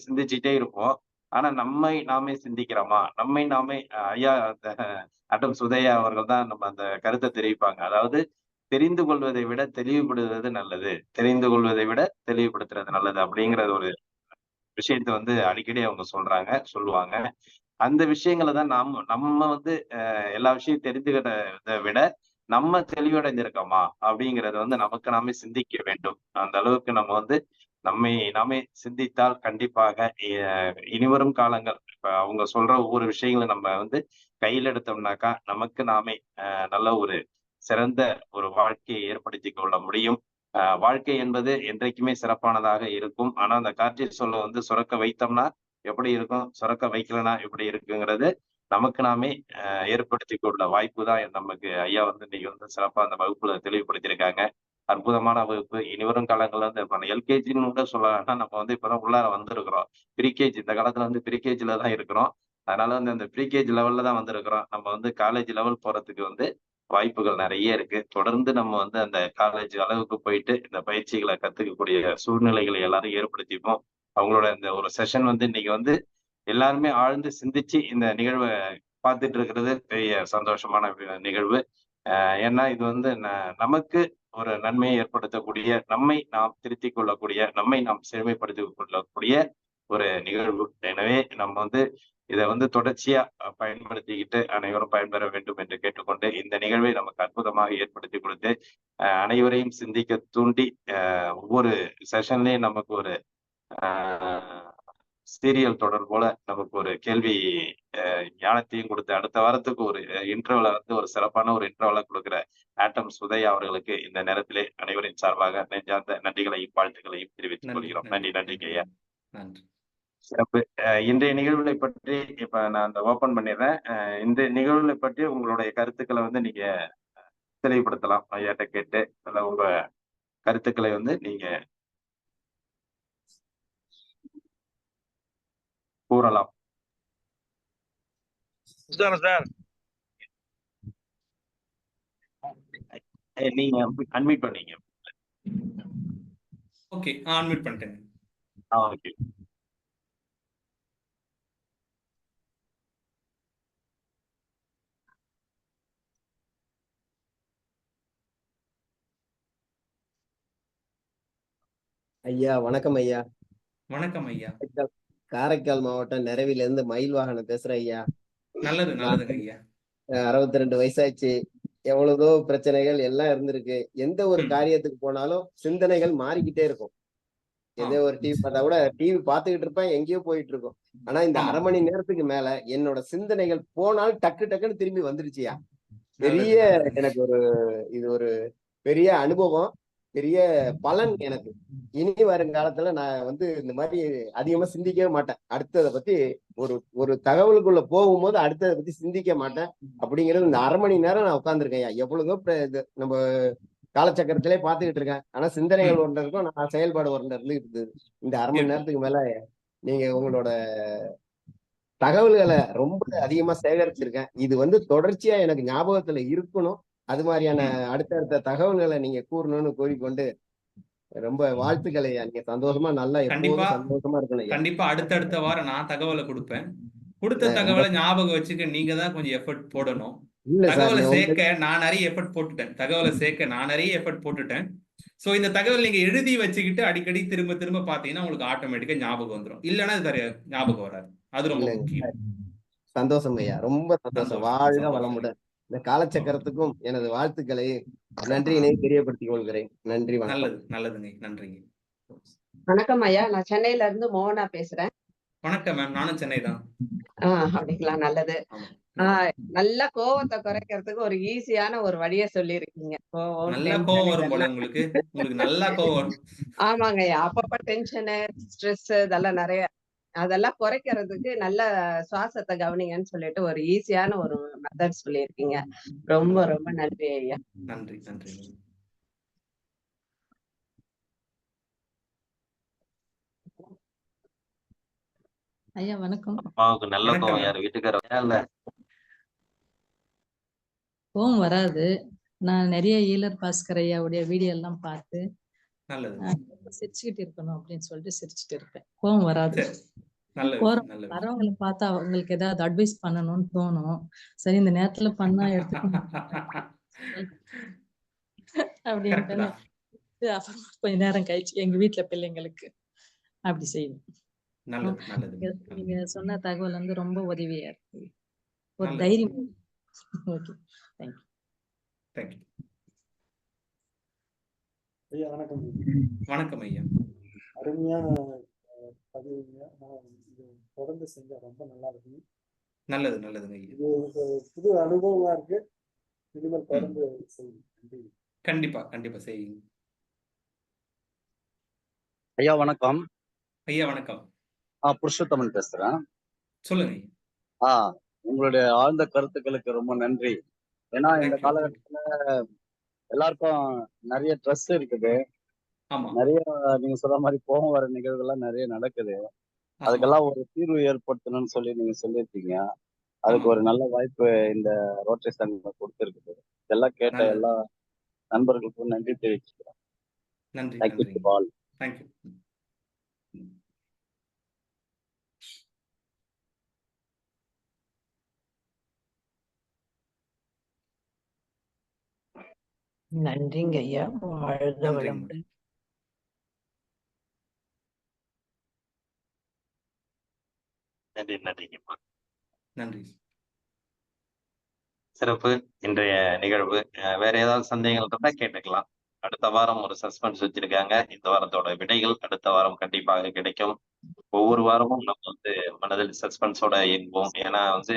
சிந்திச்சுட்டே இருப்போம். ஆனா நம்மை நாமே சிந்திக்கிறோமா, நம்மை நாமே ஐயா அட்டம் சுதையா அவர்கள் தான் நம்ம அந்த கருத்தை தெரிவிப்பாங்க. அதாவது தெரிந்து கொள்வதை விட தெளிவுபடுத்துவது நல்லது, தெரிந்து கொள்வதை விட தெளிவுபடுத்துறது நல்லது அப்படிங்கிறது ஒரு விஷயத்த வந்து அடிக்கடி அவங்க சொல்லுவாங்க. அந்த விஷயங்களை தான் நம்ம வந்து எல்லா விஷயம் தெரிந்துக்கிறத விட நம்ம தெளிவடைந்திருக்கோமா அப்படிங்கறத வந்து நமக்கு நாமே சிந்திக்க வேண்டும். அந்த அளவுக்கு நம்ம வந்து நம்மை நாமே சிந்தித்தால் கண்டிப்பாக இனிவரும் காலங்கள் இப்ப அவங்க சொல்ற ஒவ்வொரு விஷயங்களும் நம்ம வந்து கையில் எடுத்தோம்னாக்கா நமக்கு நாமே நல்ல ஒரு சிறந்த ஒரு வாழ்க்கையை ஏற்படுத்தி கொள்ள முடியும். வாழ்க்கை என்பது என்றைக்குமே சிறப்பானதாக இருக்கும். ஆனா அந்த கார்டிசோலை வந்து சுரக்க வைத்தோம்னா எப்படி இருக்கும், சுரக்க வைக்கலனா எப்படி இருக்குங்கிறது நமக்கு நாமே ஏற்படுத்தி கொள்ள வாய்ப்பு தான் நமக்கு ஐயா வந்து இன்னைக்கு வந்து சிறப்பா அந்த வகுப்புல தெளிவுபடுத்தியிருக்காங்க. அற்புதமான வகுப்பு. இனிவரும் காலங்கள்ல வந்து இப்ப எல்கேஜின்னு கூட சொல்லலாம்னா நம்ம வந்து இப்பதான் உள்ளார வந்திருக்கிறோம். ப்ரீகேஜி இந்த காலத்துல வந்து ப்ரீகேஜில தான் இருக்கிறோம். அதனால வந்து அந்த ப்ரீகேஜி லெவல்ல தான் வந்திருக்கிறோம். நம்ம வந்து காலேஜ் லெவல் போறதுக்கு வந்து வாய்ப்புகள் நெறைய இருக்கு. தொடர்ந்து நம்ம வந்து அந்த காலேஜ் அளவுக்கு போயிட்டு இந்த பயிற்சிகள கத்துக்கக்கூடிய சூழ்நிலைகளை எல்லாரும் ஏற்படுத்திப்போம். அவங்களோட இந்த ஒரு செஷன் வந்து இன்னைக்கு வந்து எல்லாருமே ஆழ்ந்து சிந்திச்சு இந்த நிகழ்வ பார்த்துட்டு இருக்கிறது பெரிய சந்தோஷமான நிகழ்வு. ஏன்னா இது வந்து நமக்கு ஒரு நன்மையை ஏற்படுத்தக்கூடிய, நம்மை நாம் திருத்திக் கொள்ளக்கூடிய, நம்மை நாம் செழுமைப்படுத்திக் கொள்ளக்கூடிய ஒரு நிகழ்வு. எனவே நம்ம வந்து இத வந்து தொடர்ச்சியா பயன்படுத்திக்கிட்டு அனைவரும் பயன்பெற வேண்டும் என்று கேட்டுக்கொண்டு, இந்த நிகழ்வை நமக்கு அற்புதமாக ஏற்படுத்தி கொடுத்து, அனைவரையும் சிந்திக்க தூண்டி, ஒவ்வொரு செஷன்லயும் நமக்கு ஒரு சீரியல் தொடர் போல நமக்கு ஒரு கேள்வி ஞானத்தையும் கொடுத்து அடுத்த வாரத்துக்கு ஒரு இன்டர்வல வந்து ஒரு சிறப்பான ஒரு இன்டர்வலா கொடுக்கிற ஆட்டம் சுதையா அவர்களுக்கு இந்த நேரத்திலே அனைவரின் சார்பாக நெஞ்சார்ந்த நன்றிகளையும் வாழ்த்துக்களையும் தெரிவித்துக் கொள்கிறோம். நன்றி நன்றிங்க ஐயா. நன்றி. சிறப்பு. இன்றைய நிகழ்வுகளை பற்றி இப்ப நான் அந்த ஓபன் பண்ணிடுறேன். இந்த நிகழ்வுகளை பற்றி உங்களுடைய கருத்துக்களை வந்து நீங்க தெளிவுபடுத்தலாம் ஐயாட்ட கேட்டு. அல்ல உங்க கருத்துக்களை வந்து நீங்க கூறலாம். சார் நீங்க அன்மியூட் பண்ணீங்க. ஓகே, அன்மியூட் பண்ணிட்டேங்க. ஓகே. ஐயா வணக்கம் ஐயா. வணக்கம் ஐயா. காரைக்கால் மாவட்டம் நிறைவில இருந்து மயில் வாகனம் பேசுறேன் ஐயா. நல்லதுங்க ஐயா. 62 வயசாச்சு. எவ்வளவோ பிரச்சனைகள் எல்லாம் இருந்திருக்கு. எந்த ஒரு காரியத்துக்கு போனாலும் சிந்தனைகள் மாறிக்கிட்டே இருக்கும். ஏதோ ஒரு டிவி பார்த்தா கூட டிவி பார்த்துக்கிட்டு இருப்பேன், எங்கேயோ போயிட்டு இருக்கும். ஆனா இந்த 1/2 மணி நேரத்துக்கு மேல என்னோட சிந்தனைகள் போனாலும் டக்குன்னு திரும்பி வந்துருச்சுயா. பெரிய எனக்கு இது ஒரு பெரிய அனுபவம், பெரிய பலன் எனக்கு. இனி வருங்காலத்துல நான் வந்து இந்த மாதிரி அதிகமா சிந்திக்கவே மாட்டேன். அடுத்ததை பத்தி ஒரு தகவலுக்குள்ள போகும்போது அடுத்ததை பத்தி சிந்திக்க மாட்டேன். அப்படிங்கிறது இந்த 1/2 மணி நேரம் நான் உட்கார்ந்துருக்கேன். எவ்வளவோ நம்ம காலச்சக்கரத்திலே பாத்துக்கிட்டு இருக்கேன். ஆனா சிந்தனைகள் ஒன்று இருக்கும், நான் செயல்பாடு ஒன்று இருந்துகிட்டு. இந்த 1/2 மணி நேரத்துக்கு மேல நீங்க உங்களோட தகவல்களை ரொம்ப அதிகமா சேகரிச்சிருக்கேன். இது வந்து தொடர்ச்சியா எனக்கு ஞாபகத்துல இருக்கணும். அது மாதிரியான அடுத்தடுத்த தகவல்களை நீங்க கூறணும்னு கோரிக்கொண்டு ரொம்ப வாழ்த்துக்களை. நீங்க சந்தோஷமா நல்லா எப்போதும் சந்தோஷமா இருக்கணும். கண்டிப்பா அடுத்தடுத்த வாரம் நான் தகவலை கொடுப்பேன். கொடுத்த தகவலை ஞாபகம் வச்சுக்க நீங்க தான் கொஞ்சம் எஃபர்ட் போடணும். தகவலை சேர்க்க நான் நிறைய எஃபர்ட் போட்டுட்டேன். சோ இந்த தகவல் நீங்க எழுதி வச்சுக்கிட்டு அடிக்கடி திரும்ப பாத்தீங்கன்னா உங்களுக்கு ஆட்டோமேட்டிக்கா ஞாபகம் வந்துடும். இல்லைன்னா அது ஞாபகம் வராது. அது ரொம்ப முக்கியம். சந்தோஷம் ஐயா, ரொம்ப சந்தோஷம். வாழ்க வளமுடன். இந்த காலச்சக்கரத்துக்கும் எனது வாழ்த்துக்களை நன்றியினை தெரியப்படுத்திக் கொள்கிறேன். நன்றி, வணக்கம். நல்லதுங்க, நன்றிங்க. வணக்கம் ஐயா, நான் சென்னையில இருந்து மோகனா பேசுறேன். வணக்கம் மேம், நானும் சென்னை தான். அப்படிங்களா, நல்லது. நல்ல கோவத்தை குறைக்கிறதுக்கு ஒரு ஈஸியான ஒரு வழியை சொல்லி இருக்கீங்க. நல்ல கோவம் வரும் போல உங்களுக்கு நல்லா கோவம் வரும். ஆமாங்க ஐயா, அப்பப்ப டென்ஷனு, ஸ்ட்ரெஸ் இதெல்லாம் நிறைய, அதெல்லாம் குறைக்கிறதுக்கு நல்ல சுவாசத்தை கவனிங்கன்னு சொல்லிட்டு ஒரு ஈஸியான ஒரு மெத்தட் சொல்லியிருக்கீங்க. ரொம்ப ரொம்ப நன்றி ஐயா. நன்றி. ஐயா வணக்கம். நல்ல கோவம் யாரு வீட்டுக்காரங்க கோவம் வராது. நான் நிறைய ஈழர் பாஸ்கர் ஐயாவுடைய வீடியோ எல்லாம் பார்த்து சிரிச்சுக்கிட்டு இருக்கணும் அப்படின்னு சொல்லிட்டு சிரிச்சுட்டு இருப்பேன். கோவம் வராது. வரவங்களை பார்த்தா அவங்களுக்கு ஏதாவது அட்வைஸ் பண்ணணும்னு தோணும். சரி இந்த நேரத்துல பண்ணா எடுத்துக்கணும் அப்படின்னு அப்புறம் கொஞ்ச நேரம் கழிச்சு எங்க வீட்டுல பிள்ளைங்களுக்கு அப்படி செய்யணும். நீங்க சொன்ன தகவல் வந்து ரொம்ப உதவியா இருக்கு, ஒரு தைரியம். Okay, thank you. ஐயா வணக்கம். வணக்கம் ஐயா. அருமையான பதிவுங்க. இது தொடர்ந்து செஞ்சா ரொம்ப நல்லா இருக்கு. நல்லதுங்க. இது புது அனுபவமா இருக்கு. இனிமேல் தொடர்ந்து செய்யுங்க. கண்டிப்பா செய்யுங்க. ஐயா வணக்கம். வணக்கம். புருஷோத்தமன் பேசுறேன். சொல்லுங்க. உங்களுடைய ஆழ்ந்த கருத்துக்களுக்கு ரொம்ப நன்றி. ஏன்னா இந்த காலகட்டத்துல எல்லாருக்கும் நிறைய ட்ரெஸ் இருக்குது. ஆமா நிறைய நீங்க சொல்ற மாதிரி போகும் வர நிகழ்வுகள்லாம் நிறைய நடக்குது. ஆமா அதுக்கெல்லாம் ஒரு தீர்வு ஏற்படுத்தணும்னு சொல்லி நீங்க சொல்லியிருக்கீங்க. அதுக்கு ஆமா ஒரு நல்ல வாய்ப்பு இந்த ரோட்டரி சங்கம் கொடுத்துருக்குது. இதெல்லாம் கேட்ட நல்லது எல்லா நண்பர்களுக்கும் நன்றி தெரிவிச்சுக்கிறேன். நன்றி தேங்க்யூ நன்றிங்க டு ஆல். தேங்க்யூ நன்றிங்க ஐயா. வாழ்க நன்றிங்க வளமுடன். நன்றி நன்றிங்கம்மா. நன்றி சிறப்பு. இன்றைய நிகழ்வு வேற ஏதாவது சந்தேகங்கள் இருந்தா கேட்டுக்கலாம். அடுத்த வாரம் ஒரு சஸ்பென்ஸ் வச்சிருக்காங்க. இந்த வாரத்தோட விடைகள் அடுத்த வாரம் கண்டிப்பாக கிடைக்கும். ஒவ்வொரு வாரமும் நம்ம வந்து மனதில் சஸ்பென்ஸோட இயங்குவோம். ஏன்னா வந்து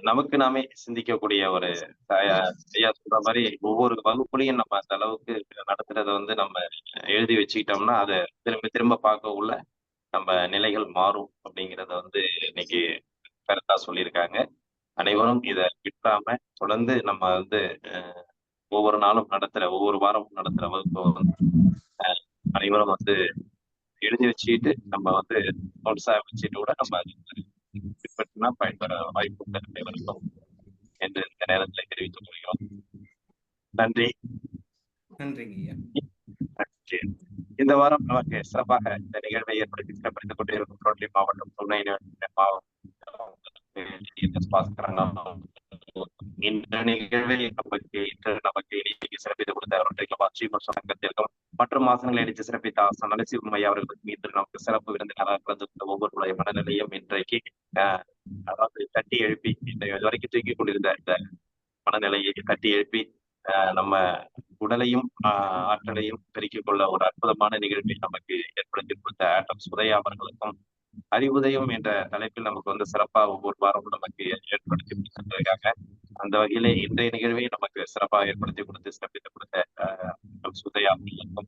நமக்கு நாமே சிந்திக்கக்கூடிய ஒரு ஐயா சொல்ற மாதிரி ஒவ்வொரு வகுப்புலையும் நம்ம அந்த அளவுக்கு நடத்துறத வந்து நம்ம எழுதி வச்சுக்கிட்டோம்னா அதை திரும்ப திரும்ப பார்க்க உள்ள நம்ம நிலைகள் மாறும் அப்படிங்கிறத வந்து இன்னைக்கு கருத்தா சொல்லியிருக்காங்க. அனைவரும் இதை விட்டாம தொடர்ந்து நம்ம வந்து ஒவ்வொரு நாளும் ஒவ்வொரு வாரமும் நடத்துற வகுப்பை வந்து அனைவரும் வந்து எழுதி வச்சுக்கிட்டு நம்ம வந்து நோட்ஸா வச்சுட்டு கூட நம்ம பின்பற்றினா பயன்பெற வாய்ப்பு அனைவருக்கும் என்று இந்த நேரத்தில் தெரிவித்துக் கொள்கிறோம். நன்றி. நன்றிங்க ஐயா. இந்த வாரம் நமக்கு சிறப்பாக இந்த நிகழ்வை ஏற்படுத்தி சிறப்பித்துக் கொண்டிருக்கும் ரோட்டரி மாவட்டம் துணை இந்த நிகழ்வை நமக்கு சிறப்பித்துக் கொடுத்த ரோட்டரி கிளப் அச்சீவ்மெண்ட் சங்கத்திற்கும் மற்றும் மாசங்களை அடித்து சிறப்பித்த ஆசான் நரசிம்ம ஐயா அவர்களுக்கு மீது நமக்கு சிறப்பு விருந்தினராக கலந்து கொண்ட ஒவ்வொருடைய மனநிலையும் இன்றைக்கு அதாவது தட்டி எழுப்பி இது வரைக்கும் தூக்கி கொண்டிருந்த இந்த மனநிலையை தட்டி எழுப்பி நம்ம உடலையும் ஆற்றலையும் பெருக்கிக் கொள்ள ஒரு அற்புதமான நிகழ்வை நமக்கு ஏற்படுத்தி கொடுத்த ஆட்டம் சுதையா அவர்களுக்கும் அறிவுதயம் என்ற தலைப்பில் நமக்கு வந்து சிறப்பா ஒவ்வொரு வாரமும் நமக்கு ஏற்படுத்தி கொடுத்திருக்காங்க. அந்த வகையிலே இன்றைய நிகழ்வை நமக்கு சிறப்பாக ஏற்படுத்தி கொடுத்து சிறப்பித்து கொடுத்த சுதையா அவர்களுக்கும்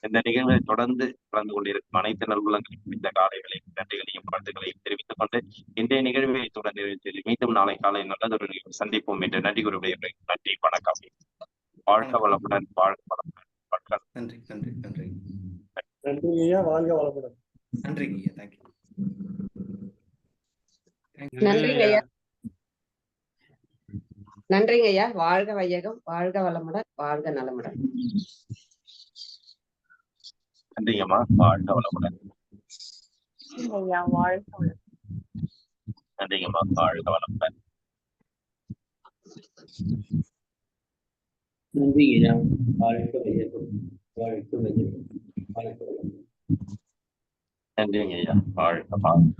இந்த நிகழ்வை தொடர்ந்து கலந்து கொண்டிருக்கும் அனைத்து நல்குலங்களுக்கும் இந்த காலைகளையும் நன்றிகளையும் வாழ்த்துக்களையும் தெரிவித்துக் கொண்டு இன்றைய நிகழ்வை தொடர்ந்து மீண்டும் நாளை காலை நல்லதொரு சந்திப்போம் என்று நன்றி கூறுடைய நன்றி வணக்கம். வாழ்க வளமுடன். வாழ்க வளமுடன். நன்றி நன்றி நன்றி நன்றி ஐயா. வாழ்க வளமுடன். நன்றிங்க ஐயா. தேங்க்யூ. நன்றிங்க ஐயா. நன்றிங்க ஐயா. வாழ்க வையகம். வாழ்க வளமுடன். வாழ்க நலமுடன். நன்றிங்கம்மா. வாழ்க வளமுடன். ஐயா வாழ்க வளமுடன். நன்றிங்கம்மா. வாழ்க வளமுடன். நன்றி ஐயா. வாழ்க வையகம். வாழ்க வையகம். வாழ்க வளமுடன். நன்றிங்க ஐயா. வாழ்க வளமுடன்.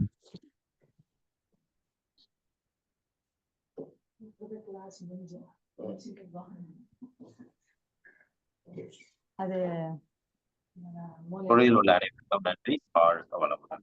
அது தொழில் உள்ள அனைவருக்கும் நன்றி. வாழ்க வளமுடன்.